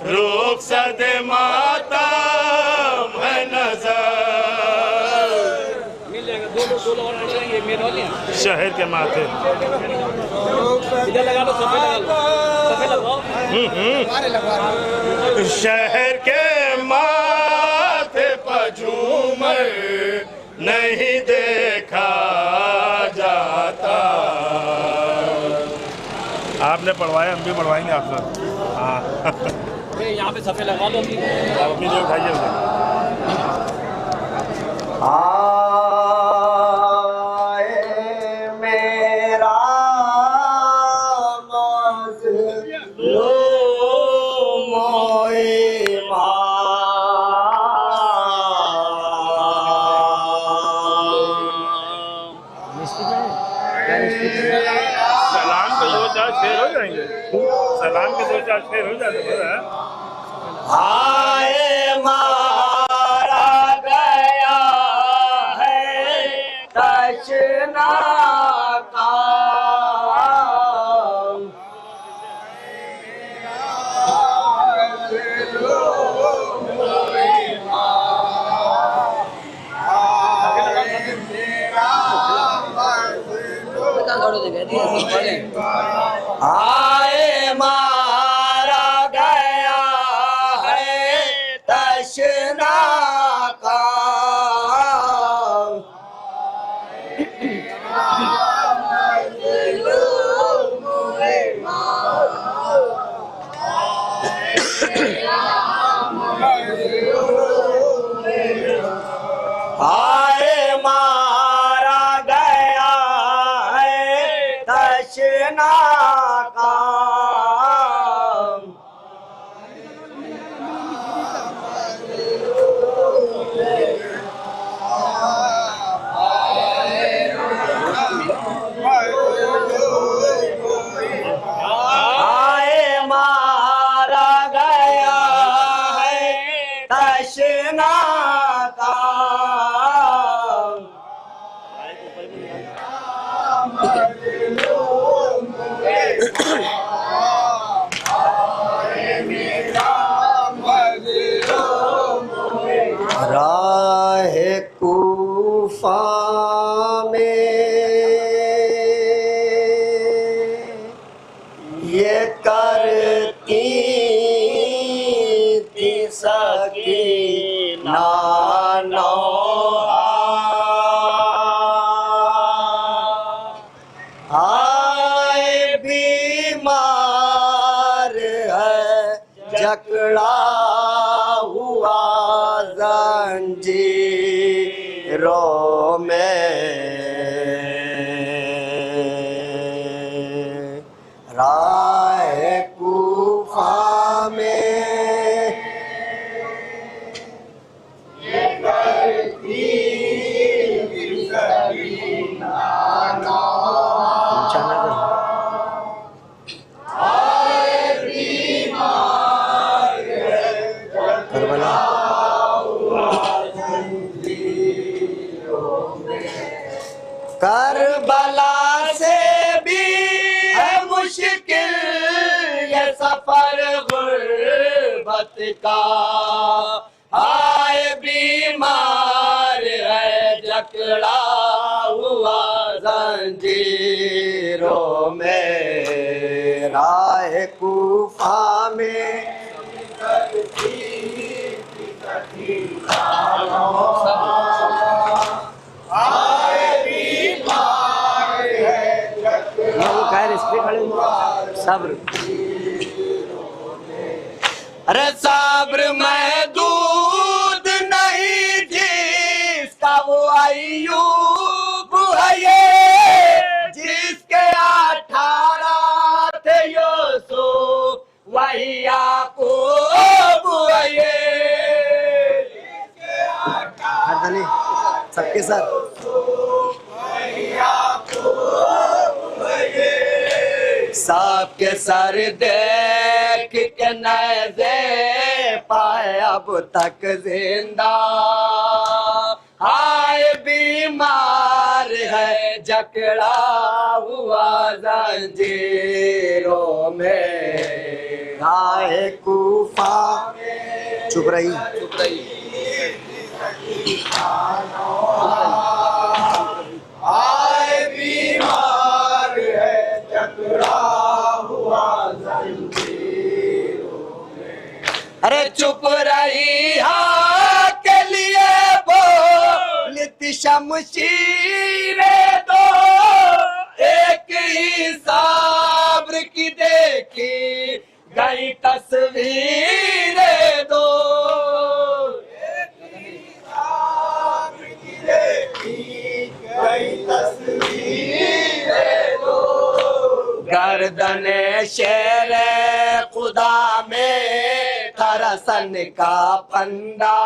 रुख़सत मातम है नज़र। शहर के माथे शहर के माथे पर झूमर नहीं देखा जाता। आपने पढ़वाया, हम भी पढ़वाएंगे आपसे। हाँ यहाँ पे सफ़े लगा दो अपनी जो उठाइए उसे। सलाम के दो चार शेर हो जाएंगे। सलाम के दो चार शेर हो जाते हैं। आए मारा गया है तशना का आए मारा गया है तशना का आए मारा कूफा में ये करती थी सकीना नौहा, आए बीमार है जकड़ा हुआ जंजीरों में, राह कूफा में ये करती सकीना नौहा, आए बीमार है करबला करबला से भी है मुश्किल ये सफर गुर्बत का, आए बीमार है जकड़ा हुआ जंजीरों में, राह कूफा में सब्र, अरे सब्र में दूध नहीं जिसका वो अय्यूब है ये, जिसके 18 थे यूसुफ वही याकूब है ये, सबके साथ सबके सर देख के नज़े पाए अब तक जिंदा, हाय बीमार है जकड़ा हुआ जंजीरों में, हाय कूफा चुप रही हाय बीमार है जकड़ा हुआ जंजीरों में, अरे चुप रही हाँ के लिए बोलती शमशीरे दो, एक ही सब्र की देखी गई तस्वीरें दो, गर्दने शेर खुदा में तरसन का फंदा,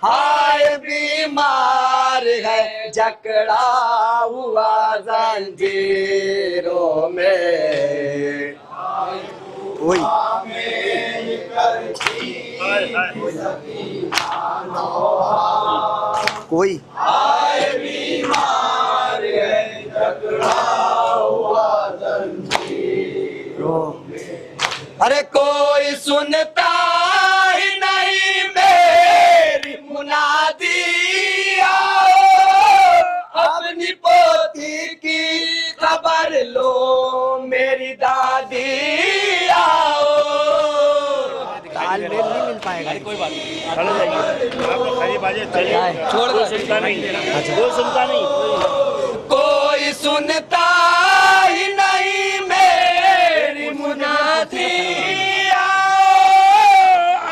हाय बीमार है जकड़ा हुआ जंजीरों में, कोई कोई बीमार है जकड़ा हुआ जंजीरों में, अरे कोई सुनता ही नहीं मेरी मुनादी, आओ अपनी पोती की खबर लो मेरी दादी, आओ तालमेल नहीं मिल पाएगा, कोई बात नहीं चलो जाइए आप लोग खाइए बाजे चलिए छोड़ दो, सुनता नहीं वो सुनता नहीं, कोई सुनता ही नहीं मेरी मुनादी,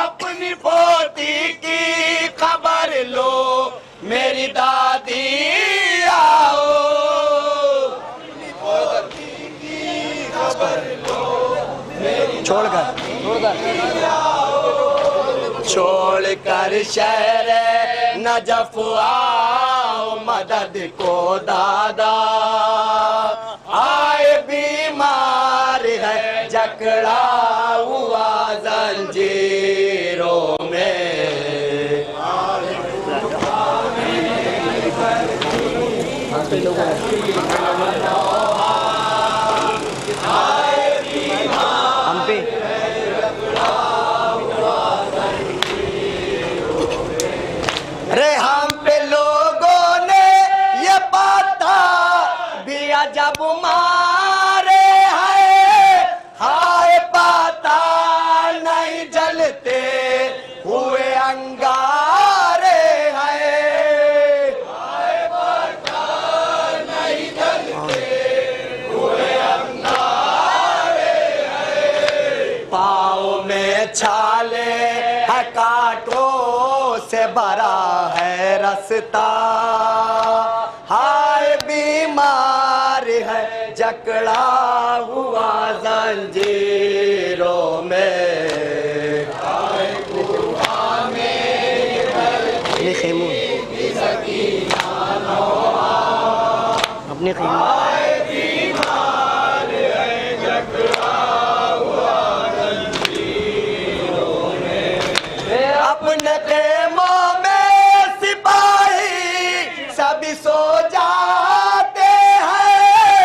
अपनी पोती की खबर लो मेरी दादी, आओ छोड़कर शहर नजफ आओ मदद को दादा, आए बीमार है जकड़ा हुआ जंजीरों में, हम पे अरे हम पे लोग कांटों से भरा है रास्ता, हाय बीमार है जकड़ा हुआ जंजीरों में। अपने अपने खेमों में सिपाही सभी सो जाते हैं,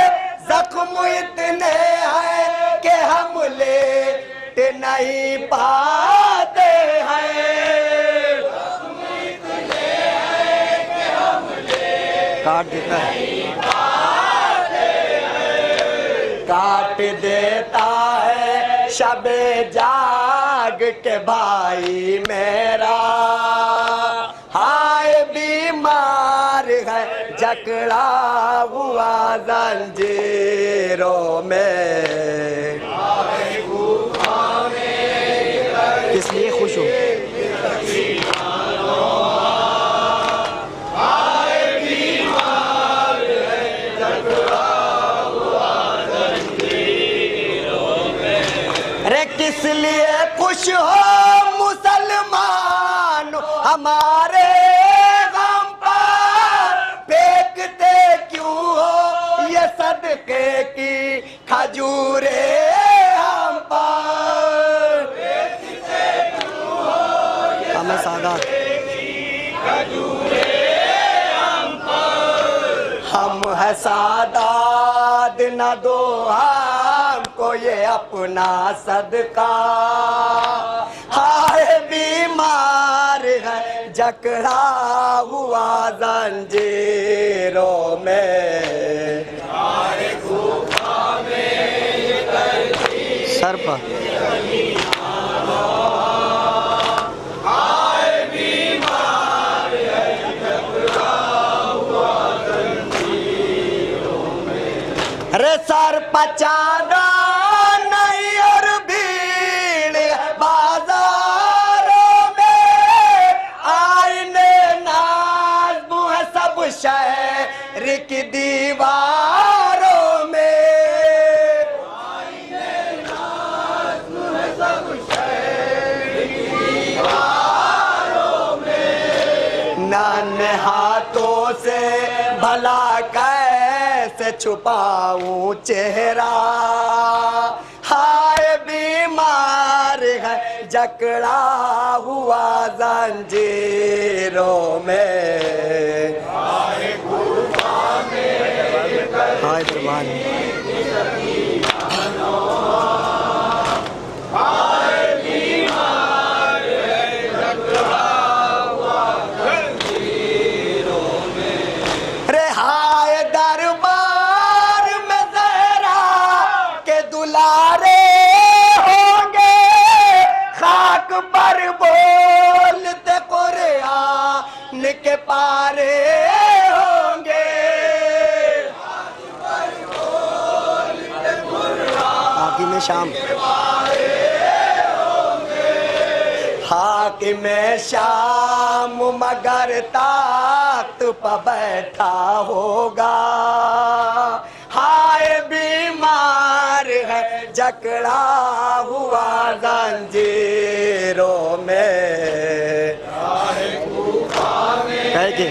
जख्म इतने हैं कि हम लेट नहीं पाते हैं। काट देता है, काट देता है शबे जाग के भाई मेरा, हाय बीमार है जकड़ा हुआ जंजीरों में। इसलिए खुश हो किस लिए खुश हो मुसलमान हमारे गम पर, फेंकते क्यों हो ये सदके की खजूरे हम पर। हमें सादात हम है सादात न दो हमको ये अपना सदका, हाय बीमार है जकड़ा हुआ जंजीरों में। सर पर अरे सर पचाना नहीं और भीड़ बाजारों में, आईने नाज़ है सब शहर की दीवारों में। आईने नाज़ है सब शहर की दीवारों में। नन्हे हाथों से भला कैसे छुपाऊं चेहरा, हाय बीमार है जकड़ा हुआ जंजीरों में। हाय कुर्बान पर बोलते कुरान के पारे होंगे, हाकिम शाम हाकिम शाम मगर ताख्त पर बैठा होगा, हाय बीमार है जकड़ा हुआ जंजीरों में। कह के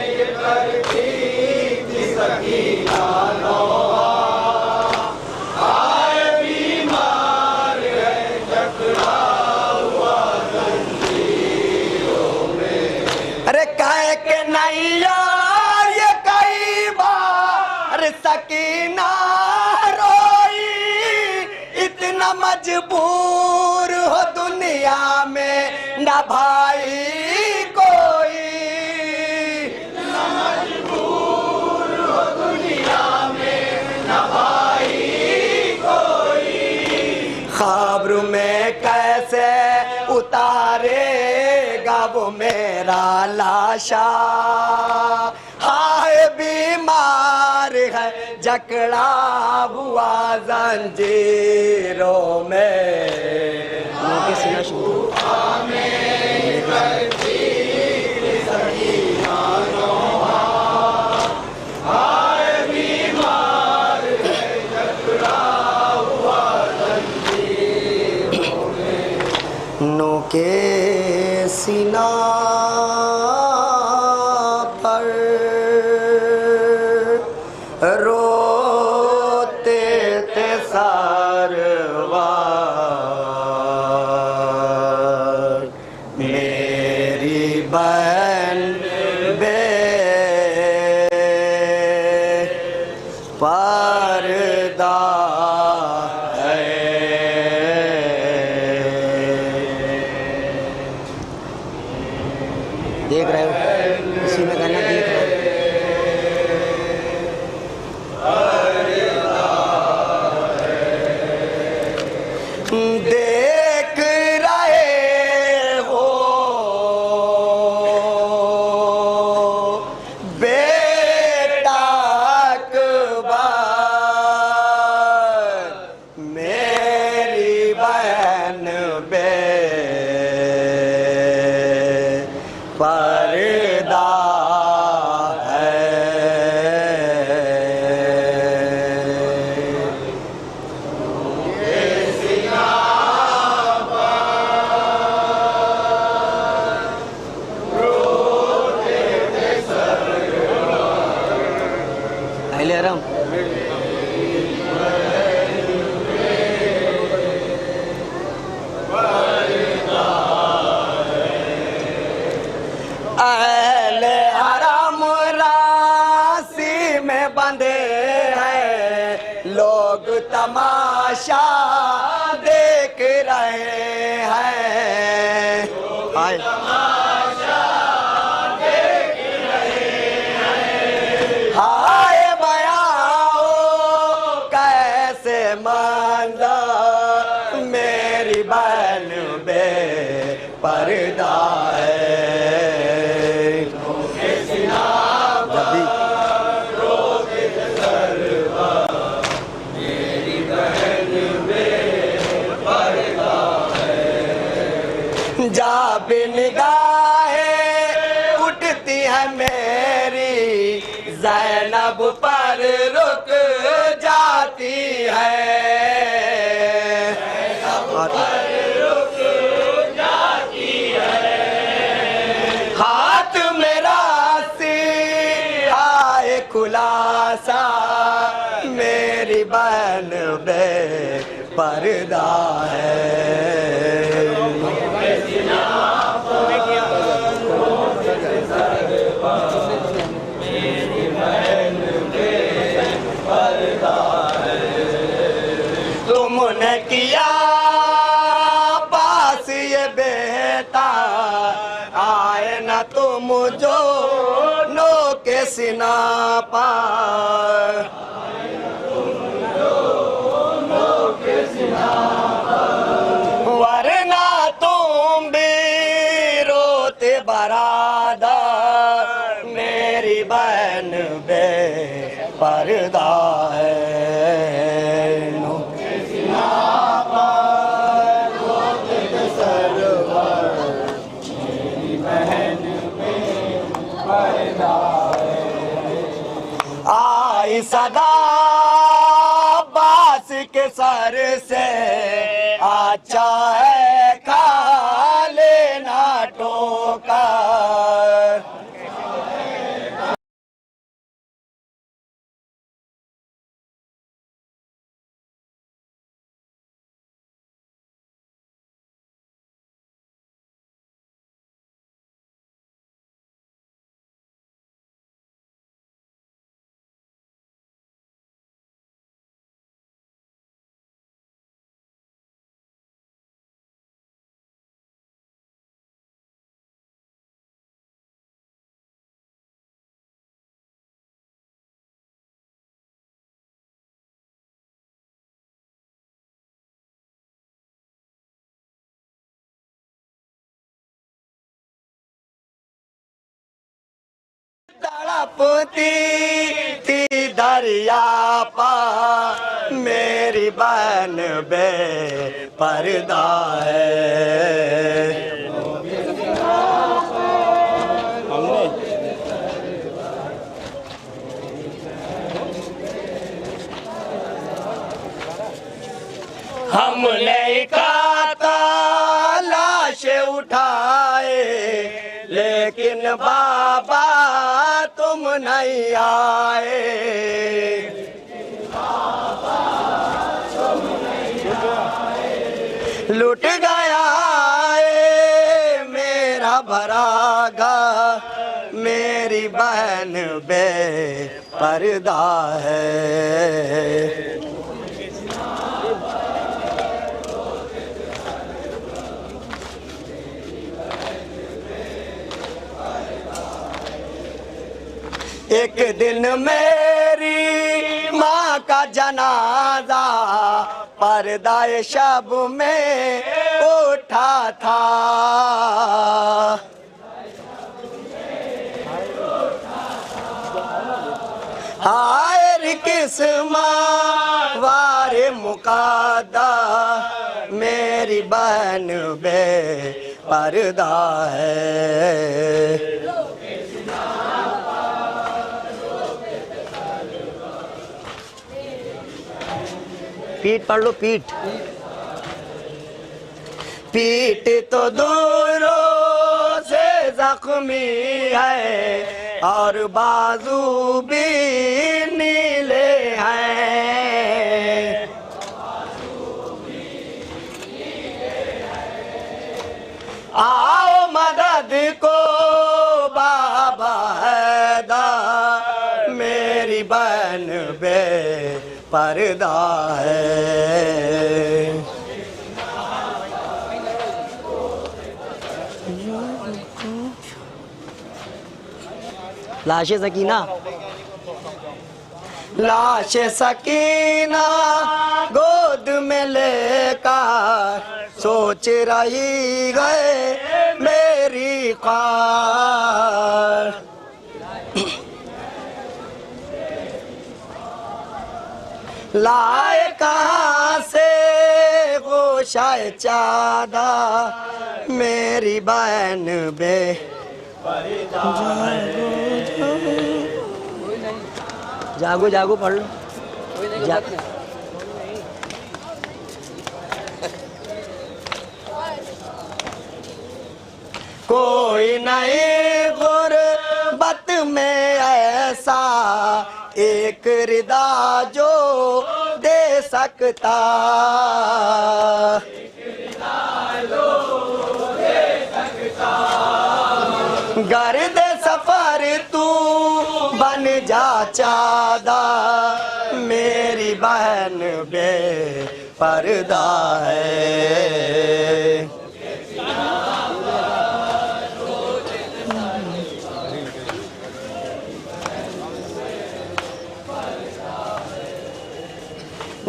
अरे कह के नहीं यार ये कई बार सकीना रोई, इतना मजबूर हो दुनिया में न भाई कोई। इतना मजबूर हो दुनिया में न भाई कोई। खबर में कैसे उतारेगा वो मेरा लाशा, हाय बीमार है जकड़ा हुआ जंजीरों में। के सीना पर रोते थे सारवार, मेरी बहन बेपर्दा देख रहे हो, इसी में गाना देख रहे हो। देख रहे हो बेटा अकबर, मेरी बहन पर्दा है। अहले हरम अहले हरम राशि में बंधे हैं, लोग तमाशा देख रहे हैं। हाय बयाओ कैसे मांदा, मेरी बहन बेपर्दा है। जब निगाहें उठती है मेरी ज़ैनब पर रुक जाती है, हाथ मेरा सिहाए खुलासा, मेरी बहन बेपर्दा है। तुमने किया पास ये बेटा, आए न तुम जो नो के सीना पर, वरना तुम भी रोते बरादर, मेरी बहन बेपर्दा है। आई सदा बास के सर से, अच्छा है खा लेना ठोकर, तड़पती थी दरिया पार, मेरी बहन बेपर्दा है। हमने कहा था लाश उठाए, लेकिन बाबा तुम नहीं आए। लुट गया है मेरा भरागा, मेरी बहन बेपर्दा है। एक दिन मेरी माँ का जनाजा पर्दाए शब में उठा था। हाय किस्मा वारे मुकादा, मेरी बहन बेपर्दा है। पीठ पढ़ लो, पीठ पीठ तो दूरों से जख्मी है और बाजू भी नीले हैं। आओ मदद को बाबा हैदर, मेरी बहन बेपर्दा है। लाशे सकीना, लाश सकीना गोद में लेकर सोच रही है मेरी ख्वार। लाए कहाँ से गोशाए चादा, मेरी बहन जागो जागो पढ़ लो। कोई नहीं गुरबत में ऐसा एक रिदा जो दे सकता। गर्द सफर तू बन जा चादा, मेरी बहन बेपर्दा है।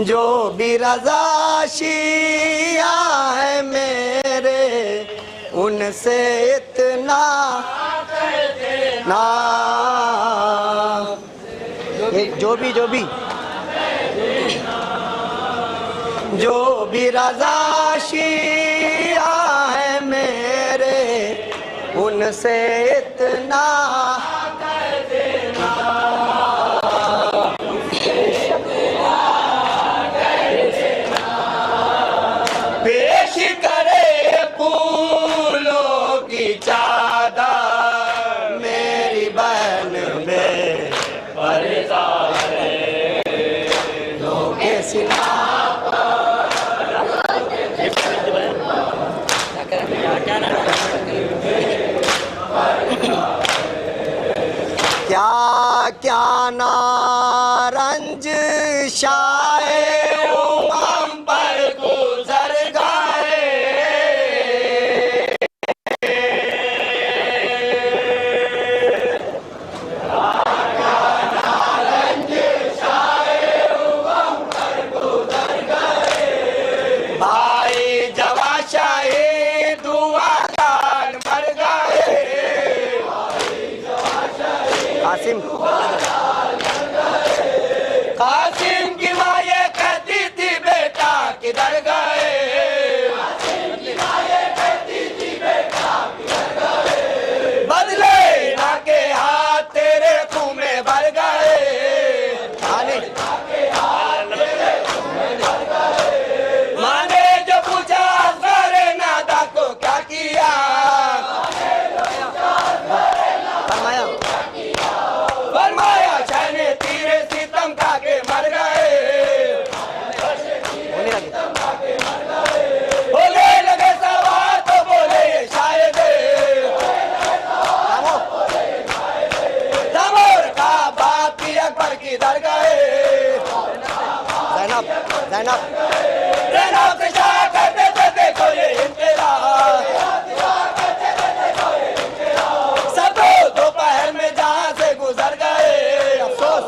जो भी रज़ा शिया है मेरे, उनसे इतना ना, जो भी रज़ा शिया है मेरे, उनसे इतना पेश करे फूलों की चादर, मेरी बहन बेपर्दा है। लोग सिना क्या क्या नारंज शाए हम पर गुजर गए। भाई जवा शाही दुआ दान मर गए। कासिम कासिम की माँ ये कहती थी बेटा किधर गए। बदले ना के हाथ तेरे खूह में भर गए। माँ जैनब से जाया करते थे देखो ये इनकलाब, सब दोपहर में जहाँ से गुजर गए, अफसोस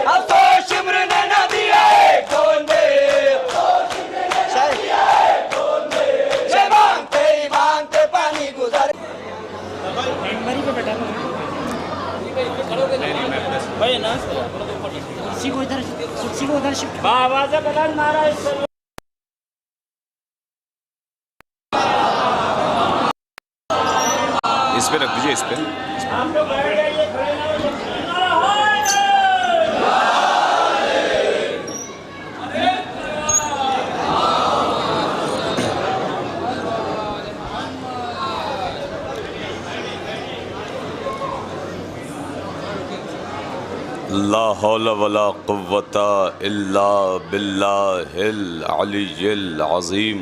अफसोस शिमर ने न दिया एक खून में, मांगते पानी गुजर। भाई ना कुर्सी को उधर शिफ्ट आवाज़ बुलंद मारा इस पे रख दीजिए, इस पे। हम लोग बैठ जाइए, खड़े ला हौला वला कुव्वता इल्ला बिल्लाहिल अलिय्यिल अज़ीम।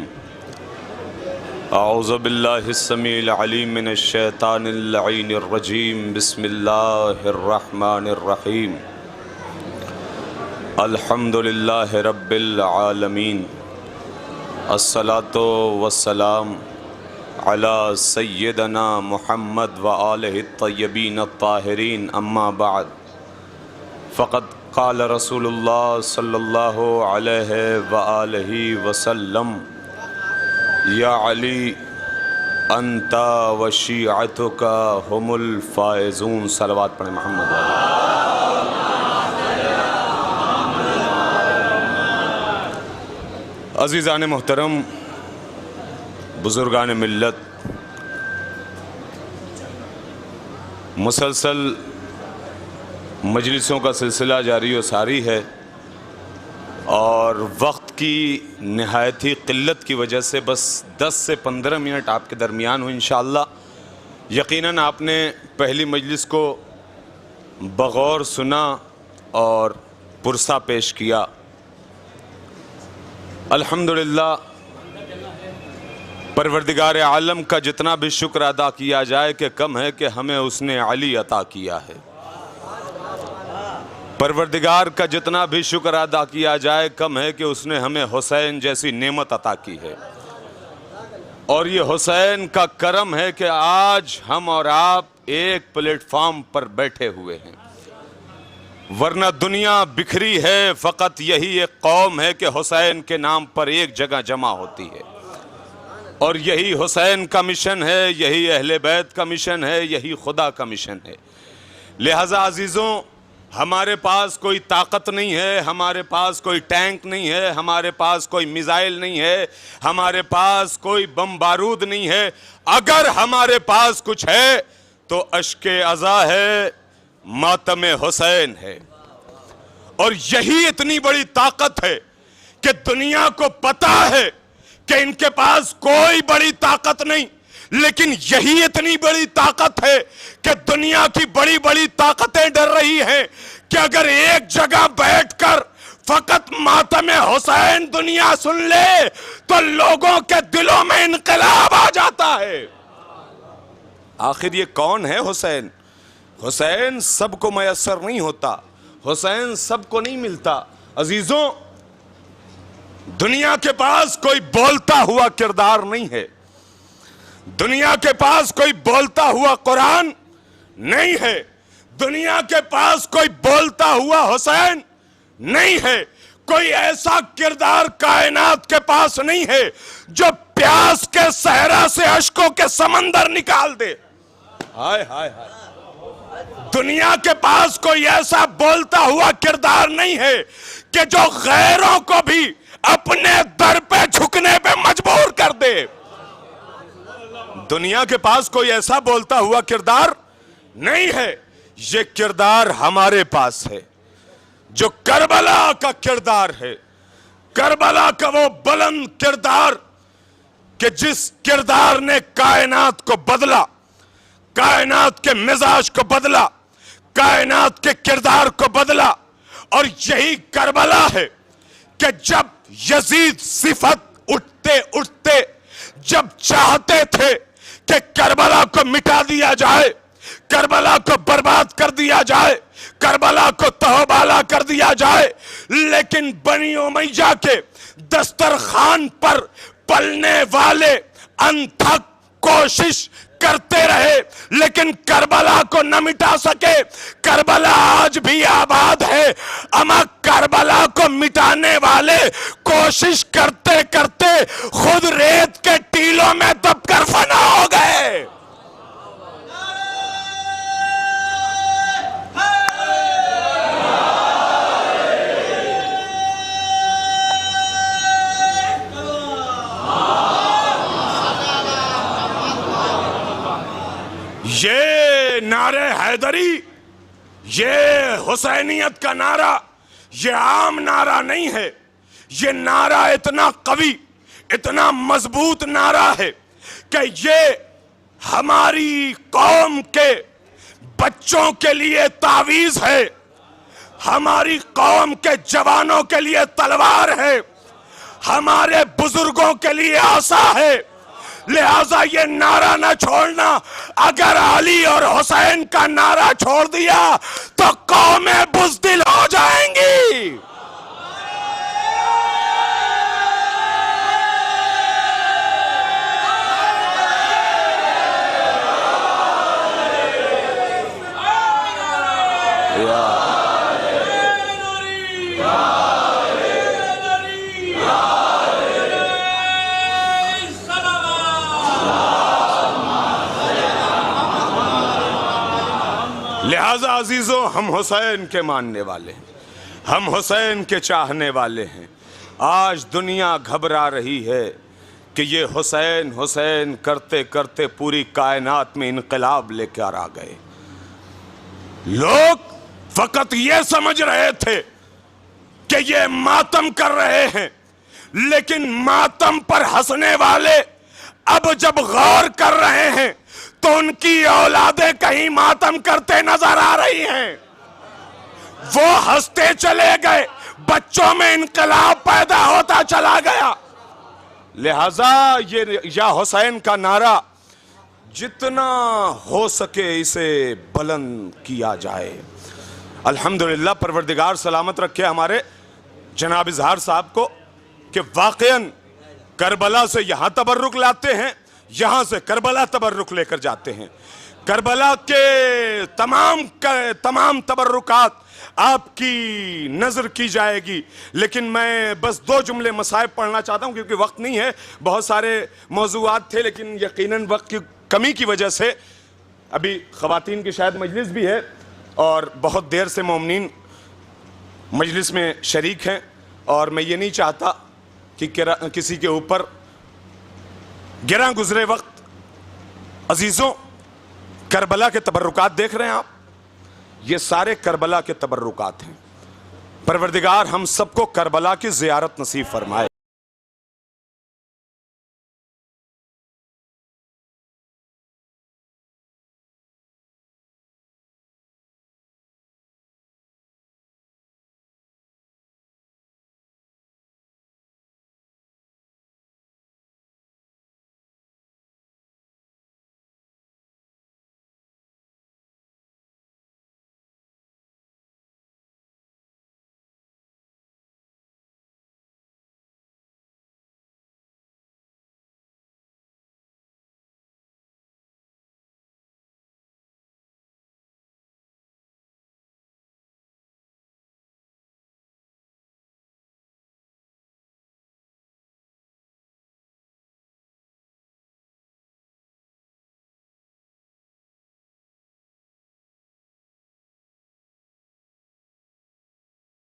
अऊज़ु बिल्लाहिस समीइल अलीम मिनश शैतानिर लईनिर रजीम। बिस्मिल्लाहिर रहमानिर रहीम। अल्हम्दुलिल्लाहि रब्बिल आलमीन। अस्सलातु वस्सलाम अला सय्यिदना मुहम्मद व आलिहि तय्यबीन अत्ताहिरीन। अम्मा बाद फ़क़द क़ाल रसूलुल्लाह सल्लल्लाहु अलैहि व आलिहि वसल्लम या अली अंता व शिअतुका हुमुल फ़ाइज़ून। सलवात पढ़े मोहम्मद। अज़ीज़ान मोहतरम, बुज़ुर्गान मिल्लत, मुसलसल मजलिसों का सिलसिला जारी व सारी है और वक्त की नहायत ही क़िल्लत की वजह से बस 10 से 15 मिनट आपके दरमियान हो इंशाअल्लाह। यकीनन आपने पहली मजलिस को बग़ौर सुना और पुरसा पेश किया। अल्हम्दुलिल्लाह, परवरदिगार आलम का जितना भी शुक्र अदा किया जाए कि कम है कि हमें उसने अली अता किया है। परवरदिगार का जितना भी शुक्र अदा किया जाए कम है कि उसने हमें हुसैन जैसी नेमत अता की है। और ये हुसैन का करम है कि आज हम और आप एक प्लेटफॉर्म पर बैठे हुए हैं, वरना दुनिया बिखरी है। फ़कत यही एक कौम है कि हुसैन के नाम पर एक जगह जमा होती है और यही हुसैन का मिशन है, यही अहले बैत का मिशन है, यही खुदा का मिशन है। लिहाजा अजीज़ों, हमारे पास कोई ताकत नहीं है, हमारे पास कोई टैंक नहीं है, हमारे पास कोई मिसाइल नहीं है, हमारे पास कोई बम बारूद नहीं है। अगर हमारे पास कुछ है तो अश्के अज़ा है, मातम हुसैन है। और यही इतनी बड़ी ताकत है कि दुनिया को पता है कि इनके पास कोई बड़ी ताकत नहीं, लेकिन यही इतनी बड़ी ताकत है कि दुनिया की बड़ी बड़ी ताकतें डर रही हैं कि अगर एक जगह बैठकर फकत मातम हुसैन दुनिया सुन ले तो लोगों के दिलों में इनकलाब आ जाता है। आखिर ये कौन है हुसैन? हुसैन सबको मयसर नहीं होता, हुसैन सबको नहीं मिलता। अजीजों, दुनिया के पास कोई बोलता हुआ किरदार नहीं है, दुनिया के पास कोई बोलता हुआ कुरान नहीं है, दुनिया के पास कोई बोलता हुआ हुसैन नहीं है, कोई ऐसा किरदार कायनात के पास नहीं है जो प्यास के सहरा से अश्कों के समंदर निकाल दे। हाय हाय हाय। दुनिया के पास कोई ऐसा बोलता हुआ किरदार नहीं है कि जो गैरों को भी अपने दर पे झुकने पे मजबूर कर दे। दुनिया के पास कोई ऐसा बोलता हुआ किरदार नहीं है। ये किरदार हमारे पास है, जो करबला का किरदार है, करबला का वो बुलंद किरदार कि जिस किरदार ने कायनात को बदला, कायनात के मिजाज को बदला, कायनात के किरदार को बदला। और यही करबला है कि जब यजीद सिफत उठते उठते जब चाहते थे कि करबला को मिटा दिया जाए, करबला को बर्बाद कर दिया जाए, करबला को तहबाला कर दिया जाए, लेकिन बनी उमैया के दस्तरखान पर पलने वाले अनथक कोशिश करते रहे, लेकिन करबला को न मिटा सके। करबला आज भी आबाद है, अमा करबला को मिटाने वाले कोशिश करते करते खुद रेत के टीलों में दबकर फना हो गए। ये नारे हैदरी, ये हुसैनियत का नारा, ये आम नारा नहीं है। ये नारा इतना कवि, इतना मजबूत नारा है कि ये हमारी कौम के बच्चों के लिए तावीज है, हमारी कौम के जवानों के लिए तलवार है, हमारे बुजुर्गों के लिए आसा है। लिहाजा ये नारा ना छोड़ना। अगर अली और हुसैन का नारा छोड़ दिया तो कौमें बुज़दिल हो जाएंगी। लिहाजा अजीजों, हम हुसैन के मानने वाले हैं, हम हुसैन के चाहने वाले हैं। आज दुनिया घबरा रही है कि ये हुसैन हुसैन करते करते पूरी कायनात में इनकलाब लेकर आ गए। लोग फकत ये समझ रहे थे कि ये मातम कर रहे हैं, लेकिन मातम पर हंसने वाले अब जब गौर कर रहे हैं तो उनकी औलादें कहीं मातम करते नजर आ रही हैं। वो हंसते चले गए, बच्चों में इनकलाब पैदा होता चला गया। लिहाजा ये या हुसैन का नारा जितना हो सके इसे बुलंद किया जाए। अल्हम्दुलिल्लाह, परवरदिगार सलामत रखे हमारे जनाब इजहार साहब को कि वाकईन करबला से यहां तबर्रुक लाते हैं, यहां से करबला तबर्रुक लेकर जाते हैं। करबला के तमाम तबर्रुकात आपकी नजर की जाएगी, लेकिन मैं बस 2 जुमले मसाइब पढ़ना चाहता हूं क्योंकि वक्त नहीं है। बहुत सारे मौजूआत थे, लेकिन यकीनन वक्त की कमी की वजह से अभी खवातीन की शायद मजलिस भी है और बहुत देर से मोमिनीन मजलिस में शरीक हैं, और मैं ये नहीं चाहता कि किसी के ऊपर गिरा गुजरे वक्त। अजीजों, करबला के तबर्रुकात देख रहे हैं आप, ये सारे करबला के तबर्रुकात हैं। परवरदिगार हम सबको करबला की ज़ियारत नसीब फरमाए।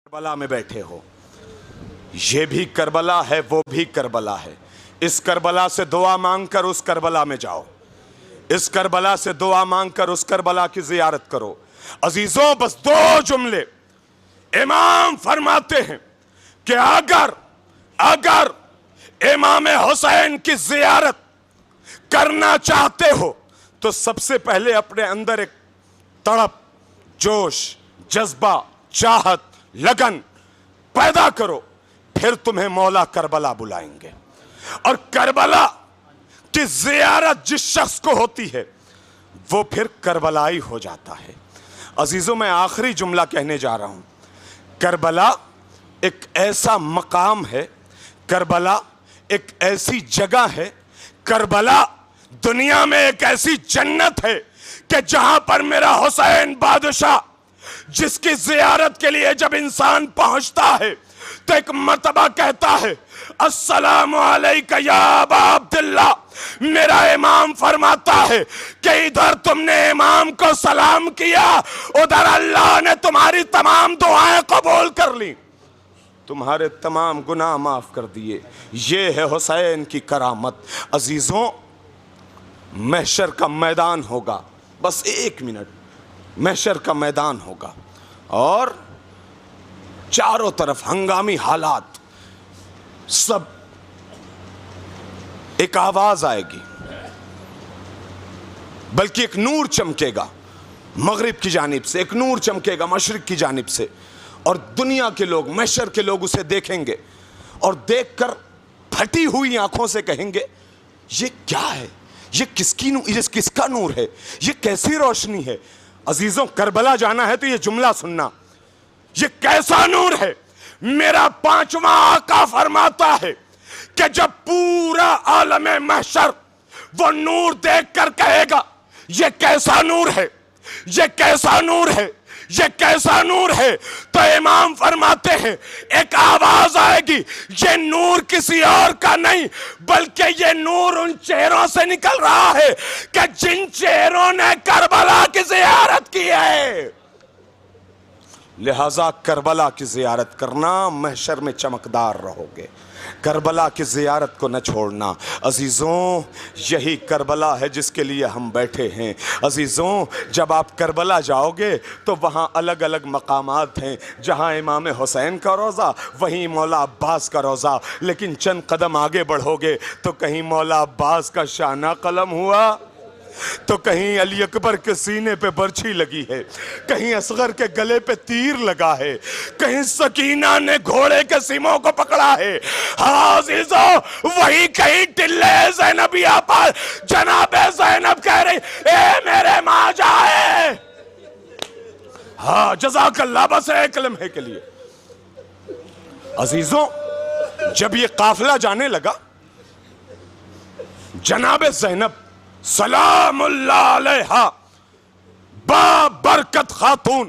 करबला में बैठे हो, ये भी करबला है, वो भी करबला है। इस करबला से दुआ मांगकर उस करबला में जाओ, इस करबला से दुआ मांगकर उस करबला की जियारत करो। अजीजों, बस 2 जुमले। इमाम फरमाते हैं कि अगर इमाम हुसैन की जियारत करना चाहते हो तो सबसे पहले अपने अंदर एक तड़प, जोश, जज्बा, चाहत, लगन पैदा करो, फिर तुम्हें मौला करबला बुलाएंगे। और करबला की जियारत जिस शख्स को होती है वो फिर करबलाई हो जाता है। अजीज़ों, मैं आखिरी जुमला कहने जा रहा हूँ। करबला एक ऐसा मकाम है, करबला एक ऐसी जगह है, करबला दुनिया में एक ऐसी जन्नत है कि जहां पर मेरा हुसैन बादशाह, जिसकी ज़ियारत के लिए जब इंसान पहुंचता है तो एक मर्तबा कहता है, अस्सलामु अलैका या अबा अब्दुल्लाह। मेरा इमाम फरमाता है कि इधर तुमने इमाम को सलाम किया, उधर अल्लाह ने तुम्हारी तमाम दुआएं कबूल कर ली, तुम्हारे तमाम गुनाह माफ कर दिए। ये है हुसैन की करामत। अजीजों, महशर का मैदान होगा, बस 1 मिनट, महशर का मैदान होगा और चारों तरफ हंगामी हालात, सब एक आवाज आएगी, बल्कि एक नूर चमकेगा मगरिब की जानिब से, एक नूर चमकेगा मशरिक की जानिब से, और दुनिया के लोग, महशर के लोग उसे देखेंगे और देखकर फटी हुई आंखों से कहेंगे, ये क्या है, ये किसका नूर है, ये कैसी रोशनी है। अजीजों, करबला जाना है तो ये जुमला सुनना, ये कैसा नूर है। मेरा 5वां आका फरमाता है कि जब पूरा आलम महशर वो नूर देखकर कहेगा, ये कैसा नूर है, ये कैसा नूर है, ये कैसा नूर है, तो इमाम फरमाते हैं एक आवाज आएगी, ये नूर किसी और का नहीं, बल्कि ये नूर उन चेहरों से निकल रहा है कि जिन चेहरों ने करबला की ज़ियारत की है। लिहाजा करबला की ज़ियारत करना, महशर में चमकदार रहोगे। करबला की ज़ियारत को न छोड़ना। अजीज़ों, यही करबला है जिसके लिए हम बैठे हैं। अजीज़ों, जब आप करबला जाओगे तो वहाँ अलग अलग मकामात हैं, जहाँ इमाम हुसैन का रोज़ा, वहीं मौला अब्बास का रोज़ा। लेकिन चंद कदम आगे बढ़ोगे तो कहीं मौला अब्बास का शाना कलम हुआ, तो कहीं अली अकबर के सीने पे बर्छी लगी है, कहीं असगर के गले पे तीर लगा है, कहीं सकीना ने घोड़े के सीमों को पकड़ा है। हाँ अज़ीज़ों, वही कहीं टिल्ले ज़ैनबिया पर जनाबे ज़ैनब कह रही, ए मेरे माँ जाए। हाँ, जज़ाकल्लाह, बस एक लम्हे के लिए। अजीजों, जब ये काफिला जाने लगा, जनाबे ज़ैनब सलामुल्लाह अलैहा, बाबरकत खातून,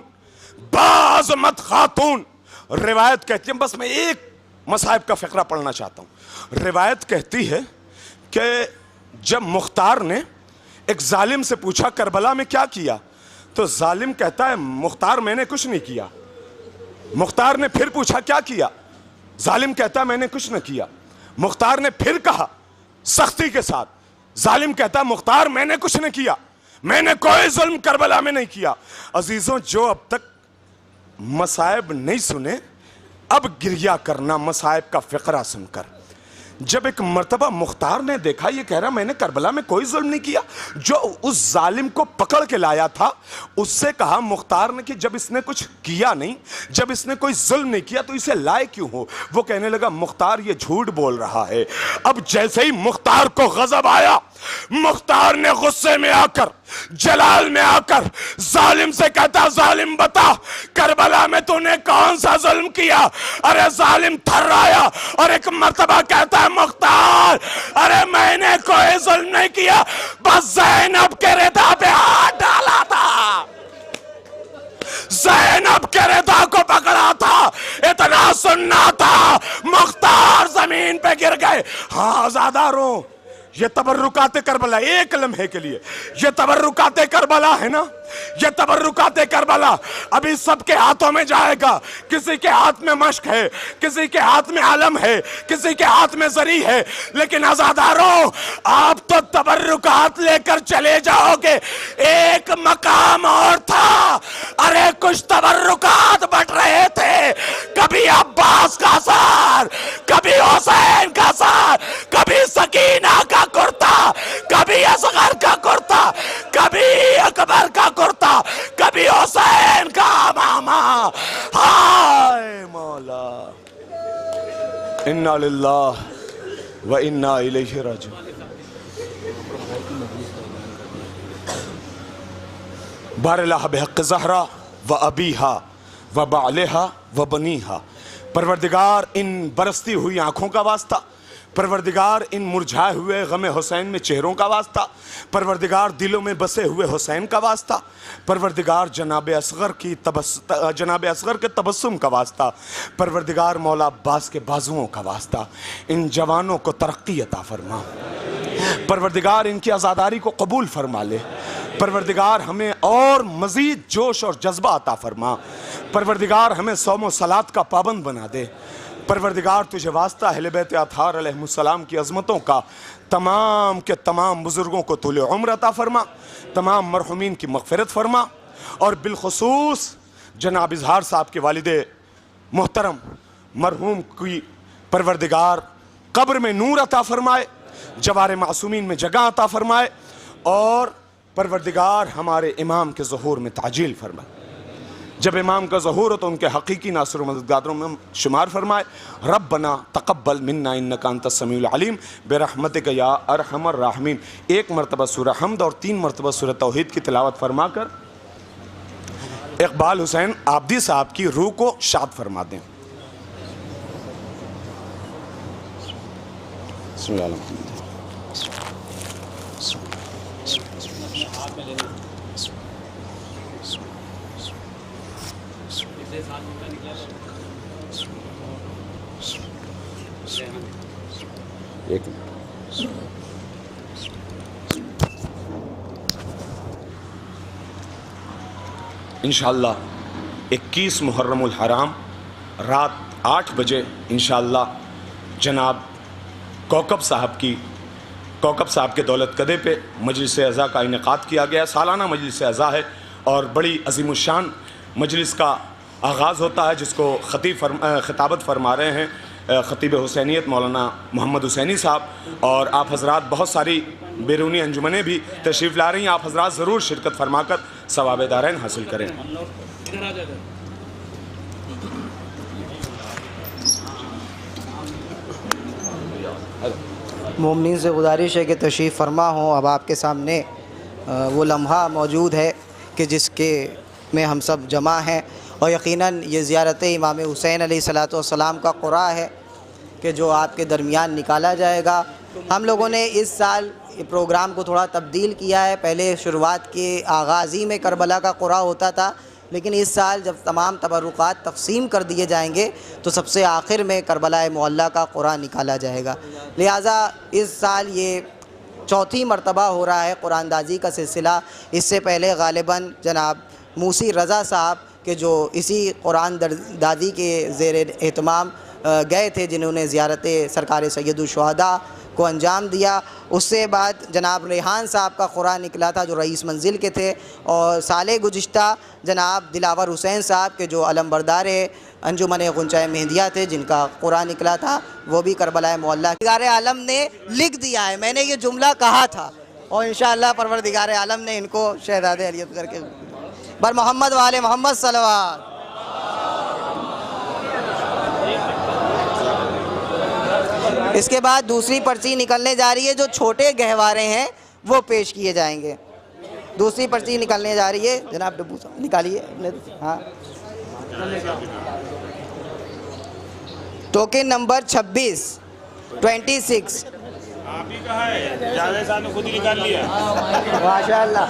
बाज़मत खातून, रिवायत कहती है, बस मैं एक मसाइब का फ़िक्रा पढ़ना चाहता हूँ। रिवायत कहती है कि जब मुख्तार ने एक जालिम से पूछा करबला में क्या किया, तो जालिम कहता है, मुख्तार मैंने कुछ नहीं किया। मुख्तार ने फिर पूछा क्या किया, जालिम कहता है मैंने कुछ नहीं किया। मुख्तार ने फिर कहा सख्ती के साथ, जालिम कहता है मुख्तार मैंने कुछ नहीं किया, मैंने कोई जुल्म करबला में नहीं किया। अजीजों, जो अब तक मसाइब नहीं सुने, अब गिरिया करना मसाइब का फ़िक्रा सुनकर। जब एक मर्तबा मुख्तार ने देखा ये कह रहा मैंने करबला में कोई जुल्म नहीं किया, जो उस जालिम को पकड़ के लाया था उससे कहा मुख्तार ने कि जब इसने कुछ किया नहीं, जब इसने कोई जुल्म नहीं किया तो इसे लाए क्यों हो। वो कहने लगा मुख्तार ये झूठ बोल रहा है। अब जैसे ही मुख्तार को गजब आया, मुख्तार ने गुस्से में आकर, जलाल में आकर जालिम से कहता, जालिम बता करबला में तूने कौन सा जुल्म किया। अरे जालिम थर्राया और एक मर्तबा कहता है मुख्तार अरे मैंने कोई जुल्म नहीं किया, बस ज़ैनब के रिदा पे हाथ डाला था, ज़ैनब के रिदा को पकड़ा था, इतना सुनना था। मुख्तार जमीन पे गिर गए। हाँ ज़ादारों, ये तबर्रुकाते करबला, एक लम्हे के लिए, ये तबर्रुकाते करबला है ना, ये तबर्रुकाते करबला अभी सबके हाथों में जाएगा। किसी के हाथ में मश्क है, किसी के हाथ में आलम है, किसी के हाथ में जरी है, लेकिन आज़ादारों आप तो तबर्रुकात लेकर चले जाओगे। एक मकाम और था, अरे कुछ तबर्रुकात बट रहे थे, कभी अब्बास का सार, कभी हुसैन का सार, कभी सकीना का कुर्ता, कभी असगर का कुर्ता, कभी अकबर का कुर्ता, कभी हुसैन का मामा। हाय मौला, इन्ना लिल्लाह व इन्ना इलैहि राजिऊन। बारलाह बेहक़ ज़हरा व अबीहा व बालेहा व बनीहा। परवरदिगार इन बरसती हुई आँखों का वास्ता, परवरदिगार इन मुरझाए हुए गमे हुसैन में चेहरों का वास्ता, परवरदिगार दिलों में बसे हुए हुसैन का वास्ता, परवरदिगार जनाब असगर के तबस्सुम का वास्ता, परवरदिगार मौला अब्बास के बाजुओं का वास्ता, इन जवानों को तरक्की अता फरमा। परवरदिगार इनकी आज़ादारी को कबूल फरमा ले। परवरदिगार हमें और मज़ीद जोश और जज्बा अता फरमा। परवरदिगार हमें सौम सलात का पाबंद बना दे। परवरदिगार तुझे वास्ता अहले बैत अतहार अलैहिस्सलाम की अज़मतों का तमाम के तमाम बुज़ुर्गों को तूले उम्र अता फरमा, तमाम मरहुमीन की मग़फ़िरत फरमा, और बिलखुसूस जनाब इज़हार साहब के वालिदे मोहतरम मरहूम की परवरदिगार कब्र में नूर अता फरमाए, जवार मासूमीन में जगह अता फरमाए, और परवरदिगार हमारे इमाम के ज़हूर में ताजील फरमाए। जब इमाम का ज़हूर हो तो उनके हकीकी नासिर मददगारों में शुमार फरमाए। रब्बना तक़ब्बल मिन्ना इन्नका अंतस समीउल अलीम बिरहमतिका या अरहमर राहिमीन। एक मरतबा सूरह हमद और 3 मरतबा सूरह तौहीद की तिलावत फरमा कर इक़बाल हुसैन आबदी साहब की रूह को शाद फरमा दें। एक इंशाअल्लाह 21 मुहर्रमुल हराम रात 8 बजे इंशाअल्लाह जनाब कौकब साहब के दौलत कदे पे मजलिस अज़ा का इनेकाद किया गया। सालाना मजलिस अज़ा है और बड़ी अज़ीमुश्शान मजलिस का आगाज़ होता है, जिसको खिताबत फरमा रहे हैं ख़तीब हुसैनियत मौलाना मोहम्मद हुसैनी साहब, और आप हज़रात बहुत सारी बैरूनी अंजुमनें भी तशरीफ़ ला रही हैं। आप हज़रात ज़रूर शिरकत फरमा कर सवाब दारैन हासिल करें। मोमिनीन से गुजारिश है कि तशरीफ़ फरमा हो। अब आपके सामने वो लम्हा मौजूद है कि जिसके में हम सब जमा हैं, और यकीनन ये ज़ियारत इमाम हुसैन अलैहिस्सलातु वस्सलाम का क़ुरा है कि जो आपके दरमियान निकाला जाएगा। हम लोगों ने इस साल प्रोग्राम को थोड़ा तब्दील किया है। पहले शुरुआत के आगाज़ ही में करबला का क़ुरा होता था, लेकिन इस साल जब तमाम तबरुकात तक़सीम कर दिए जाएंगे तो सबसे आखिर में करबला मुअल्ला का क़ुरा निकाला जाएगा। लिहाजा इस साल ये चौथी मरतबा हो रहा है क़ुरानदाज़ी का सिलसिला। इससे पहले ग़ालिबन जनाब मूसी रज़ा साहब के जो इसी क़ुरान दादी के ज़ेर एहतमाम गए थे, जिन्होंने ज़ियारत सरकार सैयदुल शुहदा को अंजाम दिया। उससे बाद जनाब रेहान साहब का क़ुरा निकला था जो रईस मंजिल के थे, और साल गुज़िश्ता जनाब दिलावर हुसैन साहब के जो अलमबरदार अंजुमन गुंचाए मेहदिया थे, जिनका क़ुरा निकला था, वो भी करबला मुअल्ला परवरदिगार आलम ने लिख दिया है। मैंने ये जुमला कहा था और इंशाअल्लाह परवरदिगार आलम ने इनको शहज़ादे अली असग़र के बर मोहम्मद वाले मोहम्मद सल्लल्लाहु। इसके बाद दूसरी पर्ची निकलने जा रही है। जो छोटे गहवारे हैं वो पेश किए जाएंगे। दूसरी पर्ची निकलने जा रही है। जनाब डब्बू साहब निकालिए। हाँ, टोकन नंबर 26 आप ही का है, जावेद साहब ने खुद ही निकाल लिया। माशाअल्लाह,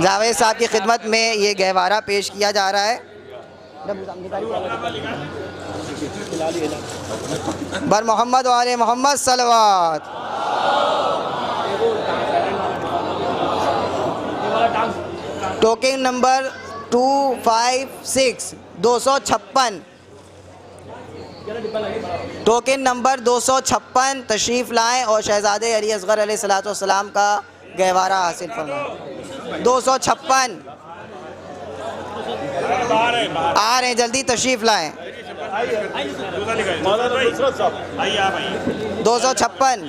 जावेद साहब की खिदमत में ये गहवारा पेश किया जा रहा है। बर मोहम्मद वाले मोहम्मद सल्लल्लाहु। Token number 256 256। टोकन नंबर 256 तशरीफ़ लाएं और शहज़ादे अली असग़र अलैहिस्सलातु वस्सलाम का गहवारा हासिल फरमाएं। 256 आ रहे हैं, जल्दी तशरीफ़ लाएं। 256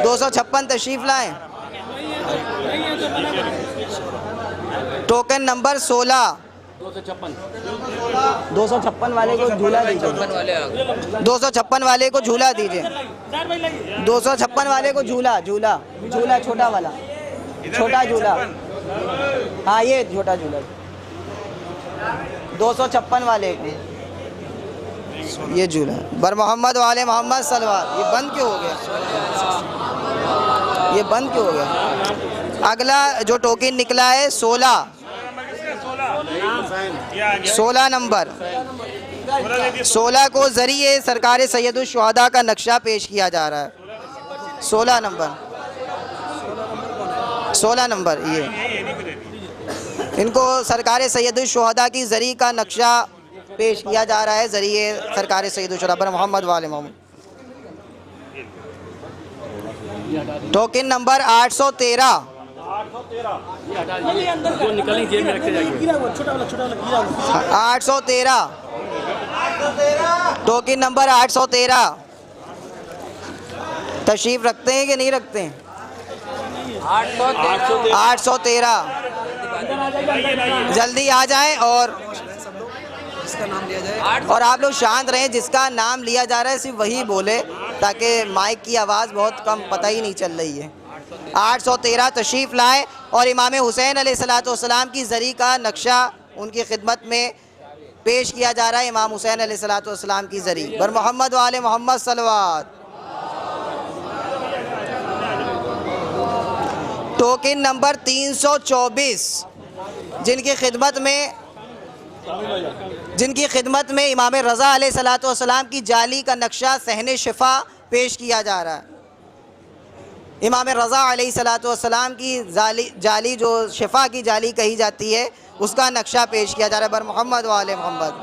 256 तशरीफ़ लाएं। टोकन नंबर 16 256 वाले को झूला दीजिए। 256 वाले को झूला दीजिए। 256 वाले को झूला झूला झूला छोटा वाला, छोटा झूला, हाँ ये छोटा झूला 256 वाले को ये झूला। बर मोहम्मद वाले मोहम्मद सलवार। ये बंद क्यों हो गया, ये बंद क्यों हो गया? अगला जो टोकन निकला है 16 नंबर, 16 को जरिए सरकार सैयदुल शुहदा का नक्शा पेश किया जा रहा है। 16 नंबर ये इनको सरकार सैयदुल शुहदा की जरी का नक्शा पेश किया जा रहा है जरिए सरकार सैयदुल शुहदा मोहम्मद वाले Mohammad. Token number 813 813 token number 813 तशरीफ रखते हैं कि नहीं रखते हैं? 813 जल्दी आ जाएं और जिसका नाम लिया जाए और आप लोग शांत रहें। जिसका नाम लिया जा रहा है सिर्फ वही बोले, ताकि माइक की आवाज़ बहुत कम, पता ही नहीं चल रही है। 813 तशरीफ़ लाएँ और इमाम हुसैन अलैहिस्सलाम की ज़री का नक्शा उनकी खिदमत में पेश किया जा रहा है। इमाम हुसैन अलैहिस्सलाम की ज़री बर मोहम्मद वाले मोहम्मद सलवात। टोकन नंबर 324 जिनकी खिदमत में इमाम रज़ा अलैहिस्सलाम की जाली का नक्शा सहने शिफा पेश किया जा रहा है। इमाम रज़ा अलैहिस्सलाम की जाली जो शिफा की जाली कही जाती है उसका नक्शा पेश किया जा रहा है बर मोहम्मद वाले मोहम्मद।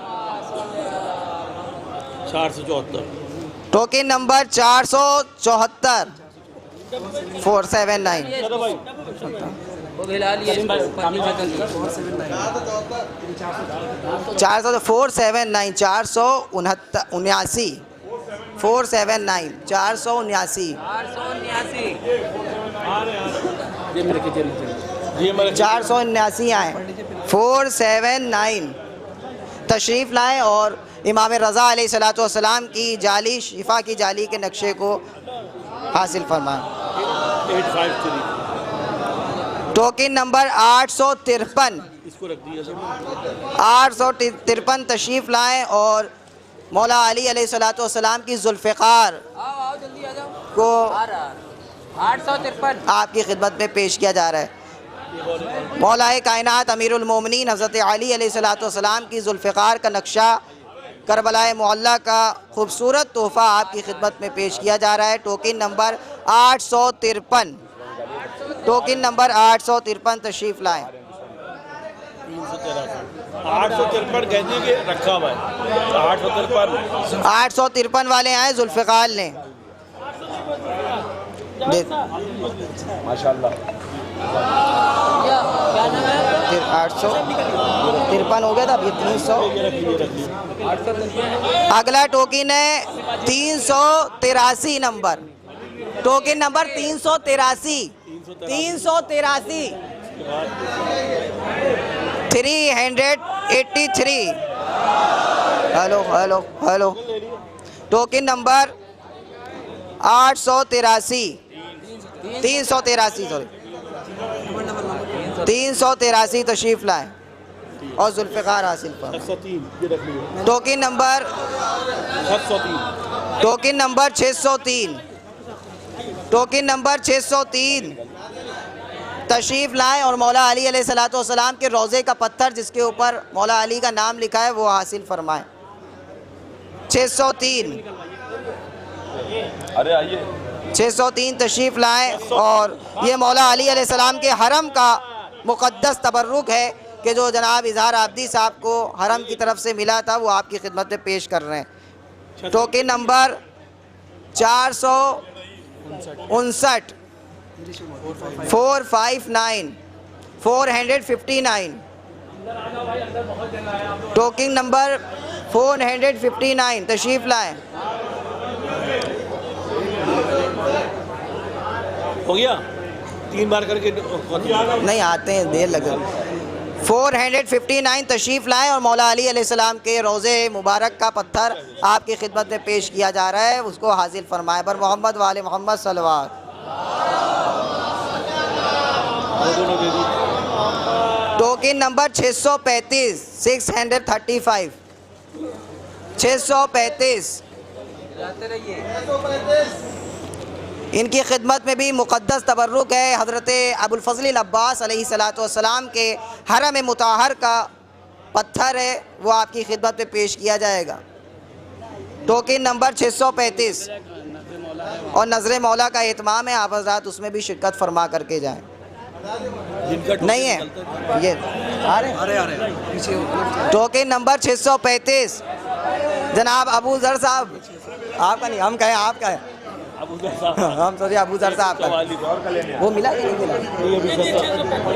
474 टोकन नंबर 474 479 479 479 479 479 479 आए 479 तशरीफ़ लाएँ और इमाम रज़ा अलैहिस्सलाम की जाली शिफा की जाली के नक्शे को हासिल फरमाएँ। 853 टोकन नंबर 853 853 तशरीफ़ लाएँ और मौला अली अलैहिस्सलाम की जुल्फ़िकार को 853 आपकी खिदमत में पेश किया जा रहा है। मौला कायनात अमीरुल मोमिनीन हज़रत अली अलैहिस्सलाम की जुल्फ़िकार का नक्शा करबलाए मुअल्ला का खूबसूरत तोहफ़ा आपकी खिदमत में पेश किया जा रहा है। टोकन नंबर 853 टोकन नंबर 853 तशरीफ़ लाएँ। 853 कहते हैं कि रखा हुआ है 853 वाले आए जुल्फ़िकार लें। माशाल्लाह 853 हो गया था, अब ये 300। अगला टोकन है 383 number, token number 383 383 hello hello hello token number 883 383 sorry 383 तशरीफ़ लाएँ और जुल्फ़िकार हासिल पर। टोकन नंबर 603 टोकन नंबर 603 तशरीफ़ लाएँ और मौला अली अलैहिस्सलाम के रोज़े का पत्थर जिसके ऊपर मौला अली का नाम लिखा है वो हासिल फरमाएँ। 603 अरे आइए 603 तशरीफ़ लाएँ और ये मौला अली अलैहिस्सलाम के हरम का मुक़द्दस तबर्रुक है कि जो जनाब इज़हार आब्दी साहब को हरम की तरफ से मिला था वो आपकी खिदमत में पेश कर रहे हैं। टोकन नंबर 459 459 टोकन नंबर 459 तशरीफ़ लाएँ। हो गया 3 बार करके नहीं आते हैं, देर लगे। 459 तशरीफ़ लाएँ और मौला अली अलैहिस्सलाम के रोज़े मुबारक का पत्थर आपकी खिदमत में पेश किया जा रहा है, उसको हासिल फरमाएँ। बर मोहम्मद वाले मोहम्मद सल्लल्लाहु। Token number 635 635 635। इनकी खिदमत में भी मुक़द्दस तबर्रुक है। हज़रत अबुल फ़ज़ल अब्बास अलैहिस्सलातु वस्सलाम के हरम मुताहर का पत्थर है, वो आपकी खिदमत में पेश किया जाएगा। टोकन नंबर 635 और नज़र मौला का एहतमाम है, आप हज़रात उसमें भी शिरकत फरमा करके जाएँ। नहीं है ये टोकन नंबर 635 जनाब अबू ज़र साहब, आपका नहीं, हम कहें आपका है, हम सोचे अबू ज़र साहब का, वो मिला कि नहीं मिला?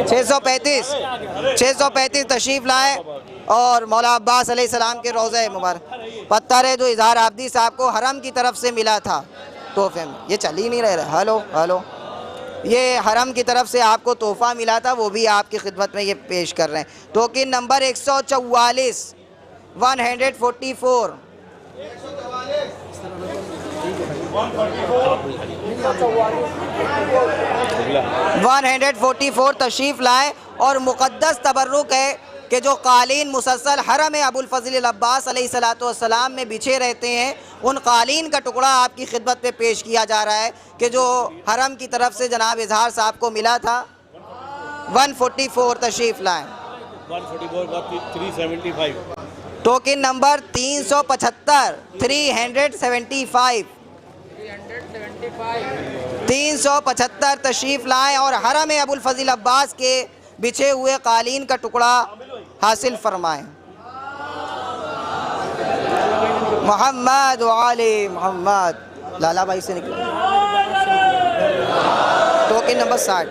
635 तशरीफ़ लाए और मौला अब्बास अलैहिस्सलाम के रोज़े मुबारक पत्थर है जो इज़हार आबदी साहब को हरम की तरफ से मिला था तोहफे में। ये चल ही नहीं रहे। हेलो हेलो, ये हरम की तरफ से आपको तोहफ़ा मिला था, वो भी आपकी खिदमत में ये पेश कर रहे हैं। टोकन नंबर 144 144 144 तशरीफ़ लाए और मुक़द्दस तबर्रुक है कि जो कालीन मुसलसल हरम अबुल फ़ज़ल अब्बास अलैहिस्सलातु वस्सलाम में बिछे रहते हैं, उन कालीन का टुकड़ा आपकी खिदमत में पेश किया जा रहा है कि जो हरम की तरफ से जनाब इज़हार साहब को मिला था। 144 तशरीफ़ लाएँ। 375। टोकन नंबर 375 375 375 तशरीफ़ लाएँ और हरम अबुल फ़ज़ल अब्बास के बिछे हुए कालीन का टुकड़ा हासिल फरमाएँ। मोहम्मद वाले मोहम्मद, लाला भाई से निकले। टोकन नंबर 60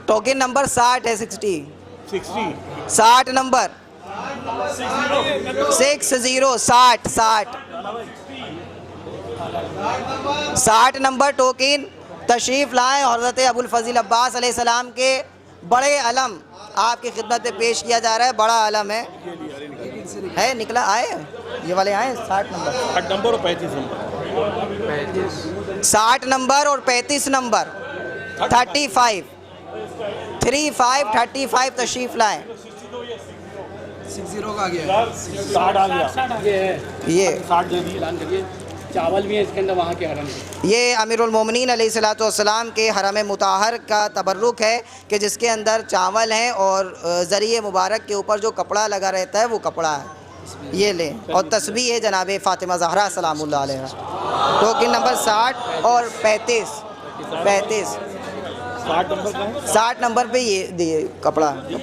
टोकन नंबर 60 है। 60 नंबर 60 नंबर टोकन तशरीफ़ लाएँ और हज़रत अबुल फ़ज़ल अब्बास अलैहिस्सलाम के बड़े अलम आपकी खिदमत में पेश किया जा रहा है। बड़ा अलम है निकला, आए ये वाले आए। 60 नंबर और 35 नंबर 60 नंबर और 35 नंबर 35 35 तशरीफ़ लाएँ। 60 का गया, 60 आ गया, ये 60 दे दिए। चावल भी है इसके अंदर वहाँ के हरम। ये अमीरुल मोमिनीन अलैहिस्सलातु वस्सलाम के हरम मुताहर का तबर्रुक है कि जिसके अंदर चावल हैं और ज़रिए मुबारक के ऊपर जो कपड़ा लगा रहता है वो कपड़ा है, ये लें। और तस्बीह है जनाब फ़ातिमा ज़हरा सलामुल्लाह अलैहा। टोकन नंबर 60 और 35 60 नंबर पे ये दिए कपड़ा ये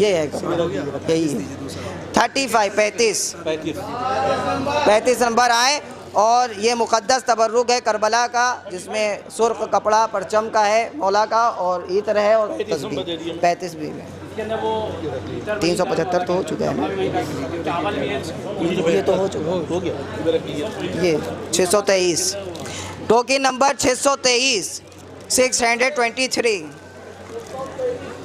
है कपड़ा, यही है। 35 नंबर आए और ये मुक़द्दस तबर्रुक है करबला का, जिसमें सुर्ख कपड़ा परचम का है मौला का और ये तरह है। और 35 भी है। 375 तो हो चुका है ना, ये तो हो चुका, ये 623 टोकन नंबर 623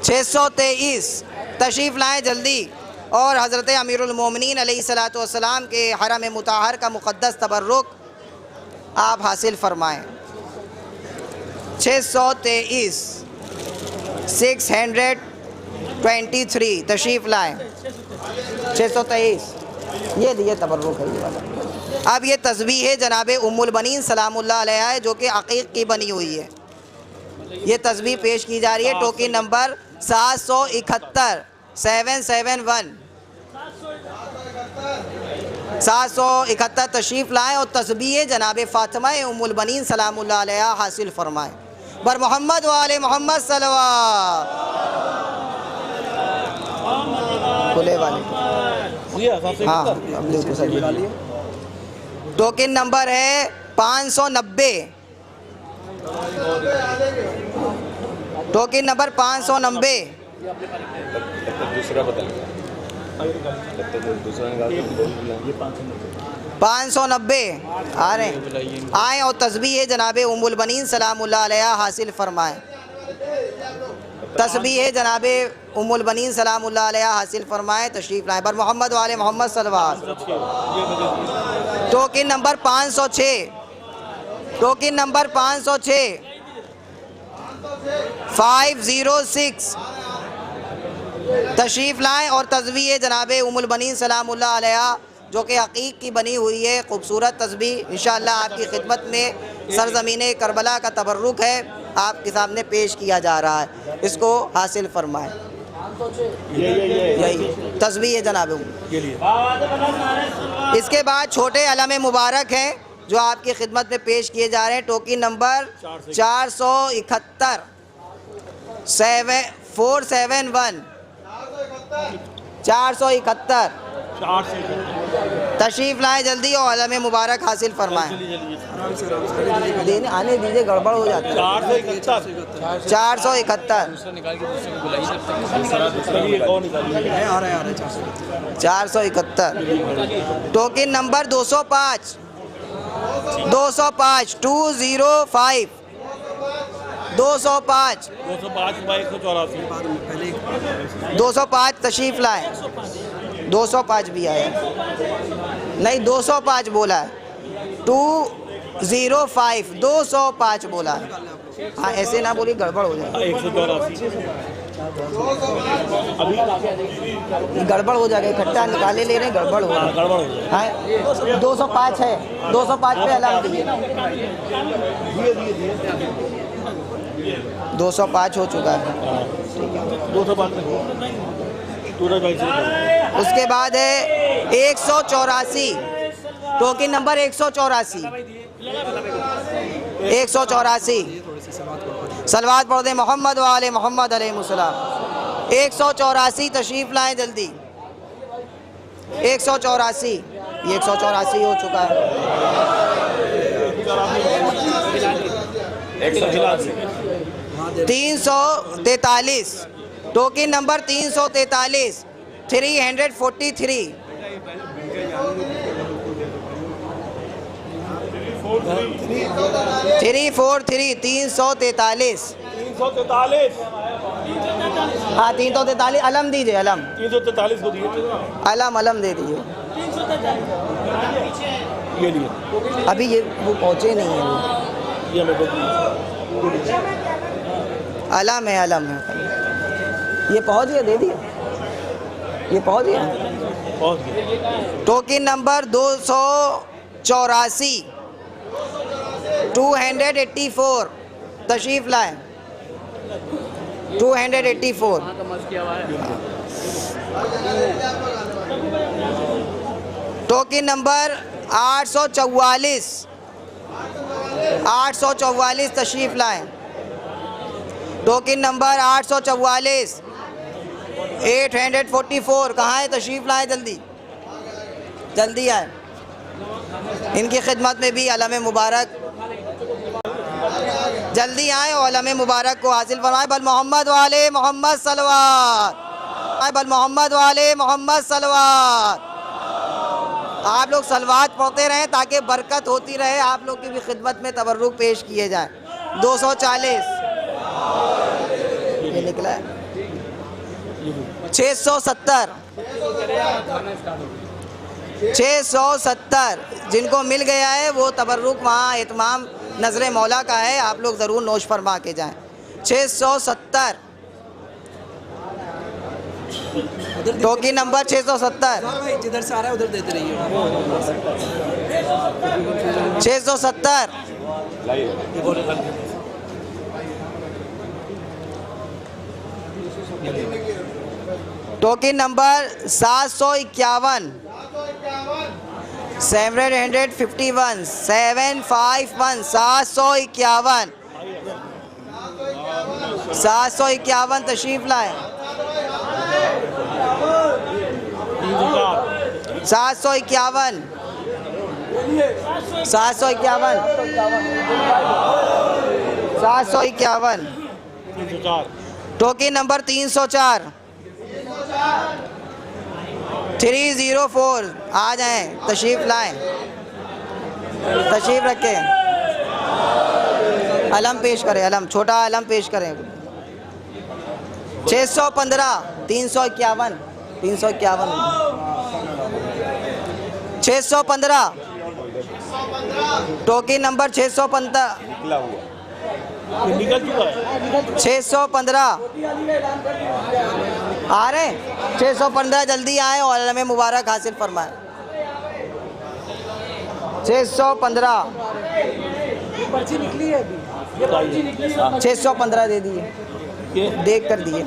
623 तशरीफ़ लाएँ जल्दी और हज़रत अमीरुल मोमिनीन अलैहिस्सलातु वस्सलाम के हरम मुताहर का मुक़द्दस तबर्रुक आप हासिल फरमाएँ। 623 623 तशरीफ़ लाएँ। 623 ये लिए तबर्रुक है ये वाला। अब ये तस्बीह है जनाब उम्मुल बनीन सलामुल्लाह अलैहा है, जो कि अक़ीक़ की बनी हुई है। ये तस्बीह पेश की जा रही है। टोकन नंबर 771 771 तशरीफ़ लाएँ और तस्बीह जनाब फ़ातिमा उम्मुल बनीन सलामुल्लाह अलैहा हासिल फरमाएँ। बर मोहम्मद वाले मोहम्मद सल्लल्लाहु खुले वाले, हाँ। टोकन नंबर है 590 टोकन नंबर 590 590 आ रहे आएँ और तस्बीह जनाब उम्मुल बनीन सलामुल्लाह अलैहा हासिल फरमाएँ। तस्बीह जनाबे उम्मुल बनीन सलामुल्लाह अलैहा हासिल फरमाएं, तशरीफ़ लाएं। बर मोहम्मद वाले मोहम्मद सल्लल्लाहु अलैहि वसल्लम। टोकन नंबर 506, टोकन नंबर 506 506 तशरीफ़ लाएं और तस्बीह जनाबे उम्मुल बनीन सलामुल्लाह अलैहा जो कि हकीक की बनी हुई है खूबसूरत तस्बीह इंशाअल्लाह आपकी खिदमत में सरज़मीन करबला का तबर्रुक है, आपके सामने पेश किया जा रहा है, इसको हासिल फरमाएं। यही तस्बीह जनाब। इसके बाद छोटे अलम मुबारक हैं जो आपकी खिदमत में पेश किए जा रहे हैं। टोकन नंबर 471 471 471 तशरीफ़ लाएँ जल्दी और अलम मुबारक हासिल फरमाएँ। आने दीजिए, गड़बड़ हो जाता है। 471 471 टोकन नंबर 205 205 205 205 205 तशरीफ़ लाएँ। 205 भी आया नहीं, 205 बोला है, 205 205 बोला है। हाँ ऐसे ना बोली, गड़बड़ हो जाए, गड़बड़ हो जाएगा, इकट्ठा निकाले ले रहे हैं, गड़बड़ हो जाए। हाँ 205 है, 205 पे अलार्म दिए, 205 हो चुका है। 205 उसके बाद है 184 टोकन नंबर 184 184 सलवात पढ़ दे मोहम्मद वाले मोहम्मद अलैहिस्सलाम। 184 तशरीफ़ लाएँ जल्दी। 184 ये 184 हो चुका है। 343 टोकन नंबर 343 343 343 हाँ 343 अलम दीजिए, अलम 343 को दिए, अलम दे दीजिए। अभी ये वो पहुँचे नहीं है, अलम है, अलम है, ये पहुँच गया, दे दिया, ये पहुँच गया। टोकन नंबर 284 284 तशरीफ़ लाएँ। 284 टोकन नंबर 844 तशरीफ़ लाएँ। टोकन नंबर 844 844 कहाँ है? तशरीफ़ लाएँ जल्दी, जल्दी आए। इनकी खिदमत में भी अलम मुबारक, जल्दी आए और अलम मुबारक को हासिल फरमाएं। बल मोहम्मद वाले मोहम्मद सलवात, बल मोहम्मद वाले मोहम्मद सलवात। आप लोग सलवात पढ़ते रहें ताकि बरकत होती रहे, आप लोग की भी खिदमत में तबर्रुक पेश किए जाएं। 240 ये निकला है। 670 जिनको मिल गया है वो तबर्रुक वहाँ इत्माम नज़र मौला का है, आप लोग ज़रूर नोश फरमा के जाएं। 670 टोकन नंबर 670 जिधर से आ रहा है उधर देते रहिए। 670 टोकन नंबर 751 751 751 751 तशरीफ़ लाए। 751 टोकन नंबर 304 304 आ जाएं, तशरीफ़ लाएं, तशरीफ़ रखें। अलम पेश करें, अलम छोटा अलम पेश करें। 615 351 351 615 टोकन नंबर 615 615 आ रहे 615 जल्दी आए और अल्लाह में मुबारक हासिल फरमाए 615 615 दे दिए देख कर दिए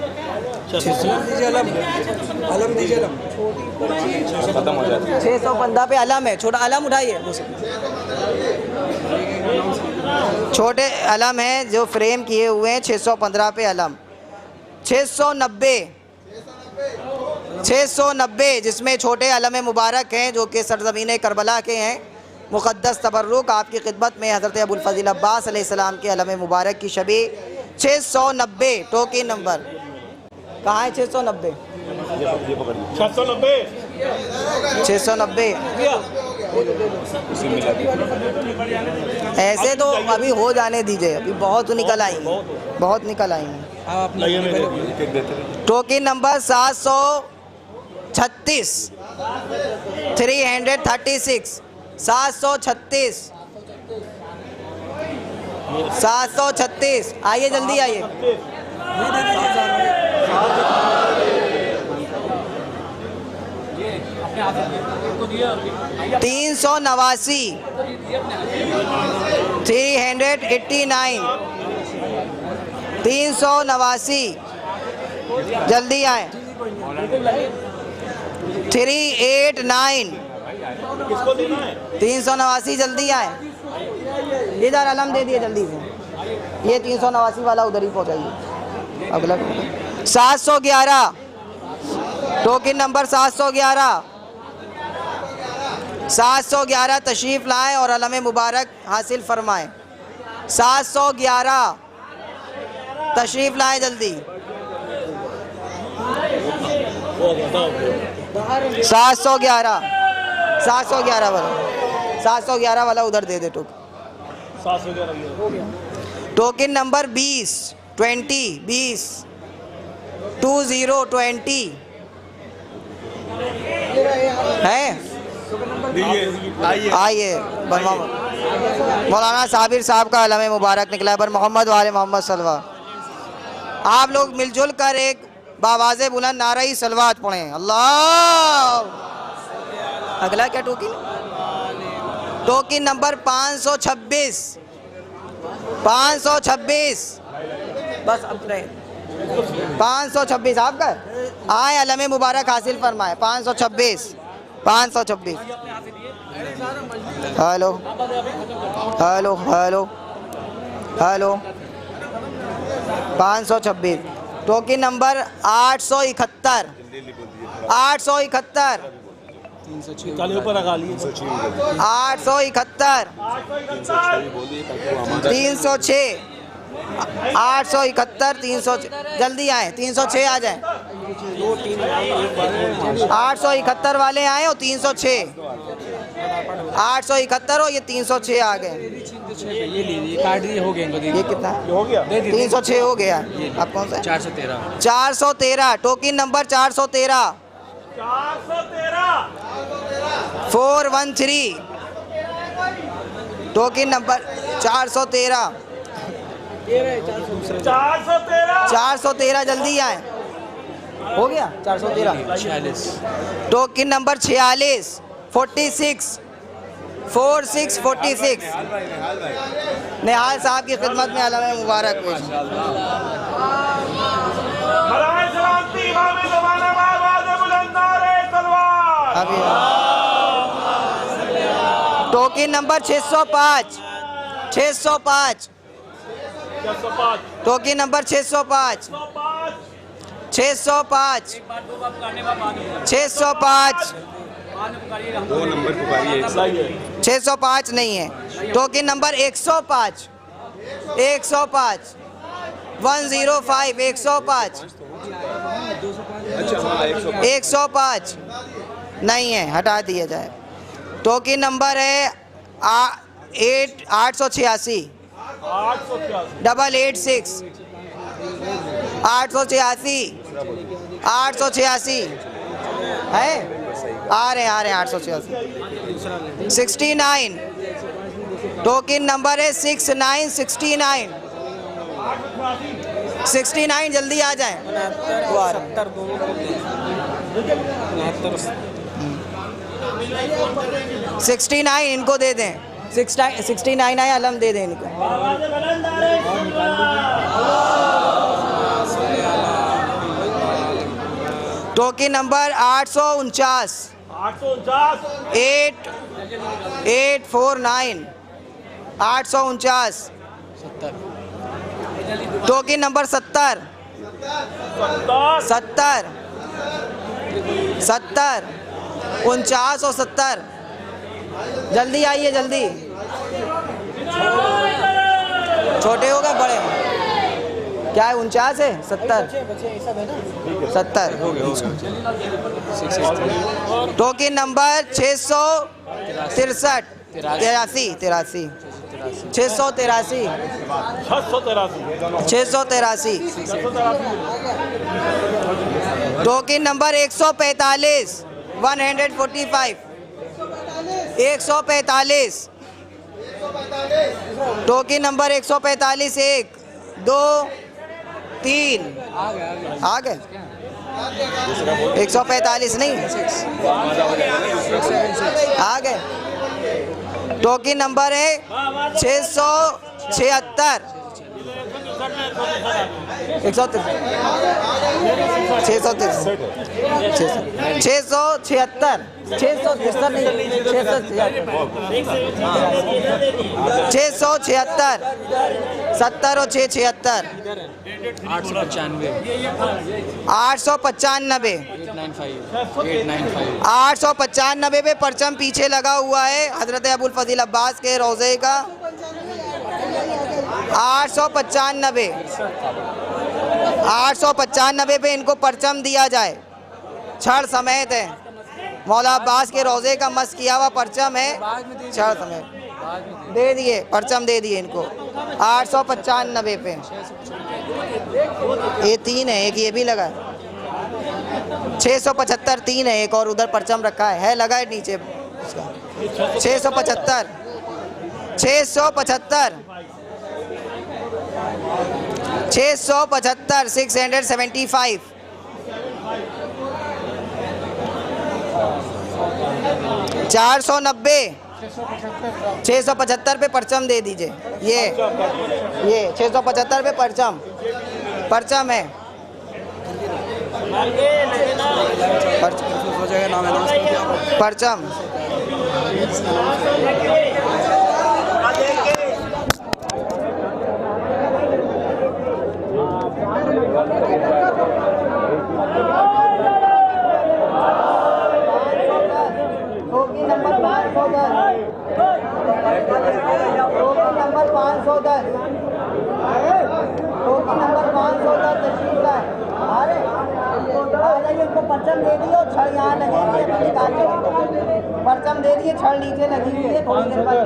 615 पे अलम है छोटा अलम उठाइए छोटे अलम हैं जो फ्रेम किए हुए हैं 615 पे अलम 690 जिसमें छोटे अलम मुबारक हैं जो कि सरज़मीन करबला के हैं मुक़द्दस तबर्रुक आपकी खिदमत में हज़रत अबुल फ़ज़ील अब्बास अलैहिस्सलाम के अलम मुबारक की शबी 690 टोकन नंबर कहाँ है 690 ऐसे तो अभी हो जाने दीजिए अभी बहुत निकल आएंगे टोकन नंबर 736 336 736 आइए जल्दी आइए 389 389 389 जल्दी आए 389 389 जल्दी आए इधर अलम दे दिए जल्दी से ये 389 वाला उधर ही पहुंचाइए अगला 711 टोकन नंबर 711 तशरीफ़ लाएं और अलम मुबारक हासिल फरमाएं 711 तशरीफ़ लाएं जल्दी 711 वाला उधर दे दे टोकन टोकन नंबर 20 20 है आइए मौलाना साबिर साहब का अलम मुबारक निकला है बर मोहम्मद वाले मोहम्मद सलवा आप लोग मिलजुल कर एक बावाज़े बुलंद नारा ही सलवात पढ़ें अल्लाह अगला क्या टोकन नंबर 526 बस अब नहीं 526 आपका आए अलम मुबारक हासिल फरमाए 526 हेलो 526 टोकन नंबर 871 871 306 जल्दी आए 306 आ जाए 871 वाले आए और 306 871 और ये 306 आ गए ये कितना हो गया 306 हो गया आप कौन सा 413 टोकन नंबर 413 413 टोकन नंबर 413 जल्दी आए हो गया 413 टोकन नंबर 46 46 निहाल साहब की खिदमत में अलम मुबारक टोकन नंबर 605 टोकन नंबर 605 605 नहीं है टोकन नंबर 105 105 105 नहीं है हटा दिया जाए टोकन नंबर है 886 886 886 है, आ रहे हैं 886। 69 टोकन नंबर है 69 जल्दी आ जाए। 69 इनको दे दें। 69 आए, अलम दे दें इनको। Token number 849 849 849। टोकन नंबर 70 49 और 70। जल्दी आइए, जल्दी। छोटे हो गए बड़े? क्या है, 49 है? 70 token number 663 83 683 token number 145 145 145 token number 145 1 2 3 आ गए। 145 नहीं आ गए। टोकन नंबर है 676 676 70 और 676 895 895 पे परचम पीछे लगा हुआ है हजरत अबुल फजील अब्बास के रोज़े का। 895 पे इनको परचम दिया जाए, छड़ समेत है। मौला अब्बास के रोज़े का मस किया हुआ परचम है, छड़ समेत दे दिए, परचम दे दिए इनको। 895 पे ये 3 है, एक ये भी लगा है। 675 3 है, एक और उधर परचम रखा है लगा है नीचे उसका। 675 675 675 490 675 पे परचम दे दीजिए। ये 675 पे परचम है। परचम नंबर 510 तशरीफ लाए। इनको परचम दे दिए और छड़ यहाँ लगेगी, परचम दे दिए, छड़ नीचे लगी हुई है। थोड़ी देर बाद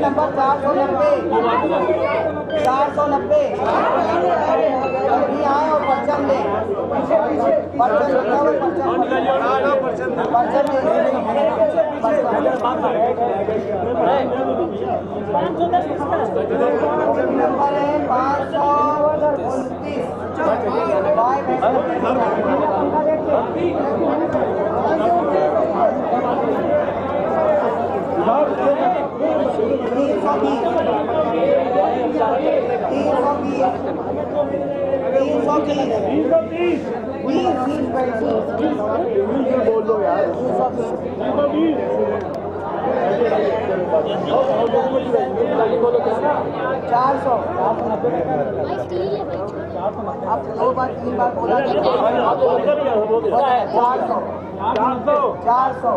नंबर 490 आए और परचम ले, परचम नंबर है 529 बोल दो यार। 400 आप 2 बार 3 बार बोला। 400 460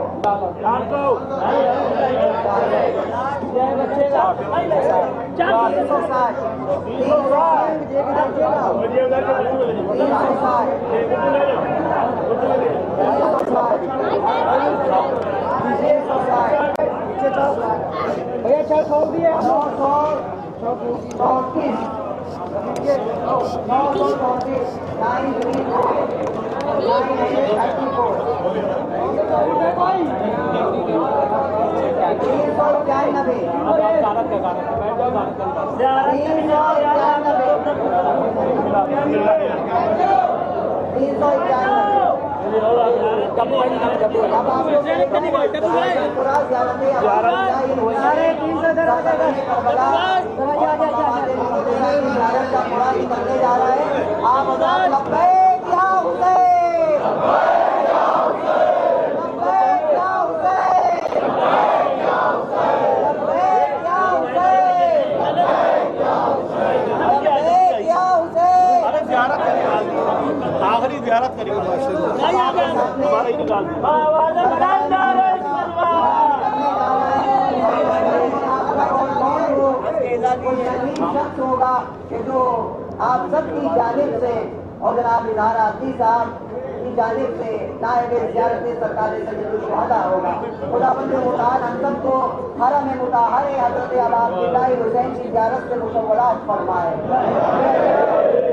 आखिरी ज़ियारत करेंगे होगा कि जो आप सबकी जानिब से और जनाब इजहार आदमी साहब की जानिब से नायब ज़ियारत सरकार सैयदुल शुहदा होगा। खुदावंद मुताल हम सबको हरम मुताहर हज़रत अब्दुल्लाह हुसैन की ज़ियारत से मुशव्वरात फरमाए।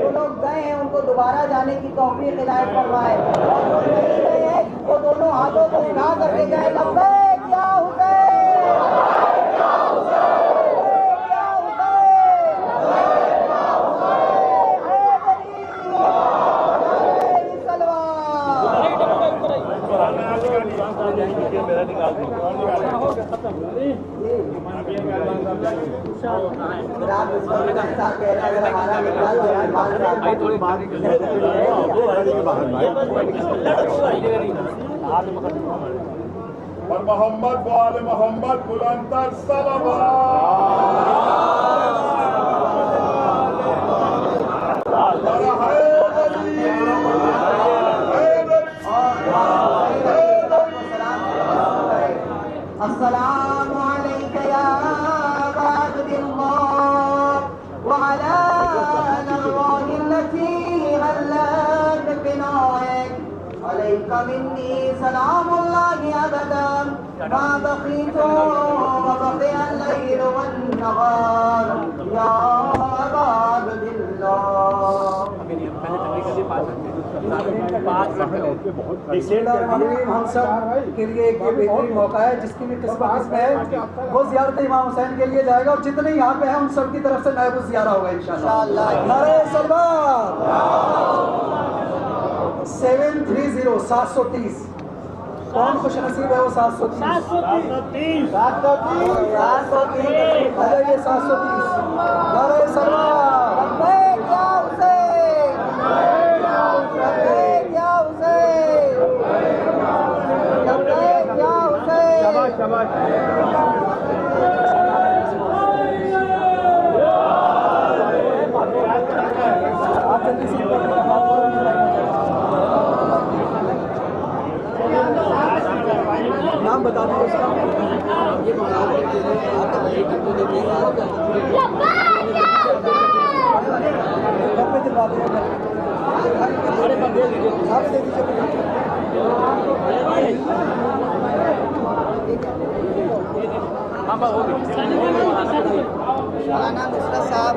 जो लोग गए हैं उनको दोबारा जाने की तौफीक इनायत फरमाए। और जो नहीं गए हैं वो दोनों हाथों को उठा करके जाए लब्बैक या और मोहम्मद वाले मोहम्मद बुलंदर अस्सलामु अलैका या अब्दुल्लाह व अला नवाहिल्लती हल्लत बिनाइक अलैका मिन्नी सलामुल्लाहि अबदन मा बक़ीतु व बक़िया अल-लैल वन-नहार या अब्दुल्लाह। हम सब के लिए एक बेहतरीन मौका है, जिसकी भी किस्मत इसमें है वो ज़ियारत इमाम हुसैन के लिए जाएगा और जितने यहाँ पे हैं उन सब की तरफ से नायब ज़ियारा होगा इंशाअल्लाह। नारे सलवात 730 कौन खुश नसीब है वो 730 ये 730 नारे सलवात लब्बैक या हुसैन लब्बैक या हुसैन लब्बैक या हुसैन। शाबाश नाम बता दो उसका। मौलाना नुसरत साहब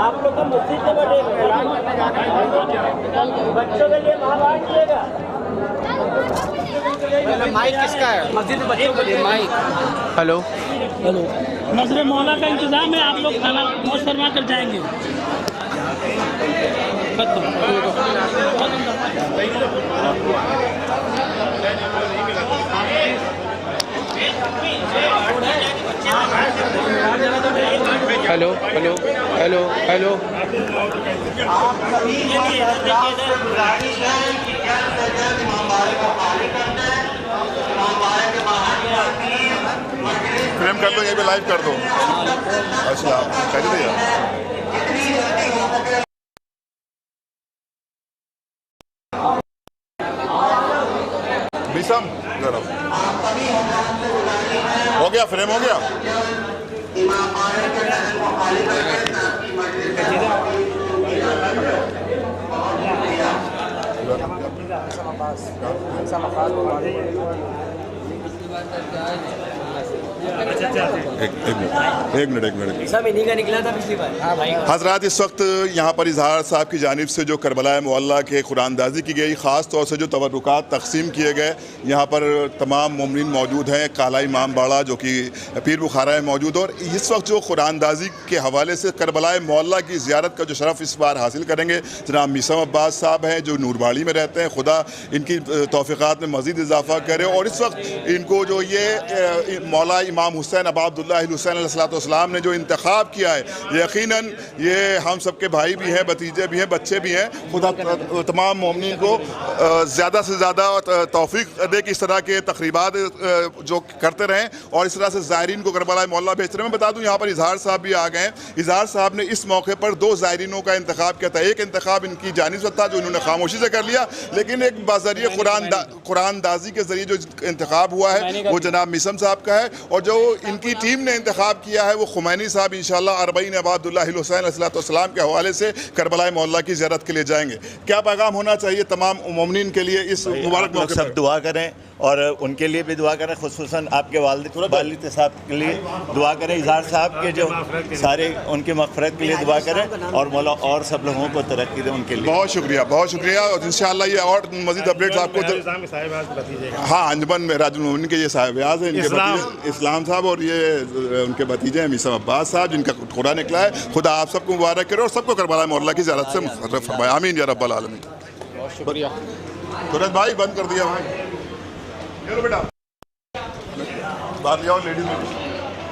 आप लोग का मस्जिद से बढ़ेगा, बच्चों के लिए महाभारत दिएगा। माइक किसका है? मस्जिद में बच्चों के लिए माइक। हेलो हेलो, नजरे मौला का इंतजाम है, आप लोग खाना नोश फरमा कर जाएंगे। हेलो हेलो हेलो हेलो आप सभी से गुजारिश है कि जल्द से जल्द इमाम बारे को खाली करना है। इमाम बारे के बाहर कर लो, यहीं पे लाइव कर दो। अच्छा कह दीजिए। बिसम जरा हो गया, फ्रेम हो गया। एक मिनट सब इन्हीं का निकला था पिछली बार। हाँ भाई। हजरात, इस वक्त यहाँ पर इजहार साहब की जानिब से जो करबला मुअल्ला के कुरानदाजी की गई, ख़ास तौर से जो तबरुकात तकसीम किए गए, यहाँ पर तमाम मोमिन मौजूद हैं। काला इमाम बाड़ा जो कि पीर बुखारा में मौजूद, और इस वक्त जो कुरानदाजी के हवाले से करबला मुअल्ला की ज़ियारत का जो शरफ़ इस बार हासिल करेंगे जनाब मीसम अब्बास साहब हैं जो नूरबाड़ी में रहते हैं। खुदा इनकी तौफ़ीक़ात में मज़ीद इजाफ़ा करे, और इस वक्त इनको जो ये मौला इमाम हुसैन अबा अब्दुल्लाह हुसैन अलैहिस्सलाम ने जो इंतखाब किया है, यकीनन ये हम सब के भाई भी हैं, भतीजे भी हैं, बच्चे भी हैं। खुदा तमाम मोमिनीन को ज़्यादा से ज़्यादा तौफ़ीक़ दे कि इस तरह के तक़रीबात जो करते रहें, और इस तरह से ज़ायरीन को करबला मुअल्ला भेजते रहें। मैं बता दूँ यहाँ पर इजहार साहब भी आ गए हैं। इजहार साहब ने इस मौके पर 2 ज़ायरीनों का इंतखाब किया था। एक इंतखाब इनकी जानिब से था जो इन्होंने खामोशी से कर लिया, लेकिन एक बाज़रिए कुरानदाजी के ज़रिए जो इंतखाब हुआ है वो जनाब मीसम साहब का है, और जो इनकी टीम ने इंतखाब किया है वो खुमैनी साहब इंशाअल्लाह अरबईन अबा अब्दुल्लाह हुसैन अलैहिस्सलाम के हवाले से करबला मुअल्ला की ज़ियारत के लिए जाएंगे। क्या पैगाम होना चाहिए तमाम मोमिनीन के लिए इस मुबारक मौके पर? सब दुआ करें और उनके लिए भी दुआ करें, खुसूसन आपके वालिद साहब के लिए दुआ करें, इजहार साहब के जो सारे उनकी मग़फ़िरत के लिए दुआ करें, और मौला और सब लोगों को तरक्की दे उनके लिए। बहुत शुक्रिया, बहुत शुक्रिया। और इंशाअल्लाह ये और मज़ीद अपडेट्स आपको हाँ अंजमन में राजुल मोमिनीन के ये साहिब-ए-आज़ हैं, इनके भतीजे इस्लाम साहब, और ये उनके भतीजे हैं मीसम अब्बास साहब जिनका खुदा निकला है। खुदा आप सबको मुबारक करे और सबको करबला मुअल्ला की ज़ियारत से मुशर्रफ फरमाए। आमीन या रब्बल आलमीन। बहुत शुक्रिया। सूरज भाई बंद कर दिया भाई, चलो बेटा बाहर ले आओ लेडीज में।